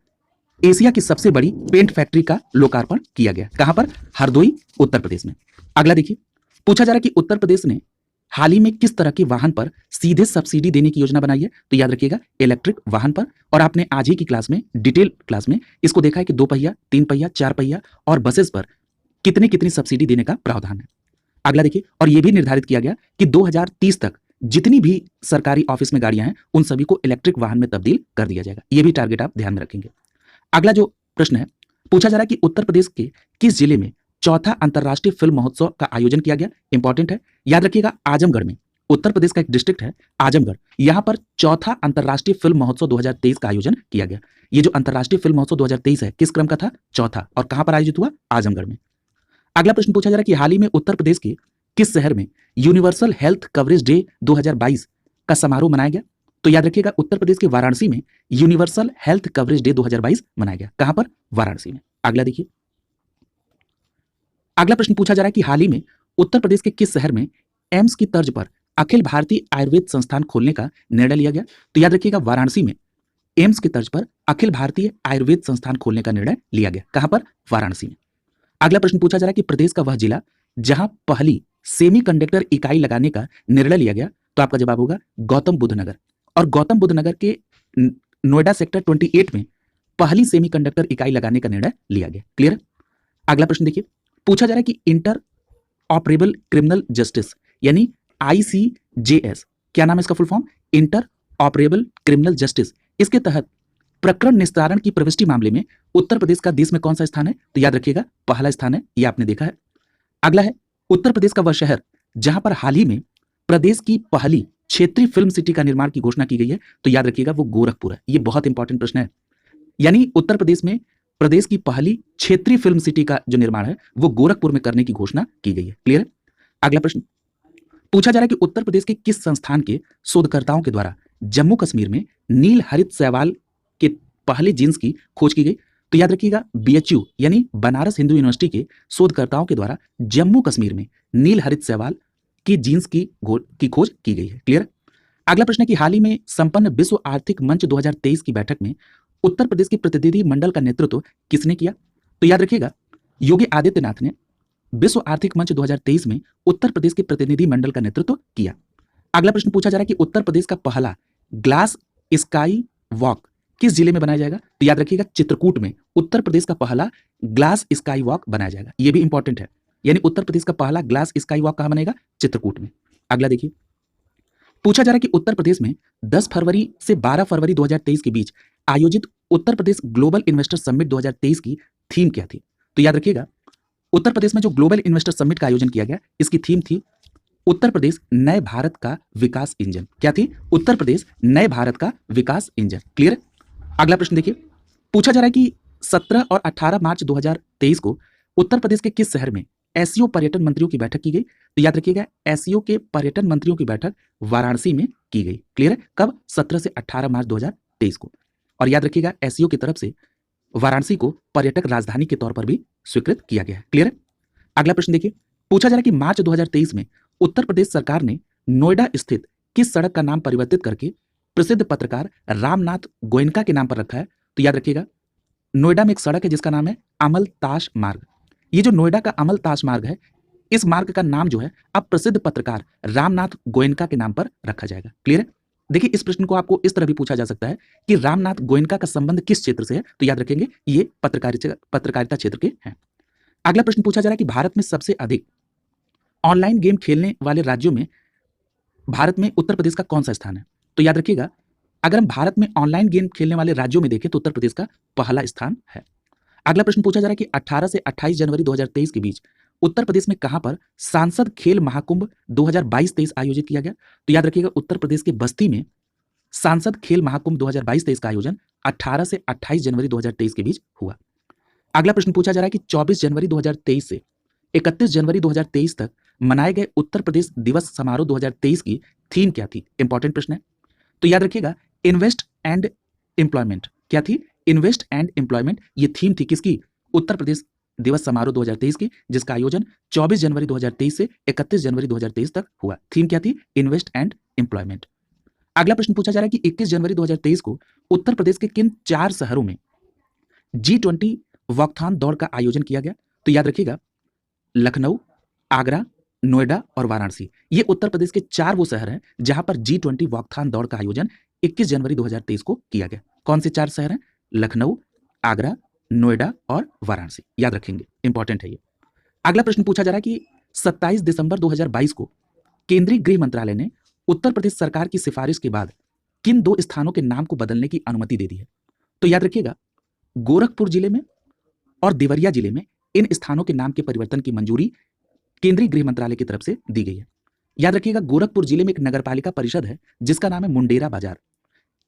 एशिया की सबसे बड़ी पेंट फैक्ट्री का लोकार्पण किया गया। कहां पर? हरदोई, उत्तर प्रदेश में। अगला देखिए, पूछा जा रहा है कि उत्तर प्रदेश ने हाल ही में किस तरह के वाहन पर सीधे सब्सिडी देने की योजना बनाई है? तो याद रखिएगा, इलेक्ट्रिक वाहन पर। और आपने आज ही की क्लास में, डिटेल क्लास में इसको देखा है कि 2 पहिया, 3 पहिया, 4 पहिया और बसेस पर कितनी कितनी सब्सिडी देने का प्रावधान है। अगला देखिए, और यह भी निर्धारित किया गया कि 2030 तक जितनी भी सरकारी ऑफिस में गाड़ियां हैं उन सभी को इलेक्ट्रिक वाहन में तब्दील कर दिया जाएगा। यह भी टारगेट आप ध्यान में रखेंगे। अगला जो प्रश्न है, पूछा जा रहा है कि उत्तर प्रदेश के किस जिले में चौथा अंतर्राष्ट्रीय फिल्म महोत्सव का आयोजन किया गया? इंपॉर्टेंट है, याद रखिएगा, आजमगढ़ में। उत्तर प्रदेश का एक डिस्ट्रिक्ट है आजमगढ़, यहां पर चौथा अंतर्राष्ट्रीय फिल्म महोत्सव 2023 का आयोजन किया गया। ये जो अंतर्राष्ट्रीय फिल्म महोत्सव 2023 है, किस क्रम का था? चौथा। और कहां पर आयोजित हुआ? आजमगढ़ में। अगला प्रश्न पूछा जा रहा है कि हाल ही में उत्तर प्रदेश के किस शहर में यूनिवर्सल हेल्थ कवरेज डे 2022 का समारोह मनाया गया? तो याद रखिएगा, उत्तर प्रदेश के वाराणसी में यूनिवर्सल हेल्थ कवरेज डे 2022 मनाया गया। कहां पर? वाराणसी में। अगला देखिए, अगला प्रश्न पूछा जा रहा है कि हाल ही में उत्तर प्रदेश के किस शहर में एम्स की तर्ज पर अखिल भारतीय आयुर्वेद संस्थान खोलने का निर्णय लिया गया? तो याद रखिएगा, वाराणसी में एम्स की तर्ज पर अखिल भारतीय आयुर्वेद संस्थान खोलने का निर्णय लिया गया। कहां पर? वाराणसी में। अगला प्रश्न पूछा जा रहा है कि प्रदेश का वह जिला जहां पहली सेमीकंडक्टर इकाई लगाने का निर्णय लिया गया? तो आपका जवाब होगा गौतम बुद्ध नगर। और गौतम बुद्ध नगर के नोएडा सेक्टर 28 में पहली सेमीकंडक्टर इकाई लगाने का निर्णय लिया गया। क्लियर है? अगला प्रश्न देखिए, पूछा जा रहा है कि इंटर ऑपरेबल क्रिमिनल जस्टिस यानी ICJS, क्या नाम है इसका full form? Inter operable criminal justice. इसके तहत प्रकरण निस्तारण की प्रविष्टि मामले में उत्तर प्रदेश का देश में कौन सा स्थान है? तो याद रखिएगा, पहला स्थान है, यह आपने देखा है। अगला है, उत्तर प्रदेश का वह शहर जहां पर हाल ही में प्रदेश की पहली क्षेत्रीय फिल्म सिटी का निर्माण की घोषणा की गई है? तो याद रखिएगा, वो गोरखपुर है। यह बहुत इंपॉर्टेंट प्रश्न है। यानी उत्तर प्रदेश में प्रदेश की पहली क्षेत्रीय फिल्म सिटी का जो निर्माण है वो गोरखपुर में करने की घोषणा की गई है। क्लियर है? अगला प्रश्न पूछा जा रहा है कि उत्तर प्रदेश के किस संस्थान के शोधकर्ताओं के द्वारा जम्मू कश्मीर में नील हरित शैवाल के पहले जीन्स की खोज की गई? तो याद रखिएगा, BHU यानी बनारस हिंदू यूनिवर्सिटी के शोधकर्ताओं के द्वारा जम्मू कश्मीर में नील हरित शैवाल की जीन्स की खोज की गई है। क्लियर? अगला प्रश्न है कि हाल ही में संपन्न विश्व आर्थिक मंच 2023 की बैठक में उत्तर प्रदेश के प्रतिनिधि मंडल का नेतृत्व किसने किया? तो याद रखिएगा, योगी आदित्यनाथ ने विश्व आर्थिक मंच 2023 में उत्तर प्रदेश के प्रतिनिधि मंडल का नेतृत्व किया। अगला प्रश्न पूछा जा रहा है कि उत्तर प्रदेश का पहला ग्लास स्काई वॉक किस जिले में बनाया जाएगा? तो याद रखिएगा, चित्रकूट में उत्तर प्रदेश का पहला ग्लास स्काई वॉक बनाया जाएगा। यह भी इंपॉर्टेंट है, यानी उत्तर प्रदेश का पहला ग्लास स्काई वॉक कहां बनेगा? चित्रकूट में। अगला देखिए, पूछा जा रहा है कि उत्तर प्रदेश में 10 फरवरी से 12 फरवरी 2023 के बीच आयोजित Uttar Pradesh global investor summit 2023 की थीम क्या थी? तो याद रखिएगा, उत्तर प्रदेश में जो ग्लोबल इन्वेस्टर समिट का आयोजन किया गया, इसकी थीम थी उत्तर प्रदेश नए भारत का विकास इंजन। क्या थी? उत्तर प्रदेश नए भारत का विकास इंजन। क्लियर? अगला प्रश्न देखिए, पूछा जा रहा है कि 17 और 18 मार्च 2023 को उत्तर प्रदेश के किस शहर में SEO पर्यटन मंत्रियों की बैठक की गई? तो याद रखिएगा, SEO के पर्यटन मंत्रियों की बैठक वाराणसी में की गई। क्लियर है? कब? 17 से 18 मार्च 2023 को। और याद रखिएगा, SEO की तरफ से वाराणसी को पर्यटक राजधानी के तौर पर भी स्वीकृत किया गया है। क्लियर है? अगला प्रश्न देखिए, पूछा जा रहा है कि मार्च 2023 में उत्तर प्रदेश सरकार ने नोएडा स्थित किस सड़क का नाम परिवर्तित करके प्रसिद्ध पत्रकार रामनाथ गोयनका के नाम पर रखा है? तो याद रखिएगा, नोएडा में एक सड़क है जिसका नाम है अमलतास मार्ग। ये जो नोएडा का अमलतास मार्ग है, इस मार्ग का नाम जो है अब प्रसिद्ध पत्रकार रामनाथ गोयनका के नाम पर रखा जाएगा। क्लियर है? देखिए, इस प्रश्न को आपको इस तरह भी पूछा जा सकता है कि रामनाथ गोयनका का संबंध किस क्षेत्र से है? तो याद रखेंगे, ये पत्रकारिता क्षेत्र के हैं। अगला प्रश्न पूछा जा रहा है कि भारत में सबसे अधिक ऑनलाइन गेम खेलने वाले राज्यों में भारत में उत्तर प्रदेश का कौन सा स्थान है? तो याद रखिएगा, अगर हम भारत में ऑनलाइन गेम खेलने वाले राज्यों में देखें तो उत्तर प्रदेश का पहला स्थान है। अगला प्रश्न पूछा जा रहा है कि 18 से 28 जनवरी 2023 के बीच उत्तर प्रदेश में कहां पर सांसद खेल महाकुंभ 2022-23 आयोजित किया गया? तो याद रखिएगा, उत्तर प्रदेश के बस्ती में सांसद खेल महाकुंभ 2022-23 का आयोजन 18 से 28 जनवरी 2023 के बीच हुआ। अगला प्रश्न पूछा जा रहा है कि 24 जनवरी 2023 से 31 जनवरी 2023 तक मनाए गए उत्तर प्रदेश दिवस समारोह 2023 की थीम क्या थी? इंपॉर्टेंट प्रश्न है। तो याद रखिएगा, इन्वेस्ट एंड एम्प्लॉयमेंट। क्या थी? Invest and employment. ये थीम थी किसकी? उत्तर प्रदेश दिवस समारोह 2023 की, जिसका आयोजन 24 जनवरी 2023 से 31 जनवरी 2023 तक हुआ। थीम क्या थी? Invest and employment. अगला प्रश्न पूछा जा रहा है कि 21 जनवरी 2023 को उत्तर प्रदेश के किन 4 शहरों में G20 वॉकथॉन दौड़ का आयोजन किया गया? तो याद रखिएगा, लखनऊ, आगरा, नोएडा और वाराणसी। ये उत्तर प्रदेश के 4 वो शहर हैं जहां पर G20 वॉकथॉन दौड़ का आयोजन 21 जनवरी 2023 को किया गया। कौन से 4 शहर हैं? लखनऊ, आगरा, नोएडा और वाराणसी। याद रखेंगे, इंपॉर्टेंट है ये। अगला प्रश्न पूछा जा रहा है कि 27 दिसंबर 2022 को केंद्रीय गृह मंत्रालय ने उत्तर प्रदेश सरकार की सिफारिश के बाद किन 2 स्थानों के नाम को बदलने की अनुमति दे दी है? तो याद रखिएगा, गोरखपुर जिले में और देवरिया जिले में इन स्थानों के नाम के परिवर्तन की मंजूरी केंद्रीय गृह मंत्रालय की तरफ से दी गई है। याद रखिएगा, गोरखपुर जिले में एक नगरपालिका परिषद है जिसका नाम है मुंडेरा बाजार।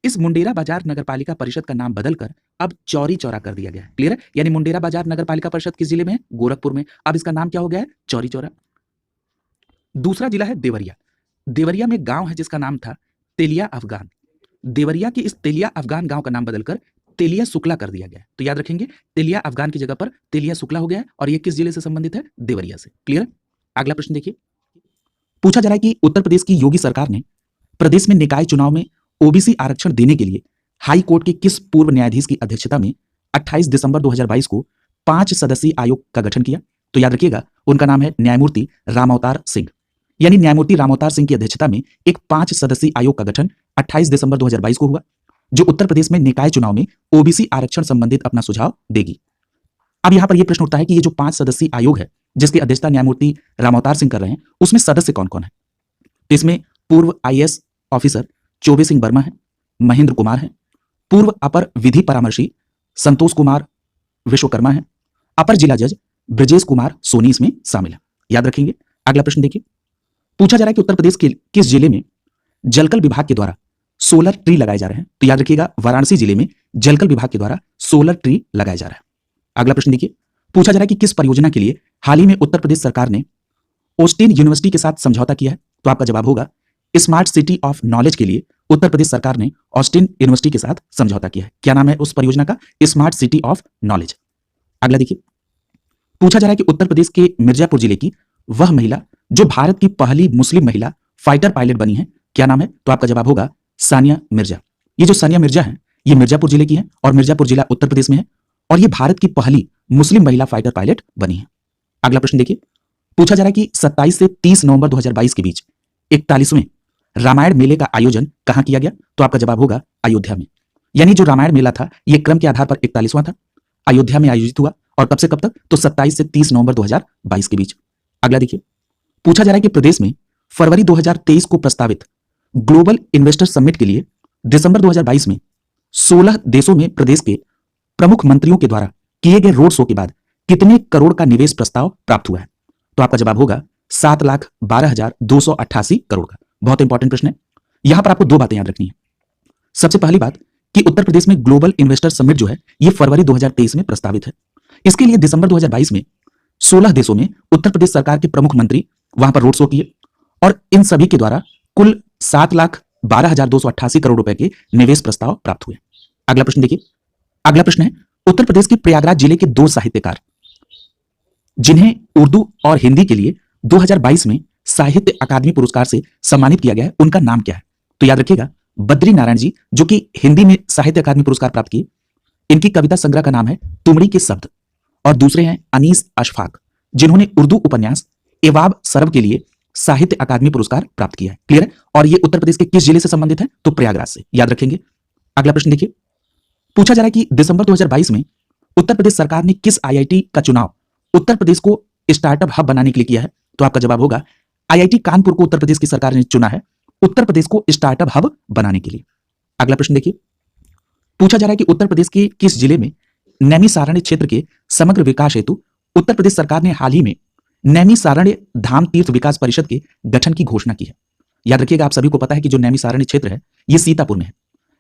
इस मुंडेरा बाजार नगरपालिका परिषद का नाम बदलकर अब चौरी चौरा कर दिया गया है। क्लियर है? यानी मुंडेरा बाजार नगरपालिका परिषद किस जिले में है? गोरखपुर में। अब इसका नाम क्या हो गया है? चौरी चौरा। दूसरा जिला है देवरिया। देवरिया में गांव है जिसका नाम था तेलिया अफगान। देवरिया के इस तेलिया अफगान गांव का नाम बदलकर तेलिया शुक्ला कर दिया गया है। तो याद रखेंगे, तेलिया अफगान की जगह पर तेलिया शुक्ला हो गया है और ये किस जिले से संबंधित है? देवरिया से। क्लियर है? अगला प्रश्न देखिए, पूछा जा रहा है कि उत्तर प्रदेश की योगी सरकार ने प्रदेश में निकाय चुनाव में ओबीसी आरक्षण देने के लिए हाई कोर्ट के किस पूर्व न्यायाधीश की अध्यक्षता में 28 दिसंबर 2022 को 5 सदस्यीय आयोग का गठन किया? तो याद रखिएगा, उनका नाम है न्यायमूर्ति रामअवतार सिंह। यानी न्यायमूर्ति रामअवतार सिंह की अध्यक्षता में एक 5 सदस्यीय आयोग का गठन 28 दिसंबर 2022 को हुआ, जो उत्तर प्रदेश में निकाय चुनाव में ओबीसी आरक्षण संबंधित अपना सुझाव देगी। अब यहां पर यह प्रश्न उठता है कि ये जो 5 सदस्यीय आयोग है जिसकी अध्यक्षता न्यायमूर्ति रामअवतार सिंह कर रहे हैं, उसमें सदस्य कौन कौन है? इसमें पूर्व आईएएस ऑफिसर चौबे सिंह वर्मा है, महेंद्र कुमार है, पूर्व अपर विधि परामर्शी संतोष कुमार विश्वकर्मा है, अपर जिला जज ब्रजेश कुमार सोनी इसमें शामिल है। याद रखेंगे। अगला प्रश्न देखिए, पूछा जा रहा है कि उत्तर प्रदेश के किस जिले में जलकल विभाग के द्वारा सोलर ट्री लगाए जा रहे हैं? तो याद रखिएगा, वाराणसी जिले में जलकल विभाग के द्वारा सोलर ट्री लगाया जा रहा है। अगला प्रश्न देखिए, पूछा जा रहा है कि किस परियोजना के लिए हाल ही में उत्तर प्रदेश सरकार ने ऑस्टिन यूनिवर्सिटी के साथ समझौता किया है? तो आपका जवाब होगा स्मार्ट सिटी ऑफ नॉलेज के लिए उत्तर प्रदेश सरकार ने ऑस्टिन यूनिवर्सिटी के साथ समझौता किया है। क्या नाम है उस परियोजना का? Smart city of knowledge. अगला देखिए, पूछा जा रहा है कि उत्तर प्रदेश के मिर्जापुर जिले की वह महिला जो भारत की पहली मुस्लिम महिला फाइटर पायलट बनी है, क्या नाम है? तो आपका जवाब होगा सानिया मिर्जा। ये जो सानिया मिर्जा है, ये मिर्जापुर जिले की है और मिर्जापुर जिला उत्तर प्रदेश में है और ये भारत की पहली मुस्लिम महिला फाइटर पायलट बनी है। अगला प्रश्न देखिए, पूछा जा रहा है कि 27 से 30 नवंबर 2022 के बीच 41वें रामायण मेले का आयोजन कहां किया गया? तो आपका जवाब होगा अयोध्या में। यानी जो रामायण मेला था, यह क्रम के आधार पर 41वां था, अयोध्या में आयोजित हुआ और कब से कब तक? तो 27 से 30 नवंबर 2022 के बीच। अगला देखिए, पूछा जा रहा है कि प्रदेश में फरवरी 2023 को प्रस्तावित ग्लोबल इन्वेस्टर समिट के लिए दिसंबर 2022 में 16 देशों में प्रदेश के प्रमुख मंत्रियों के द्वारा किए गए रोड शो के बाद कितने करोड़ का निवेश प्रस्ताव प्राप्त हुआ है? तो आपका जवाब होगा 7,12,288 करोड़ का। बहुत इंपॉर्टेंट प्रश्न है। यहां पर आपको 2 बातें याद रखनी है। सबसे पहली बात कि उत्तर प्रदेश में ग्लोबल इन्वेस्टर समिट जो है, यह फरवरी 2023 में प्रस्तावित है। इसके लिए दिसंबर 2022 में 16 देशों में उत्तर प्रदेश सरकार के प्रमुख मंत्री वहां पर रोड शो किए और इन सभी के द्वारा कुल 7,12,288 करोड़ रुपए के निवेश प्रस्ताव प्राप्त हुए। अगला प्रश्न देखिए, अगला प्रश्न है, उत्तर प्रदेश के प्रयागराज जिले के 2 साहित्यकार जिन्हें उर्दू और हिंदी के लिए 2022 में साहित्य अकादमी पुरस्कार से सम्मानित किया गया है, उनका नाम क्या है? तो याद रखिएगा, बद्री नारायण जी, जो कि हिंदी में साहित्य अकादमी पुरस्कार प्राप्त किए। इनकी कविता संग्रह का नाम है तुमड़ी के शब्द। और दूसरे हैं अनीस अशफाक, जिन्होंने उर्दू उपन्यास एवाब सरब के लिए साहित्य अकादमी पुरस्कार प्राप्त किया है। क्लियर है? और ये उत्तर प्रदेश के किस जिले से संबंधित है? तो प्रयागराज से। याद रखेंगे। अगला प्रश्न देखिए, पूछा जा रहा है कि दिसंबर 2022 में उत्तर प्रदेश सरकार ने किस आईआईटी का चुनाव उत्तर प्रदेश को स्टार्टअप हब बनाने के लिए किया है? तो आपका जवाब होगा आईआईटी कानपुर को उत्तर प्रदेश की सरकार ने चुना है उत्तर प्रदेश को स्टार्टअप हब बनाने के लिए। अगला प्रश्न देखिए, पूछा जा रहा है कि उत्तर प्रदेश के किस जिले में नैमिषारण्य क्षेत्र के समग्र विकास हेतु उत्तर प्रदेश सरकार ने हाल ही में नैमिषारण्य धाम तीर्थ विकास परिषद के गठन की घोषणा की है। याद रखिएगा, आप सभी को पता है कि जो नैमिषारण्य क्षेत्र है ये सीतापुर में है,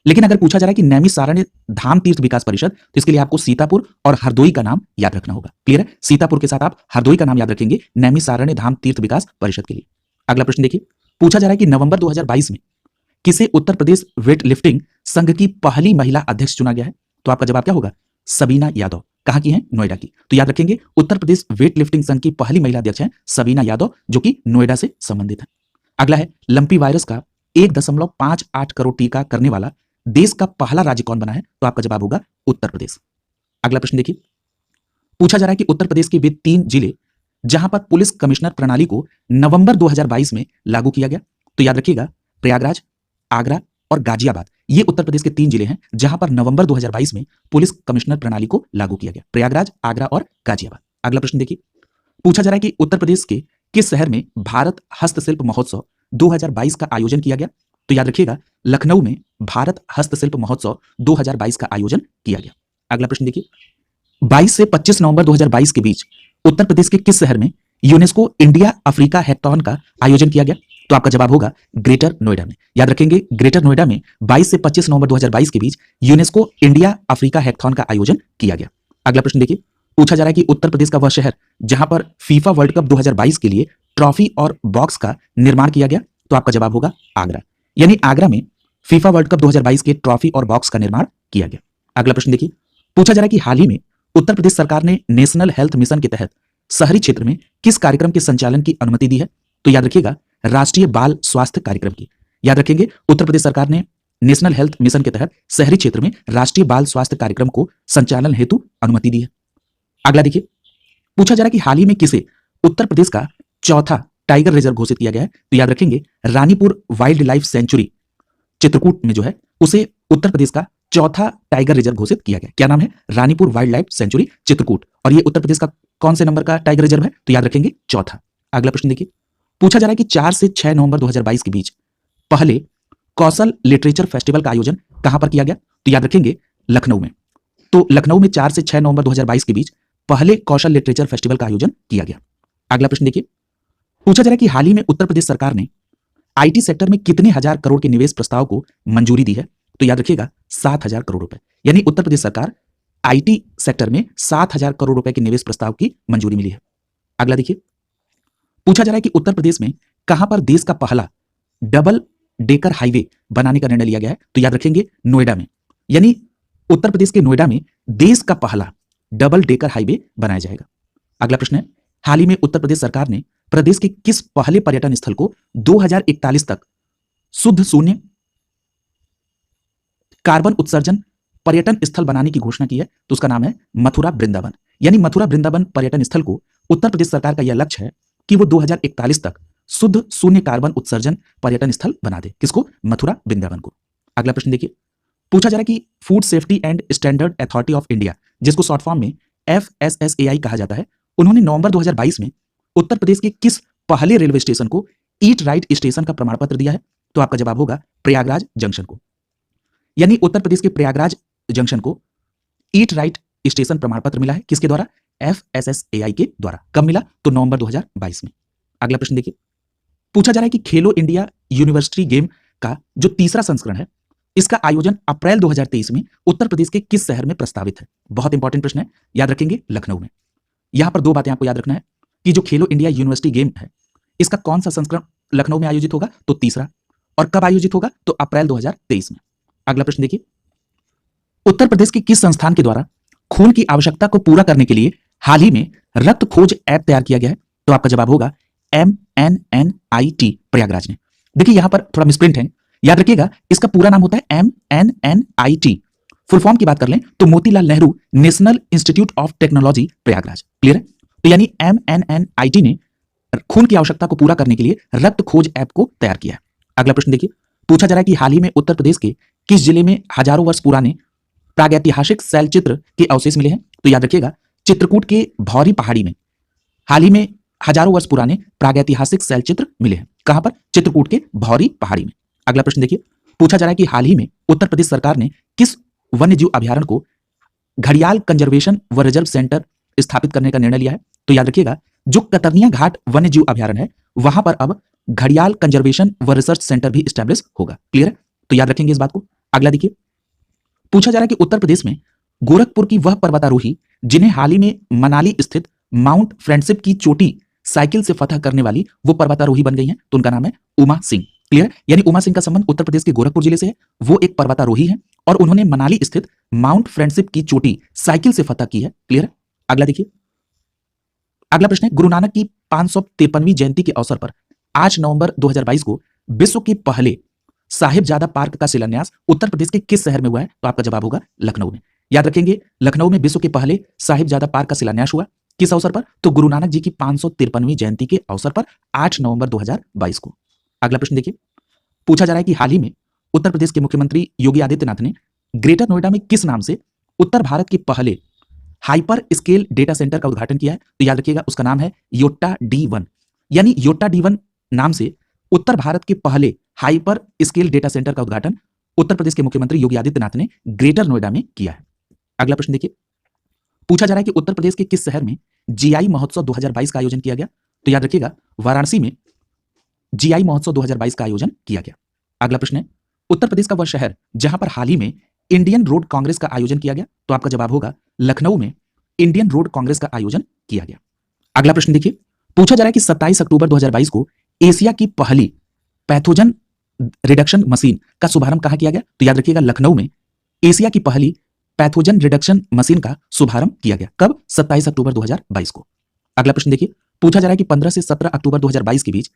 लेकिन अगर पूछा जा रहा है कि नैमिषारण्य धाम तीर्थ विकास परिषद, तो इसके लिए आपको सीतापुर और हरदोई का नाम याद रखना होगा। क्लियर है? सीतापुर के साथ आप हरदोई का नाम याद रखेंगे नैमिषारण्य धाम तीर्थ विकास परिषद के लिए। अगला प्रश्न देखिए, पूछा जा रहा है कि नवंबर 2022 में किसे उत्तर प्रदेश वेट लिफ्टिंग संघ की पहली महिला अध्यक्ष चुना गया है? तो आपका जवाब क्या होगा? सबीना यादव। कहां की है? नोएडा की। तो याद रखेंगे, उत्तर प्रदेश वेट लिफ्टिंग संघ की पहली महिला अध्यक्ष है सबीना यादव, जो कि नोएडा से संबंधित है। अगला है, लंपी वायरस का 1.58 करोड़ टीका करने वाला देश का पहला राज्य कौन बना है? तो आपका जवाब होगा उत्तर प्रदेश। अगला प्रश्न देखिए, पूछा जा रहा है कि उत्तर प्रदेश के वे 3 जिले जहां पर पुलिस कमिश्नर प्रणाली को नवंबर 2022 में लागू किया गया, तो याद रखिएगा, प्रयागराज, आगरा और गाजियाबाद, ये उत्तर प्रदेश के 3 जिले हैं जहां पर नवंबर 2022 में पुलिस कमिश्नर प्रणाली को लागू किया गया। प्रयागराज, आगरा और गाजियाबाद। अगला प्रश्न देखिए, पूछा जा रहा है कि उत्तर प्रदेश के किस शहर में भारत हस्तशिल्प महोत्सव 2022 का आयोजन किया गया? तो याद रखिएगा, लखनऊ में भारत हस्तशिल्प महोत्सव 2022 का आयोजन किया गया। अगला प्रश्न देखिए, 22 से 25 नवंबर 2022 के बीच उत्तर प्रदेश के किस शहर में यूनेस्को इंडिया अफ्रीका हैकाथॉन का आयोजन किया गया? तो आपका जवाब होगा ग्रेटर नोएडा में। याद रखेंगे, ग्रेटर नोएडा में 22 से 25 नवंबर 2022 के बीच यूनेस्को इंडिया अफ्रीका हैकाथॉन का आयोजन किया गया। अगला प्रश्न देखिए, पूछा जा रहा है कि उत्तर प्रदेश का वह शहर जहां पर फीफा वर्ल्ड कप 2022 के लिए ट्रॉफी और बॉक्स का निर्माण किया गया, तो आपका जवाब होगा आगरा। यानी आगरा में फीफा वर्ल्ड कप 2022 के ट्रॉफी और बॉक्स का निर्माण किया गया। अगला प्रश्न देखिए, पूछा जा रहा है कि हाल ही में उत्तर प्रदेश सरकार ने नेशनल हेल्थ मिशन के तहत शहरी क्षेत्र में किस कार्यक्रम के संचालन की अनुमति दी है? तो याद रखिएगा, राष्ट्रीय बाल स्वास्थ्य कार्यक्रम की। याद रखेंगे, उत्तर प्रदेश सरकार ने नेशनल हेल्थ मिशन के तहत शहरी क्षेत्र में राष्ट्रीय बाल स्वास्थ्य कार्यक्रम को संचालन हेतु अनुमति दी है। अगला देखिए, पूछा जा रहा है कि हाल ही में किसे उत्तर प्रदेश का चौथा टाइगर रिजर्व घोषित किया गया है? तो याद रखेंगे, Ranipur wild life sanctuary Chitrakoot में जो है उसे उत्तर प्रदेश का चौथा टाइगर रिजर्व घोषित किया गया। क्या नाम है? Ranipur wild life sanctuary Chitrakoot. और ये उत्तर प्रदेश का कौन से नंबर का टाइगर रिजर्व है? तो याद रखेंगे चौथा। अगला प्रश्न देखिए, पूछा जा रहा है कि 4 से 6 नवंबर 2022 के बीच पहले कौशल लिटरेचर फेस्टिवल का आयोजन कहां पर किया गया? तो याद रखेंगे, लखनऊ में। तो लखनऊ में 4 से 6 नवंबर 2022 के बीच पहले कौशल लिटरेचर फेस्टिवल का आयोजन किया गया। अगला प्रश्न देखिए, पूछा जा रहा है कि हाल ही में उत्तर प्रदेश सरकार ने आईटी सेक्टर में कितने हजार करोड़ के निवेश प्रस्ताव को मंजूरी दी है? तो याद रखिएगा, 7,000 करोड़ रुपए। यानी उत्तर प्रदेश सरकार आईटी सेक्टर में 7,000 करोड़ रुपए के निवेश प्रस्ताव की मंजूरी मिली है। अगला देखिए, पूछा जा रहा है कि उत्तर प्रदेश में कहां पर देश का पहला डबल डेकर हाईवे बनाने का निर्णय लिया गया है? तो याद रखेंगे, नोएडा में। यानी उत्तर प्रदेश के नोएडा में देश का पहला डबल डेकर हाईवे बनाया जाएगा। अगला प्रश्न है, हाल ही में उत्तर प्रदेश सरकार ने प्रदेश के किस पहले पर्यटन स्थल को 2041 तक शुद्ध शून्य कार्बन उत्सर्जन पर्यटन स्थल बनाने की घोषणा की है? तो उसका नाम है मथुरा वृंदावन। यानी मथुरा वृंदावन पर्यटन स्थल को उत्तर प्रदेश सरकार का यह लक्ष्य है कि वो 2041 तक शुद्ध शून्य कार्बन उत्सर्जन पर्यटन स्थल बना दे। किसको? मथुरा वृंदावन को। अगला प्रश्न देखिए, पूछा जा रहा है कि food safety and standard authority of India, जिसको शॉर्ट फॉर्म में FSSAI कहा जाता है, उन्होंने नवंबर 2022 में उत्तर प्रदेश के किस पहले रेलवे स्टेशन को ईट राइट स्टेशन का प्रमाण पत्र दिया है? तो आपका जवाब होगा प्रयागराज जंक्शन को। यानी उत्तर प्रदेश के प्रयागराज जंक्शन को ईट राइट स्टेशन प्रमाण पत्र मिला है। किसके द्वारा? FSSAI के द्वारा। कब मिला? तो नवंबर 2022 में। अगला प्रश्न देखिए, पूछा जा रहा है कि खेलो इंडिया यूनिवर्सिटी गेम का जो तीसरा संस्करण है, इसका आयोजन अप्रैल 2023 में उत्तर प्रदेश के किस शहर में प्रस्तावित है? बहुत इंपॉर्टेंट प्रश्न है, याद रखेंगे, लखनऊ में। यहां पर 2 बातें आपको याद रखना है कि जो खेलो इंडिया यूनिवर्सिटी गेम है, इसका कौन सा संस्करण लखनऊ में आयोजित होगा? तो तीसरा। और कब आयोजित होगा? तो अप्रैल 2023 में। अगला प्रश्न देखिए, उत्तर प्रदेश के किस संस्थान के द्वारा खून की आवश्यकता को पूरा करने के लिए हाल ही में रक्त खोज ऐप तैयार किया गया है? तो आपका जवाब होगा MNNIT, प्रयागराज ने। देखिए यहां पर थोड़ा मिसप्रिंट है, याद रखिएगा, इसका पूरा नाम होता है MNNIT। फुल फॉर्म की बात कर लें तो Motilal Nehru national institute of technology Prayagraj. Clear है? तो यानी MNNIT ने खून की आवश्यकता को पूरा करने के लिए रक्त खोज ऐप को तैयार किया है। अगला प्रश्न देखिए, पूछा जा रहा है कि हाल ही में उत्तर प्रदेश के किस जिले में हजारों वर्ष पुराने प्रागैतिहासिक शैलचित्र के अवशेष मिले हैं? तो याद रखिएगा, चित्रकूट के भौरी पहाड़ी में हाल ही में हजारों वर्ष पुराने प्रागैतिहासिक शैलचित्र मिले हैं। कहां पर? चित्रकूट के भौरी पहाड़ी में। अगला प्रश्न देखिए, पूछा जा रहा है कि हाल ही में उत्तर प्रदेश सरकार ने किस वन्य जीव अभयारण्य को घड़ियाल कंजर्वेशन व रिजर्व सेंटर स्थापित करने का निर्णय लिया है? तो याद रखिएगा, जो कतरनिया घाट वन्य जीव अभयारण्य है वहां पर अब घड़ियाल कंजर्वेशन व रिसर्च सेंटर भी स्टैब्लिश होगा। क्लियर है? तो याद रखेंगे इस बात को। अगला देखिए, पूछा जा रहा है कि उत्तर प्रदेश में गोरखपुर की वह पर्वतारोही जिन्हें हाल ही में मनाली स्थित माउंट फ्रेंडशिप की चोटी साइकिल से फतह करने वाली वो पर्वतारोही बन गई हैं, तो उनका नाम है उमा सिंह। क्लियर है? यानी उमा सिंह का संबंध उत्तर प्रदेश के गोरखपुर जिले से है। वो एक पर्वतारोही है और उन्होंने मनाली स्थित माउंट फ्रेंडशिप की चोटी साइकिल से फतह की है। क्लियर है? अगला देखिए, अगला प्रश्न है, गुरु नानक की 553वीं जयंती के अवसर पर 8 नवंबर 2022 को विश्व के पहले साहिबजादा पार्क का शिलान्यास उत्तर प्रदेश के किस शहर में हुआ है? तो आपका जवाब होगा लखनऊ में। याद रखेंगे, लखनऊ में विश्व के पहले साहिबजादा पार्क का शिलान्यास हुआ। किस अवसर पर? तो गुरु नानक जी की 553वीं जयंती के अवसर पर 8 नवंबर 2022 को। अगला प्रश्न देखिए, पूछा जा रहा है कि हाल ही में उत्तर प्रदेश के मुख्यमंत्री योगी आदित्यनाथ ने ग्रेटर नोएडा में किस नाम से उत्तर भारत के पहले हाइपर स्केल डेटा सेंटर का उद्घाटन किया है? तो याद रखिएगा, उसका नाम है योट्टा D1। यानी योट्टा D1 नाम से उत्तर भारत के पहले हाइपर स्केल डेटा सेंटर का उद्घाटन उत्तर प्रदेश के मुख्यमंत्री योगी आदित्यनाथ ने ग्रेटर नोएडा में किया है। अगला प्रश्न देखिए, पूछा जा रहा है कि उत्तर प्रदेश के किस शहर में जीआई महोत्सव 2022 का आयोजन किया गया? तो याद रखिएगा, वाराणसी में जीआई महोत्सव 2022 का आयोजन किया गया। अगला प्रश्न है, उत्तर प्रदेश का वह शहर जहां पर हाल ही में इंडियन रोड कांग्रेस का आयोजन किया गया? तो आपका जवाब होगा लखनऊ में इंडियन रोड कांग्रेस का आयोजन किया गया। अगला प्रश्न देखिए, पूछा जा रहा है कि 27 अक्टूबर 2022 को एशिया की पहली पैथोजन रिडक्शन मशीन का शुभारंभ कहां किया गया? तो याद रखिएगा, लखनऊ में एशिया की पहली पैथोजन रिडक्शन मशीन का शुभारंभ किया गया। कब? 27 अक्टूबर 2022 को। अगला प्रश्न देखिए, पूछा जा रहा है कि 15 से 17 अक्टूबर 2022 के बीच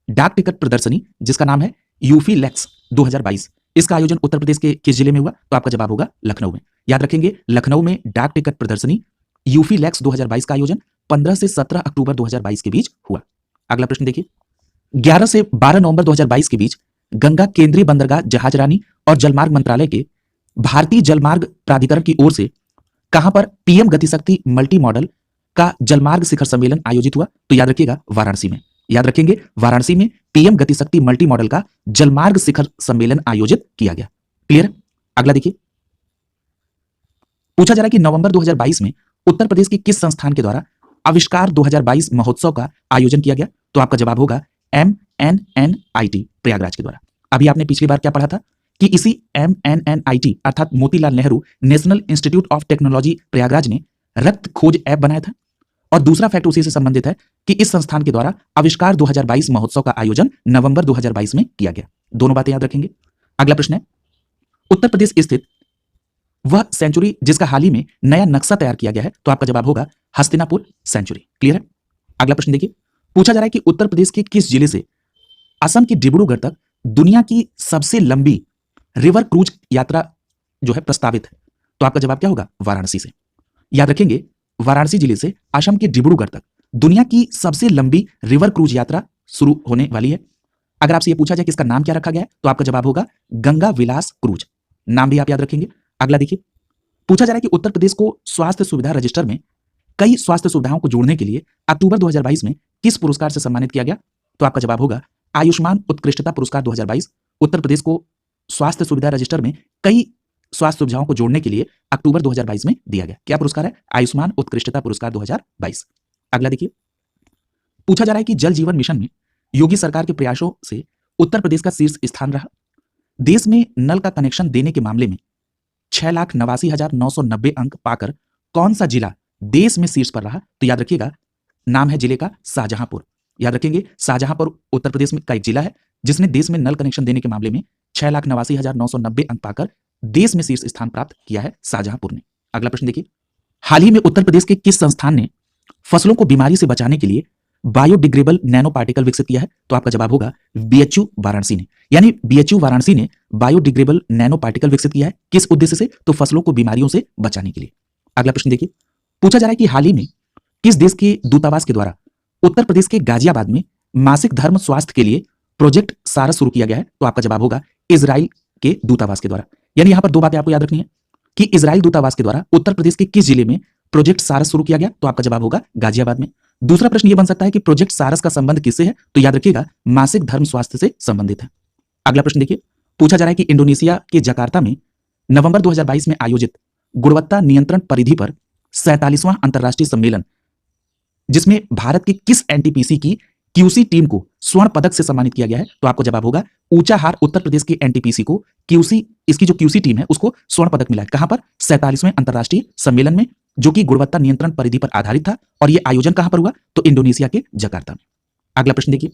डाक टिकट प्रदर्शनी जिसका नाम है यूफी लेक्स 2022, इसका आयोजन उत्तर प्रदेश के किस जिले में हुआ? तो आपका जवाब होगा लखनऊ में। याद रखेंगे, लखनऊ में डाक टिकट प्रदर्शनी यूफी लेक्स 2022 का आयोजन 15 से 17 अक्टूबर 2022 के बीच हुआ। अगला प्रश्न देखिए, 11 से 12 नवंबर 2022 के बीच गंगा केंद्रीय बंदरगाह जहाजरानी और जलमार्ग मंत्रालय के भारतीय जलमार्ग प्राधिकरण की ओर से कहां पर पीएम गतिशक्ति मल्टी मॉडल का जलमार्ग शिखर सम्मेलन आयोजित हुआ? तो याद रखिएगा, वाराणसी में। याद रखेंगे, वाराणसी में पीएम गतिशक्ति मल्टी मॉडल का जलमार्ग शिखर सम्मेलन आयोजित किया गया। क्लियर? अगला देखिए, पूछा जा रहा है कि नवंबर 2022 में उत्तर प्रदेश के किस संस्थान के द्वारा आविष्कार 2022 महोत्सव का आयोजन किया गया? तो आपका जवाब होगा MNNIT प्रयागराज के द्वारा। अभी आपने पिछली बार क्या पढ़ा था कि इसी MNNIT अर्थात Motilal Nehru national institute of technology Prayagraj ने रक्त खोज ऐप बनाया था। और दूसरा फैक्ट उसी से संबंधित है कि इस संस्थान के द्वारा आविष्कार 2022 महोत्सव का आयोजन नवंबर 2022 में किया गया। दोनों बातें याद रखेंगे। अगला प्रश्न है, उत्तर प्रदेश स्थित वह सेंचुरी जिसका हाल ही में नया नक्शा तैयार किया गया है? तो आपका जवाब होगा हस्तिनापुर सेंचुरी। क्लियर है? अगला प्रश्न देखिए, पूछा जा रहा है कि उत्तर प्रदेश के किस जिले से असम के डिब्रूगढ़ तक दुनिया की सबसे लंबी रिवर क्रूज यात्रा जो है प्रस्तावित है? तो आपका जवाब क्या होगा? वाराणसी से। याद रखेंगे, वाराणसी जिले से असम के डिब्रूगढ़ तक दुनिया की सबसे लंबी रिवर क्रूज यात्रा शुरू होने वाली है। अगर आपसे यह पूछा जाए कि इसका नाम क्या रखा गया है? तो आपका जवाब होगा गंगा विलास क्रूज। नाम भी आप याद रखेंगे। अगला देखिए, पूछा जा रहा है कि उत्तर प्रदेश को स्वास्थ्य सुविधा रजिस्टर में कई स्वास्थ्य सुविधाओं को जोड़ने के लिए अक्टूबर 2022 में किस पुरस्कार से सम्मानित किया गया? तो आपका जवाब होगा आयुष्मान उत्कृष्टता पुरस्कार 2022। उत्तर प्रदेश को स्वास्थ्य सुविधा रजिस्टर में कई स्वास्थ्य सुविधाओं को जोड़ने के लिए अक्टूबर 2022 में दिया गया। क्या पुरस्कार है? आयुष्मान उत्कृष्टता पुरस्कार 2022। अगला देखिए, पूछा जा रहा है कि जल जीवन मिशन में योगी सरकार के प्रयासों से उत्तर प्रदेश का शीर्ष स्थान रहा। देश में नल का कनेक्शन देने के मामले में 6,89,990 अंक पाकर कौन सा जिला देश में शीर्ष पर रहा? तो याद रखिएगा, नाम है जिले का शाहजहांपुर। याद रखेंगे, शाहजहांपुर उत्तर प्रदेश में का एक जिला है जिसने देश में नल कनेक्शन देने के मामले में 6,89,990 अंक पाकर देश में शीर्ष स्थान प्राप्त किया है शाहजहांपुर ने। अगला प्रश्न देखिए, हाल ही में उत्तर प्रदेश के किस संस्थान ने फसलों को बीमारी से बचाने के लिए बायोडिग्रेडेबल नैनो पार्टिकल विकसित किया है? तो आपका जवाब होगा BHU वाराणसी ने। यानी BHU वाराणसी ने बायोडिग्रेडेबल नैनो पार्टिकल विकसित किया है। किस उद्देश्य से? तो फसलों को बीमारियों से बचाने के लिए। अगला प्रश्न देखिए, पूछा जा रहा है कि हाल ही में किस देश के दूतावास के द्वारा उत्तर प्रदेश के गाजियाबाद में मासिक धर्म स्वास्थ्य के लिए प्रोजेक्ट सारस शुरू किया गया है? तो आपका जवाब होगा इजराइल के दूतावास के द्वारा। यानी यहां पर दो बातें आपको याद रखनी है कि इजराइल दूतावास के द्वारा उत्तर प्रदेश के किस जिले में प्रोजेक्ट सारस शुरू किया गया? तो आपका जवाब होगा गाजियाबाद में। दूसरा प्रश्न यह बन सकता है कि प्रोजेक्ट सारस का संबंध किससे है? तो याद रखिएगा, मासिक धर्म स्वास्थ्य से संबंधित है। अगला प्रश्न देखिए, पूछा जा रहा है कि इंडोनेशिया के जकार्ता में नवंबर 2022 में आयोजित गुणवत्ता नियंत्रण परिधि पर 47वां अंतर्राष्ट्रीय सम्मेलन, जिसमें भारत की किस एनटीपीसी की क्यूसी टीम को स्वर्ण पदक से सम्मानित किया गया है? तो आपको जवाब होगा ऊंचाहार उत्तर प्रदेश की एनटीपीसी को क्यूसी, इसकी जो क्यूसी टीम है उसको स्वर्ण पदक मिला है। कहां पर? 47वें अंतर्राष्ट्रीय सम्मेलन में, जो कि गुणवत्ता नियंत्रण परिधि पर आधारित था। और यह आयोजन कहां पर हुआ? तो इंडोनेशिया के जकार्ता में। अगला प्रश्न देखिए,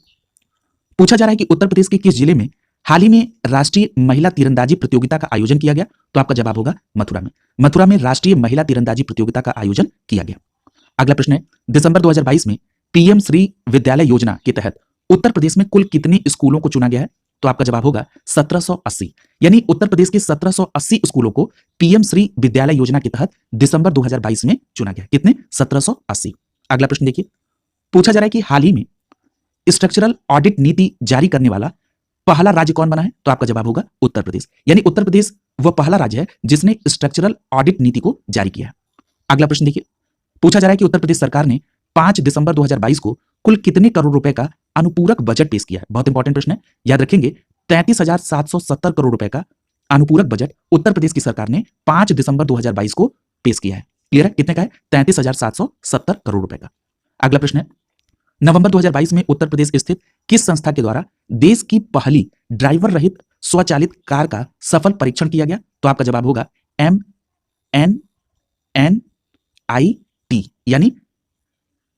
पूछा जा रहा है कि उत्तर प्रदेश के किस जिले में हाल ही में राष्ट्रीय महिला तीरंदाजी प्रतियोगिता का आयोजन किया गया? तो आपका जवाब होगा मथुरा में। मथुरा में राष्ट्रीय महिला तीरंदाजी प्रतियोगिता का आयोजन किया गया। अगला प्रश्न है, दिसंबर 2022 में पीएम श्री विद्यालय योजना के तहत उत्तर प्रदेश में कुल कितने स्कूलों को चुना गया है? तो आपका जवाब होगा 1780। यानी उत्तर प्रदेश के 1780 स्कूलों को पीएम श्री विद्यालय योजना के तहत दिसंबर 2022 में चुना गया। कितने? 1780। अगला प्रश्न देखिए, पूछा जा रहा है कि हाल ही में स्ट्रक्चरल ऑडिट नीति जारी करने वाला पहला राज्य कौन बना है? तो आपका जवाब होगा उत्तर प्रदेश। यानी उत्तर प्रदेश वह पहला राज्य है जिसने स्ट्रक्चरल ऑडिट नीति को जारी किया है। अगला प्रश्न देखिए, पूछा जा रहा है कि उत्तर प्रदेश सरकार ने 5 दिसंबर 2022 को कुल कितने करोड़ रुपए का अनुपूरक बजट पेश किया है? बहुत इंपॉर्टेंट प्रश्न है, याद रखेंगे। 33,770 करोड़ रुपए का अनुपूरक बजट उत्तर प्रदेश की सरकार ने 5 दिसंबर 2022 को पेश किया है। क्लियर है? कितने का है? 33,770 करोड़ रुपए का। अगला प्रश्न है, नवंबर 2022 में उत्तर प्रदेश स्थित किस संस्था के द्वारा देश की पहली ड्राइवर रहित स्वचालित कार का सफल परीक्षण किया गया? तो आपका जवाब होगा MNNIT, यानी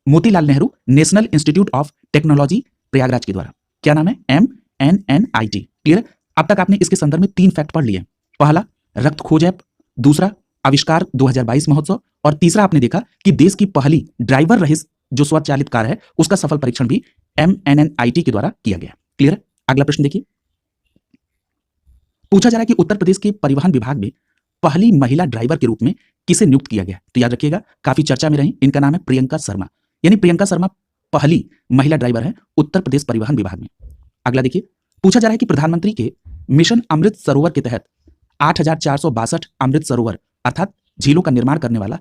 Motilal Nehru national institute of technology Prayagraj के द्वारा। क्या नाम है? MNNIT। क्लियर है? अब तक आपने इसके संदर्भ में 3 फैक्ट पढ़ लिए। पहला, रक्त खोज ऐप, दूसरा आविष्कार 2022 महोत्सव, और तीसरा आपने देखा कि देश की पहली ड्राइवर रहित जो स्वचालित कार है उसका सफल परीक्षण भी MNNIT के द्वारा किया गया। क्लियर है? अगला प्रश्न देखिए, पूछा जा रहा है कि उत्तर प्रदेश के परिवहन विभाग में पहली महिला ड्राइवर के रूप में किसे नियुक्त किया गया? तो याद रखिएगा, काफी चर्चा में रही, इनका नाम है प्रियंका शर्मा। यानी प्रियंका शर्मा पहली महिला ड्राइवर है उत्तर प्रदेश परिवहन विभाग में। अगला देखिए, पूछा जा रहा है कि प्रधानमंत्री के मिशन अमृत सरोवर के तहत 8,462 अमृत सरोवर अर्थात झीलों का निर्माण करने वाला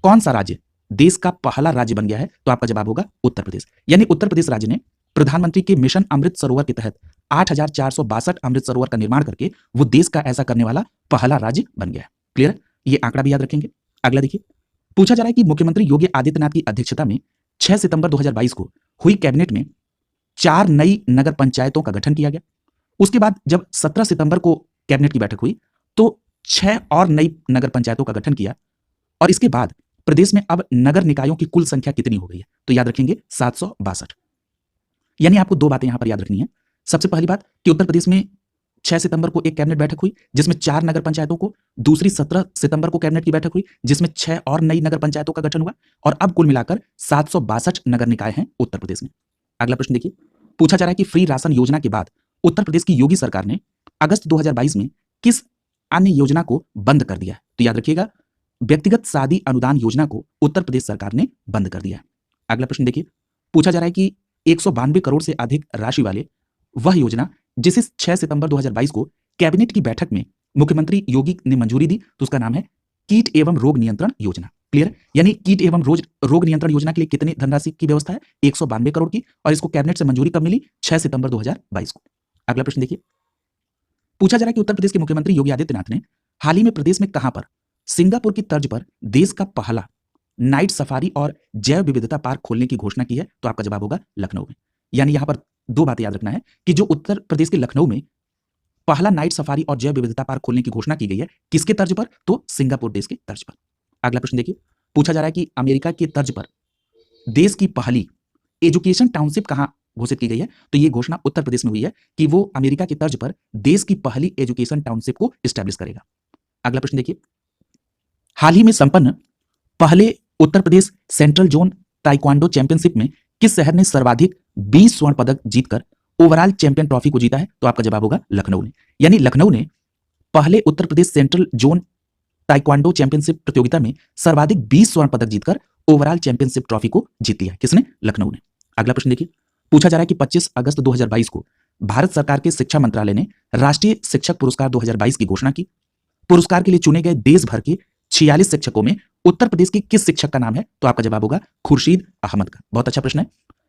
कौन सा राज्य देश का पहला राज्य बन गया है? तो आपका जवाब होगा उत्तर प्रदेश। यानी उत्तर प्रदेश राज्य ने प्रधानमंत्री के मिशन अमृत सरोवर के तहत 8,462 अमृत सरोवर का निर्माण करके वो देश का ऐसा करने वाला पहला राज्य बन गया है। क्लियर है? ये आंकड़ा भी याद रखेंगे। अगला देखिए, पूछा जा रहा है कि मुख्यमंत्री योगी आदित्यनाथ की अध्यक्षता में 6 सितंबर 2022 को हुई कैबिनेट में 4 नई नगर पंचायतों का गठन किया गया। उसके बाद जब 17 सितंबर को कैबिनेट की बैठक हुई तो 6 और नई नगर पंचायतों का गठन किया। और इसके बाद प्रदेश में अब नगर निकायों की कुल संख्या कितनी हो गई है? तो याद रखेंगे 762। यानी आपको 2 बातें यहां पर याद रखनी है। सबसे पहली बात कि उत्तर प्रदेश में 6 सितंबर को एक कैबिनेट बैठक हुई जिसमें 4 नगर पंचायतों को, दूसरी 17 सितंबर को कैबिनेट की बैठक हुई जिसमें 6 और नई नगर पंचायतों का गठन हुआ, और अब कुल मिलाकर 762 नगर निकाय हैं उत्तर प्रदेश में। अगला प्रश्न देखिए, पूछा जा रहा है कि फ्री राशन योजना के बाद उत्तर प्रदेश की योगी सरकार ने अगस्त 2022 में किस अन्य योजना को बंद कर दिया है? तो याद रखिएगा, व्यक्तिगत शादी अनुदान योजना को उत्तर प्रदेश सरकार ने बंद कर दिया है। अगला प्रश्न देखिए, पूछा जा रहा है कि 192 करोड़ से अधिक राशि वाले वह योजना जिसे 6 सितंबर 2022 को कैबिनेट की बैठक में मुख्यमंत्री योगी ने मंजूरी दी, तो उसका नाम है कीट एवं रोग नियंत्रण योजना। क्लियर? यानी कीट एवं रोग नियंत्रण योजना के लिए कितनी धनराशि की व्यवस्था है? 192 करोड़ की, और इसको कैबिनेट से मंजूरी कब मिली? 6 सितंबर 2022 को। अगला प्रश्न देखिए, पूछा जा रहा है कि उत्तर प्रदेश के मुख्यमंत्री योगी आदित्यनाथ ने हाल ही में प्रदेश में कहां पर सिंगापुर की तर्ज पर देश का पहला नाइट सफारी और जैव विविधता पार्क खोलने की घोषणा की है? तो आपका जवाब होगा लखनऊ में। यानी यहां पर 2 बातें याद रखना है कि जो उत्तर प्रदेश के लखनऊ में पहला नाइट सफारी और जैव विविधता पार्क खोलने की घोषणा की गई है, किसके तर्ज पर? तो सिंगापुर देश के तर्ज पर। अगला प्रश्न देखिए, पूछा जा रहा है कि अमेरिका की तर्ज पर देश की पहली एजुकेशन टाउनशिप कहां घोषित की गई है? तो यह घोषणा उत्तर प्रदेश में हुई है कि वो अमेरिका की तर्ज पर देश की पहली एजुकेशन टाउनशिप को स्टैब्लिश करेगा। अगला प्रश्न देखिए, हाल ही में संपन्न पहले Uttar Pradesh central zone taekwondo championship में किस शहर ने सर्वाधिक 20 स्वर्ण पदक जीतकर ओवरऑल चैंपियन ट्रॉफी को जीता है? तो आपका जवाब होगा लखनऊ ने। यानी लखनऊ ने पहले Uttar Pradesh central zone taekwondo championship प्रतियोगिता में सर्वाधिक 20 स्वर्ण पदक जीतकर ओवरऑल चैंपियनशिप ट्रॉफी को जीत लिया है। किसने? लखनऊ ने। अगला प्रश्न देखिए, पूछा जा रहा है कि 25 अगस्त 2022 को भारत सरकार के शिक्षा मंत्रालय ने राष्ट्रीय शिक्षक पुरस्कार 2022 की घोषणा की। पुरस्कार के लिए चुने गए देश भर के 46 शिक्षकों में उत्तर प्रदेश के किस शिक्षक का नाम है? तो आपका जवाब होगा खुर्शीद अहमद का। बहुत अच्छा प्रश्न है।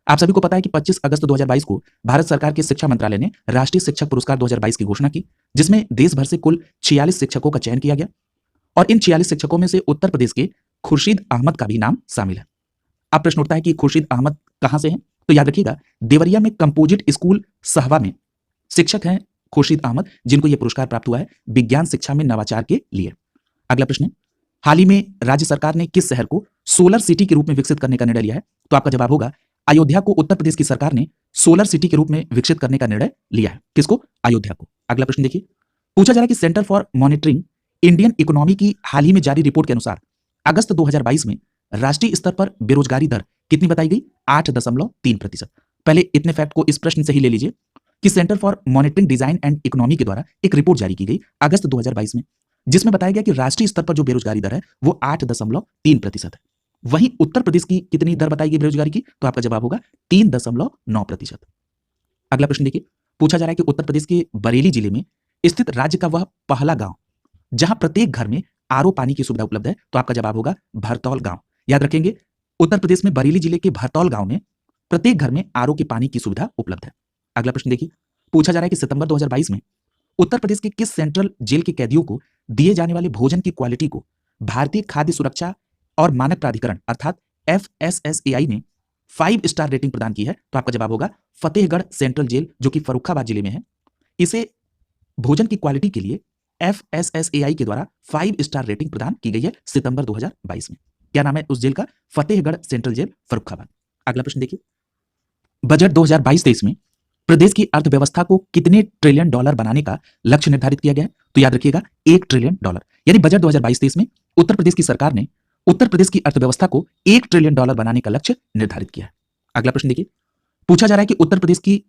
आप सभी को पता है कि 25 अगस्त 2022 को भारत सरकार के शिक्षा मंत्रालय ने राष्ट्रीय शिक्षक पुरस्कार 2022 की घोषणा की, जिसमें देश भर से कुल 46 शिक्षकों का चयन किया गया और इन 46 शिक्षकों में से उत्तर प्रदेश के खुर्शीद अहमद का भी नाम शामिल है। अब प्रश्न उठता है कि खुर्शीद अहमद कहां से हैं? तो याद रखिएगा, देवरिया में कंपोजिट स्कूल सहवा में शिक्षक हैं खुर्शीद अहमद, जिनको यह पुरस्कार प्राप्त हुआ है विज्ञान शिक्षा में नवाचार के लिए। अगला प्रश्न है, हाल ही में राज्य सरकार ने किस शहर को सोलर सिटी के रूप में विकसित करने का निर्णय लिया है? तो आपका जवाब होगा अयोध्या को उत्तर प्रदेश की सरकार ने सोलर सिटी के रूप में विकसित करने का निर्णय लिया है। किसको? अयोध्या को। अगला प्रश्न देखिए, पूछा जा रहा है कि centre for monitoring Indian economy की हाल ही में जारी रिपोर्ट के अनुसार अगस्त 2022 में राष्ट्रीय स्तर पर बेरोजगारी दर कितनी बताई गई? 8.3%। पहले इतने फैक्ट को इस प्रश्न से ही ले लीजिए कि centre for monitoring design and economy के द्वारा एक रिपोर्ट जारी की गई अगस्त 2022 में, जिसमें बताया गया कि राष्ट्रीय स्तर पर जो बेरोजगारी दर है वो 8.3% है। वहीं उत्तर प्रदेश की कितनी दर बताई गई बेरोजगारी की? तो आपका जवाब होगा 3.9%। अगला प्रश्न देखिए, पूछा जा रहा है कि उत्तर प्रदेश के बरेली जिले में स्थित राज्य का वह पहला गांव जहां प्रत्येक घर में आरओ पानी की सुविधा उपलब्ध है, तो आपका जवाब होगा भरतौल गांव। याद रखेंगे, उत्तर प्रदेश में बरेली जिले के भरतौल गांव में प्रत्येक घर में आरओ के पानी की सुविधा उपलब्ध है। अगला प्रश्न देखिए, पूछा जा रहा है कि सितंबर 2022 में उत्तर प्रदेश के किस सेंट्रल जेल के कैदियों को दिए जाने वाले भोजन की क्वालिटी को भारतीय खाद्य सुरक्षा और मानक प्राधिकरण अर्थात FSSAI ने 5 स्टार रेटिंग प्रदान की है? तो आपका जवाब होगा फतेहगढ़ सेंट्रल जेल, जो कि फर्रुखाबाद जिले में है। इसे भोजन की क्वालिटी के लिए FSSAI के द्वारा 5 स्टार रेटिंग प्रदान की गई है सितंबर 2022 में। क्या नाम है उस जेल का? Fatehgarh central jail, Farrukhabad. अगला प्रश्न देखिए, बजट 2022-23 में प्रदेश की अर्थव्यवस्था को कितने ट्रिलियन डॉलर बनाने का लक्ष्य निर्धारित किया गया है? तो याद रखिएगा, $1 ट्रिलियन। यानी बजट 2022-23 में उत्तर प्रदेश की सरकार ने उत्तर प्रदेश की अर्थव्यवस्था को $1 ट्रिलियन बनाने का लक्ष्य निर्धारित किया है। अगला प्रश्न देखिए, पूछा जा रहा है कि उत्तर प्रदेश की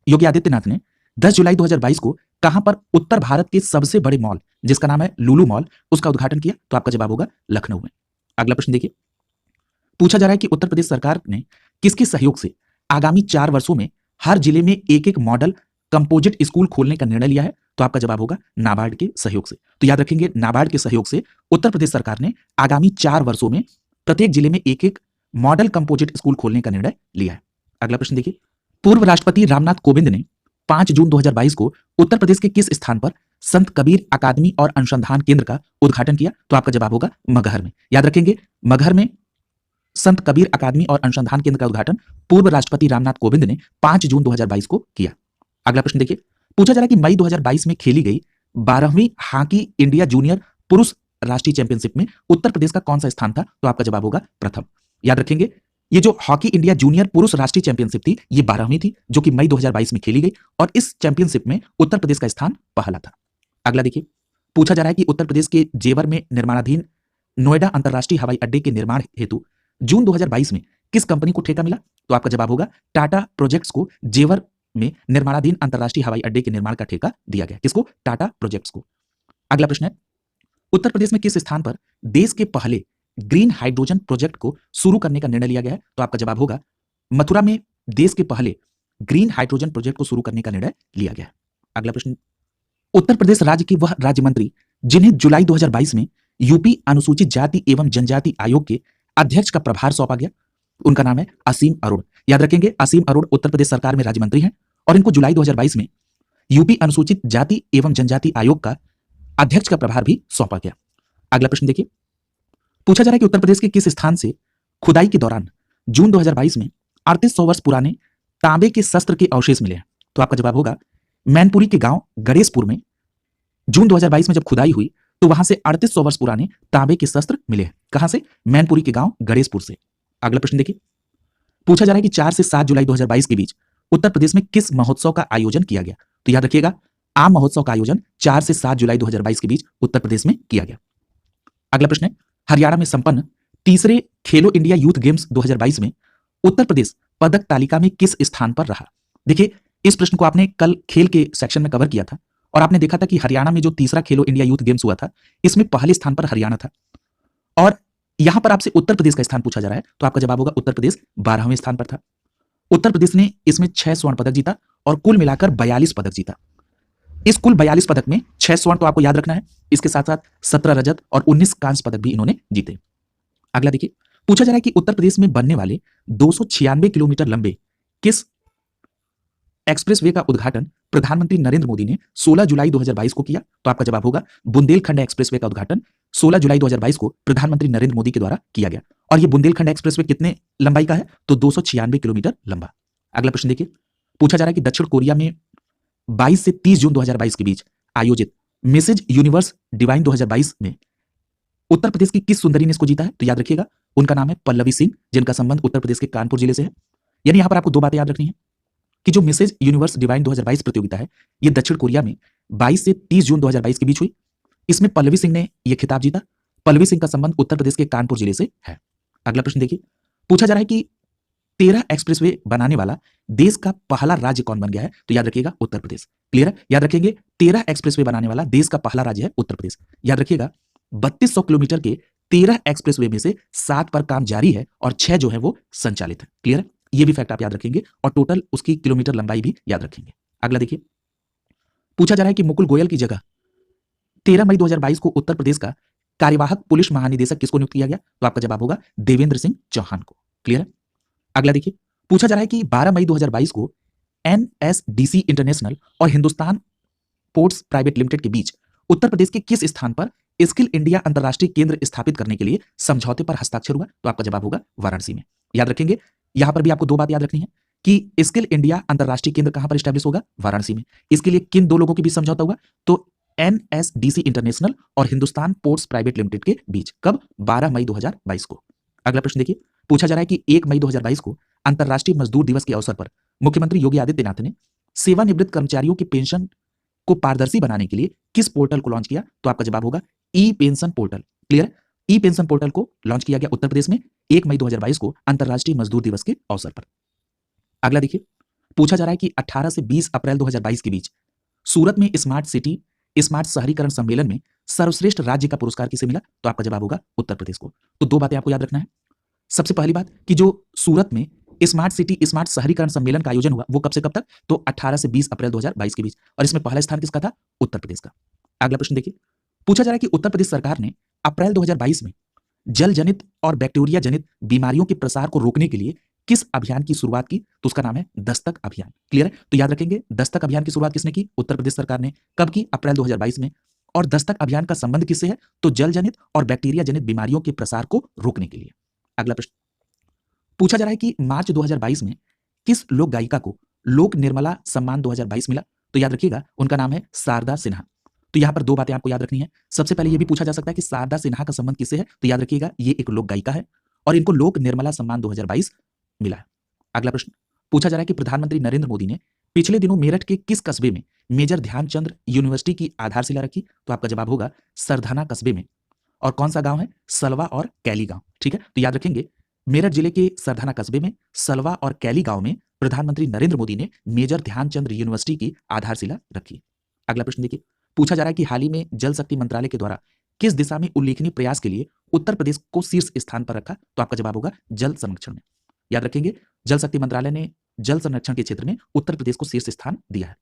योगी आदित्यनाथ ने 10 जुलाई 2022 को कहां पर उत्तर भारत के सबसे बड़े मॉल, जिसका नाम है लुलु मॉल, उसका उद्घाटन किया? तो आपका जवाब होगा लखनऊ में। अगला प्रश्न देखिए, पूछा जा रहा है कि उत्तर प्रदेश सरकार ने किसके सहयोग से आगामी 4 वर्षों में हर जिले में एक मॉडल कंपोजिट स्कूल खोलने का निर्णय लिया है? तो आपका जवाब होगा नाबार्ड के सहयोग से। तो याद रखेंगे, नाबार्ड के सहयोग से उत्तर प्रदेश सरकार ने आगामी 4 वर्षों में प्रत्येक जिले में एक मॉडल कंपोजिट स्कूल खोलने का निर्णय लिया है। अगला प्रश्न देखिए, पूर्व राष्ट्रपति रामनाथ कोविंद ने 5 जून 2022 को उत्तर प्रदेश के किस स्थान पर संत कबीर अकादमी और अनुसंधान केंद्र का उद्घाटन किया? तो आपका जवाब होगा मगहर में। याद रखेंगे, मगहर में संत कबीर अकादमी और अनुसंधान केंद्र का उद्घाटन पूर्व राष्ट्रपति रामनाथ कोविंद ने 5 जून 2022 को किया। अगला प्रश्न देखिए, पूछा जा रहा है कि मई 2022 में खेली गई 12वीं हॉकी इंडिया जूनियर पुरुष राष्ट्रीय चैंपियनशिप में उत्तर प्रदेश का कौन सा स्थान था? तो आपका जवाब होगा प्रथम। याद रखेंगे, ये जो हॉकी इंडिया जूनियर पुरुष राष्ट्रीय चैंपियनशिप थी, ये 12वीं थी, जो कि मई 2022 में खेली गई और इस चैंपियनशिप में उत्तर प्रदेश का स्थान पहला था। अगला देखिए, पूछा जा रहा है कि उत्तर प्रदेश के जेवर में निर्माणाधीन नोएडा अंतरराष्ट्रीय हवाई अड्डे के निर्माण हेतु जून 2022 में किस कंपनी को ठेका मिला? तो आपका जवाब होगा टाटा प्रोजेक्ट्स को जेवर में निर्माणाधीन अंतरराष्ट्रीय हवाई अड्डे के निर्माण का ठेका दिया गया। किसको? टाटा प्रोजेक्ट्स को। अगला प्रश्न है, उत्तर प्रदेश में किस स्थान पर देश के पहले ग्रीन हाइड्रोजन प्रोजेक्ट को शुरू करने का निर्णय लिया गया है? तो आपका जवाब होगा मथुरा में देश के पहले ग्रीन हाइड्रोजन प्रोजेक्ट को शुरू करने का निर्णय लिया गया है। अगला प्रश्न, उत्तर प्रदेश राज्य के वह राज्य मंत्री जिन्हें जुलाई 2022 में यूपी अनुसूचित जाति एवं जनजाति आयोग के अध्यक्ष का प्रभार सौंपा गया, उनका नाम है असीम अरोड़। याद रखेंगे, असीम अरोड़ उत्तर प्रदेश सरकार में राज्य मंत्री हैं और इनको जुलाई 2022 में यूपी अनुसूचित जाति एवं जनजाति आयोग का अध्यक्ष का प्रभार भी सौंपा गया। अगला प्रश्न देखिए, पूछा जा रहा है कि उत्तर प्रदेश के किस स्थान से खुदाई के दौरान जून 2022 में 3800 वर्ष पुराने तांबे के शस्त्र के अवशेष मिले हैं? तो आपका जवाब होगा मैनपुरी के गांव गणेशपुर में जून 2022 में जब खुदाई हुई तो वहां से 3800 वर्ष पुराने तांबे के शस्त्र मिले हैं। कहां से? मैनपुरी के गांव गणेशपुर से। अगला प्रश्न देखिए, पूछा जा रहा है कि 4 से 7 जुलाई 2022 के बीच उत्तर प्रदेश में किस महोत्सव का आयोजन किया गया? तो याद रखिएगा, आम महोत्सव का आयोजन 4 से 7 जुलाई 2022 के बीच उत्तर प्रदेश में किया गया। अगला प्रश्न है, हरियाणा में संपन्न तीसरे खेलो इंडिया यूथ गेम्स 2022 में उत्तर प्रदेश पदक तालिका में किस स्थान पर रहा? देखिए, इस प्रश्न को आपने कल खेल के सेक्शन में कवर किया था और आपने देखा था कि हरियाणा में जो तीसरा खेलो इंडिया यूथ गेम्स हुआ था, इसमें पहले स्थान पर हरियाणा था और यहां पर आपसे उत्तर प्रदेश का स्थान पूछा जा रहा है, तो आपका जवाब होगा उत्तर प्रदेश 12वें स्थान पर था। उत्तर प्रदेश ने इसमें 6 स्वर्ण पदक जीता और कुल मिलाकर 42 पदक जीता। इस कुल 42 पदक में 6 स्वर्ण तो आपको याद रखना है, इसके साथ साथ 17 रजत और 19 कांस्य पदक भी इन्होंने जीते। अगला देखिए, पूछा जा रहा है कि उत्तर प्रदेश में बनने वाले 296 किलोमीटर लंबे किस एक्सप्रेसवे का उद्घाटन प्रधानमंत्री नरेंद्र मोदी ने 16 जुलाई 2022 को किया? तो आपका जवाब होगा बुंदेलखंड एक्सप्रेसवे का उद्घाटन 16 जुलाई 2022 को प्रधानमंत्री नरेंद्र मोदी के द्वारा किया गया। और ये बुंदेलखंड एक्सप्रेसवे कितने लंबाई का है? तो 296 किलोमीटर लंबा। अगला प्रश्न देखिए, पूछा जा रहा है कि दक्षिण कोरिया में 22 से 30 जून 2022 के बीच आयोजित मिसेज यूनिवर्स डिवाइन 2022 में उत्तर प्रदेश की किस सुंदरी ने इसको जीता है? तो याद रखिएगा, उनका नाम है पल्लवी सिंह, जिनका संबंध उत्तर प्रदेश के कानपुर जिले से है। यानी यहां पर आपको दो बातें याद रखनी है कि जो मिसेज यूनिवर्स डिवाइन 2022 प्रतियोगिता है, ये दक्षिण कोरिया में 22 से 30 जून 2022 के बीच हुई। इसमें पल्लवी सिंह ने यह खिताब जीता। पल्लवी सिंह का संबंध उत्तर प्रदेश के कानपुर जिले से है। अगला प्रश्न देखिए, पूछा जा रहा है कि 13 एक्सप्रेसवे बनाने वाला देश का पहला राज्य कौन बन गया है? तो याद रखिएगा, उत्तर प्रदेश। क्लियर है? याद रखेंगे, 13 एक्सप्रेसवे बनाने वाला देश का पहला राज्य है उत्तर प्रदेश। याद रखिएगा, 3200 किलोमीटर के 13 एक्सप्रेसवे में से 7 पर काम जारी है और 6 जो है वो संचालित है। क्लियर है? ये भी फैक्ट आप याद रखेंगे और टोटल उसकी किलोमीटर लंबाई भी याद रखेंगे। अगला देखिए, पूछा जा रहा है कि मुकुल गोयल की जगह 13 मई 2022 को उत्तर प्रदेश का कार्यवाहक पुलिस महानिदेशक किसको नियुक्त किया गया? तो आपका जवाब होगा देवेंद्र सिंह चौहान को। क्लियर है? अगला देखिए, पूछा जा रहा है कि 12 मई 2022 को एनएसडीसी इंटरनेशनल और हिंदुस्तान पोर्ट्स प्राइवेट लिमिटेड के बीच उत्तर प्रदेश के किस स्थान पर स्किल इंडिया अंतरराष्ट्रीय केंद्र स्थापित करने के लिए समझौते पर हस्ताक्षर हुआ? तो आपका जवाब होगा वाराणसी में। याद रखेंगे, यहां पर भी आपको दो बात याद रखनी है कि स्किल इंडिया अंतरराष्ट्रीय केंद्र कहां पर स्टैब्लिश होगा? वाराणसी में। इसके लिए किन दो लोगों के बीच समझौता हुआ? तो एनएसडीसी इंटरनेशनल और हिंदुस्तान पोर्ट्स प्राइवेट लिमिटेड के बीच। कब? 12 मई 2022 को। अगला प्रश्न देखिए, पूछा जा रहा है कि 1 मई 2022 को अंतर्राष्ट्रीय मजदूर दिवस के अवसर पर मुख्यमंत्री योगी आदित्यनाथ ने सेवानिवृत्त कर्मचारियों की पेंशन को पारदर्शी बनाने के लिए किस पोर्टल को लॉन्च किया? तो आपका जवाब होगा ई पेंशन पोर्टल। क्लियर? ई पेंशन पोर्टल को लॉन्च किया गया उत्तर प्रदेश में 1 मई 2022 को अंतर्राष्ट्रीय मजदूर दिवस के अवसर पर। अगला देखिए, पूछा जा रहा है कि 18 से 20 अप्रैल 2022 के बीच सूरत में स्मार्ट सिटी स्मार्ट शहरीकरण सम्मेलन में सर्वश्रेष्ठ राज्य का पुरस्कार किसे मिला? तो आपका जवाब होगा उत्तर प्रदेश को। तो दो बातें आपको याद रखना है। सबसे पहली बात कि जो सूरत में स्मार्ट सिटी स्मार्ट शहरीकरण सम्मेलन का आयोजन हुआ वो कब से कब तक? तो 18 से 20 अप्रैल 2022 के बीच, और इसमें पहला स्थान किसका था? उत्तर प्रदेश का। अगला प्रश्न देखिए, पूछा जा रहा है कि उत्तर प्रदेश सरकार ने अप्रैल 2022 में जल जनित और बैक्टीरिया जनित बीमारियों के प्रसार को रोकने के लिए किस अभियान की शुरुआत की? तो उसका नाम है दस्तक अभियान। क्लियर है? तो याद रखेंगे, दस्तक अभियान की शुरुआत किसने की? उत्तर प्रदेश सरकार ने। कब की? अप्रैल 2022 में। और दस्तक अभियान का संबंध किससे है? तो जल जनित और बैक्टीरिया जनित बीमारियों के प्रसार को रोकने के लिए। अगला प्रश्न पूछा जा रहा है कि मार्च 2022 में किस लोक गायिका को लोक निर्मला सम्मान 2022 मिला? तो याद रखिएगा, उनका नाम है शारदा सिन्हा। तो यहां पर दो बातें आपको याद रखनी है। सबसे पहले यह भी पूछा जा सकता है कि शारदा सिन्हा का संबंध किससे है? तो याद रखिएगा, ये एक लोक गायिका है और इनको लोक निर्मला सम्मान 2022 मिला है। अगला प्रश्न पूछा जा रहा है कि प्रधानमंत्री नरेंद्र मोदी ने पिछले दिनों मेरठ के किस कस्बे में मेजर ध्यानचंद यूनिवर्सिटी की आधारशिला रखी? तो आपका जवाब होगा सरधाना कस्बे में। और कौन सा गांव है? सलवा और कैली गांव। ठीक है? तो याद रखेंगे, मेरठ जिले के सरधाना कस्बे में सलवा और कैली गांव में प्रधानमंत्री नरेंद्र मोदी ने मेजर ध्यानचंद यूनिवर्सिटी की आधारशिला रखी। अगला प्रश्न देखिए, पूछा जा रहा है कि हाल ही में जल शक्ति मंत्रालय के द्वारा किस दिशा में उल्लेखनीय प्रयास के लिए उत्तर प्रदेश को शीर्ष स्थान पर रखा? तो आपका जवाब होगा जल संरक्षण में। याद रखेंगे, जल शक्ति मंत्रालय ने जल संरक्षण के क्षेत्र में उत्तर प्रदेश को शीर्ष स्थान दिया है।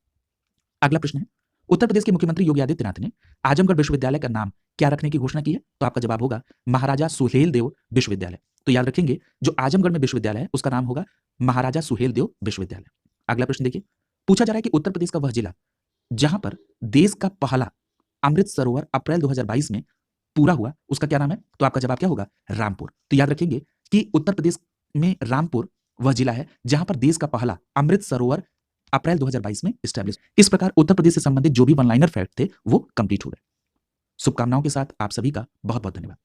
अगला प्रश्न है, उत्तर प्रदेश के मुख्यमंत्री योगी आदित्यनाथ ने आजमगढ़ विश्वविद्यालय का नाम क्या रखने की घोषणा की है? तो आपका जवाब होगा महाराजा सुहेलदेव विश्वविद्यालय। तो याद रखेंगे, जो आजमगढ़ में विश्वविद्यालय है उसका नाम होगा महाराजा सुहेलदेव विश्वविद्यालय। अगला प्रश्न देखिए, पूछा जा रहा है कि उत्तर प्रदेश का वह जिला जहां पर देश का पहला अमृत सरोवर अप्रैल 2022 में पूरा हुआ, उसका क्या नाम है? तो आपका जवाब क्या होगा? रामपुर। तो याद रखेंगे कि उत्तर प्रदेश में रामपुर वह जिला है जहां पर देश का पहला अमृत सरोवर अप्रैल 2022 में स्टैब्लिश। इस प्रकार उत्तर प्रदेश से संबंधित जो भी वन लाइनर फैक्ट थे वो कंप्लीट हो गए। शुभकामनाओं के साथ आप सभी का बहुत बहुत धन्यवाद।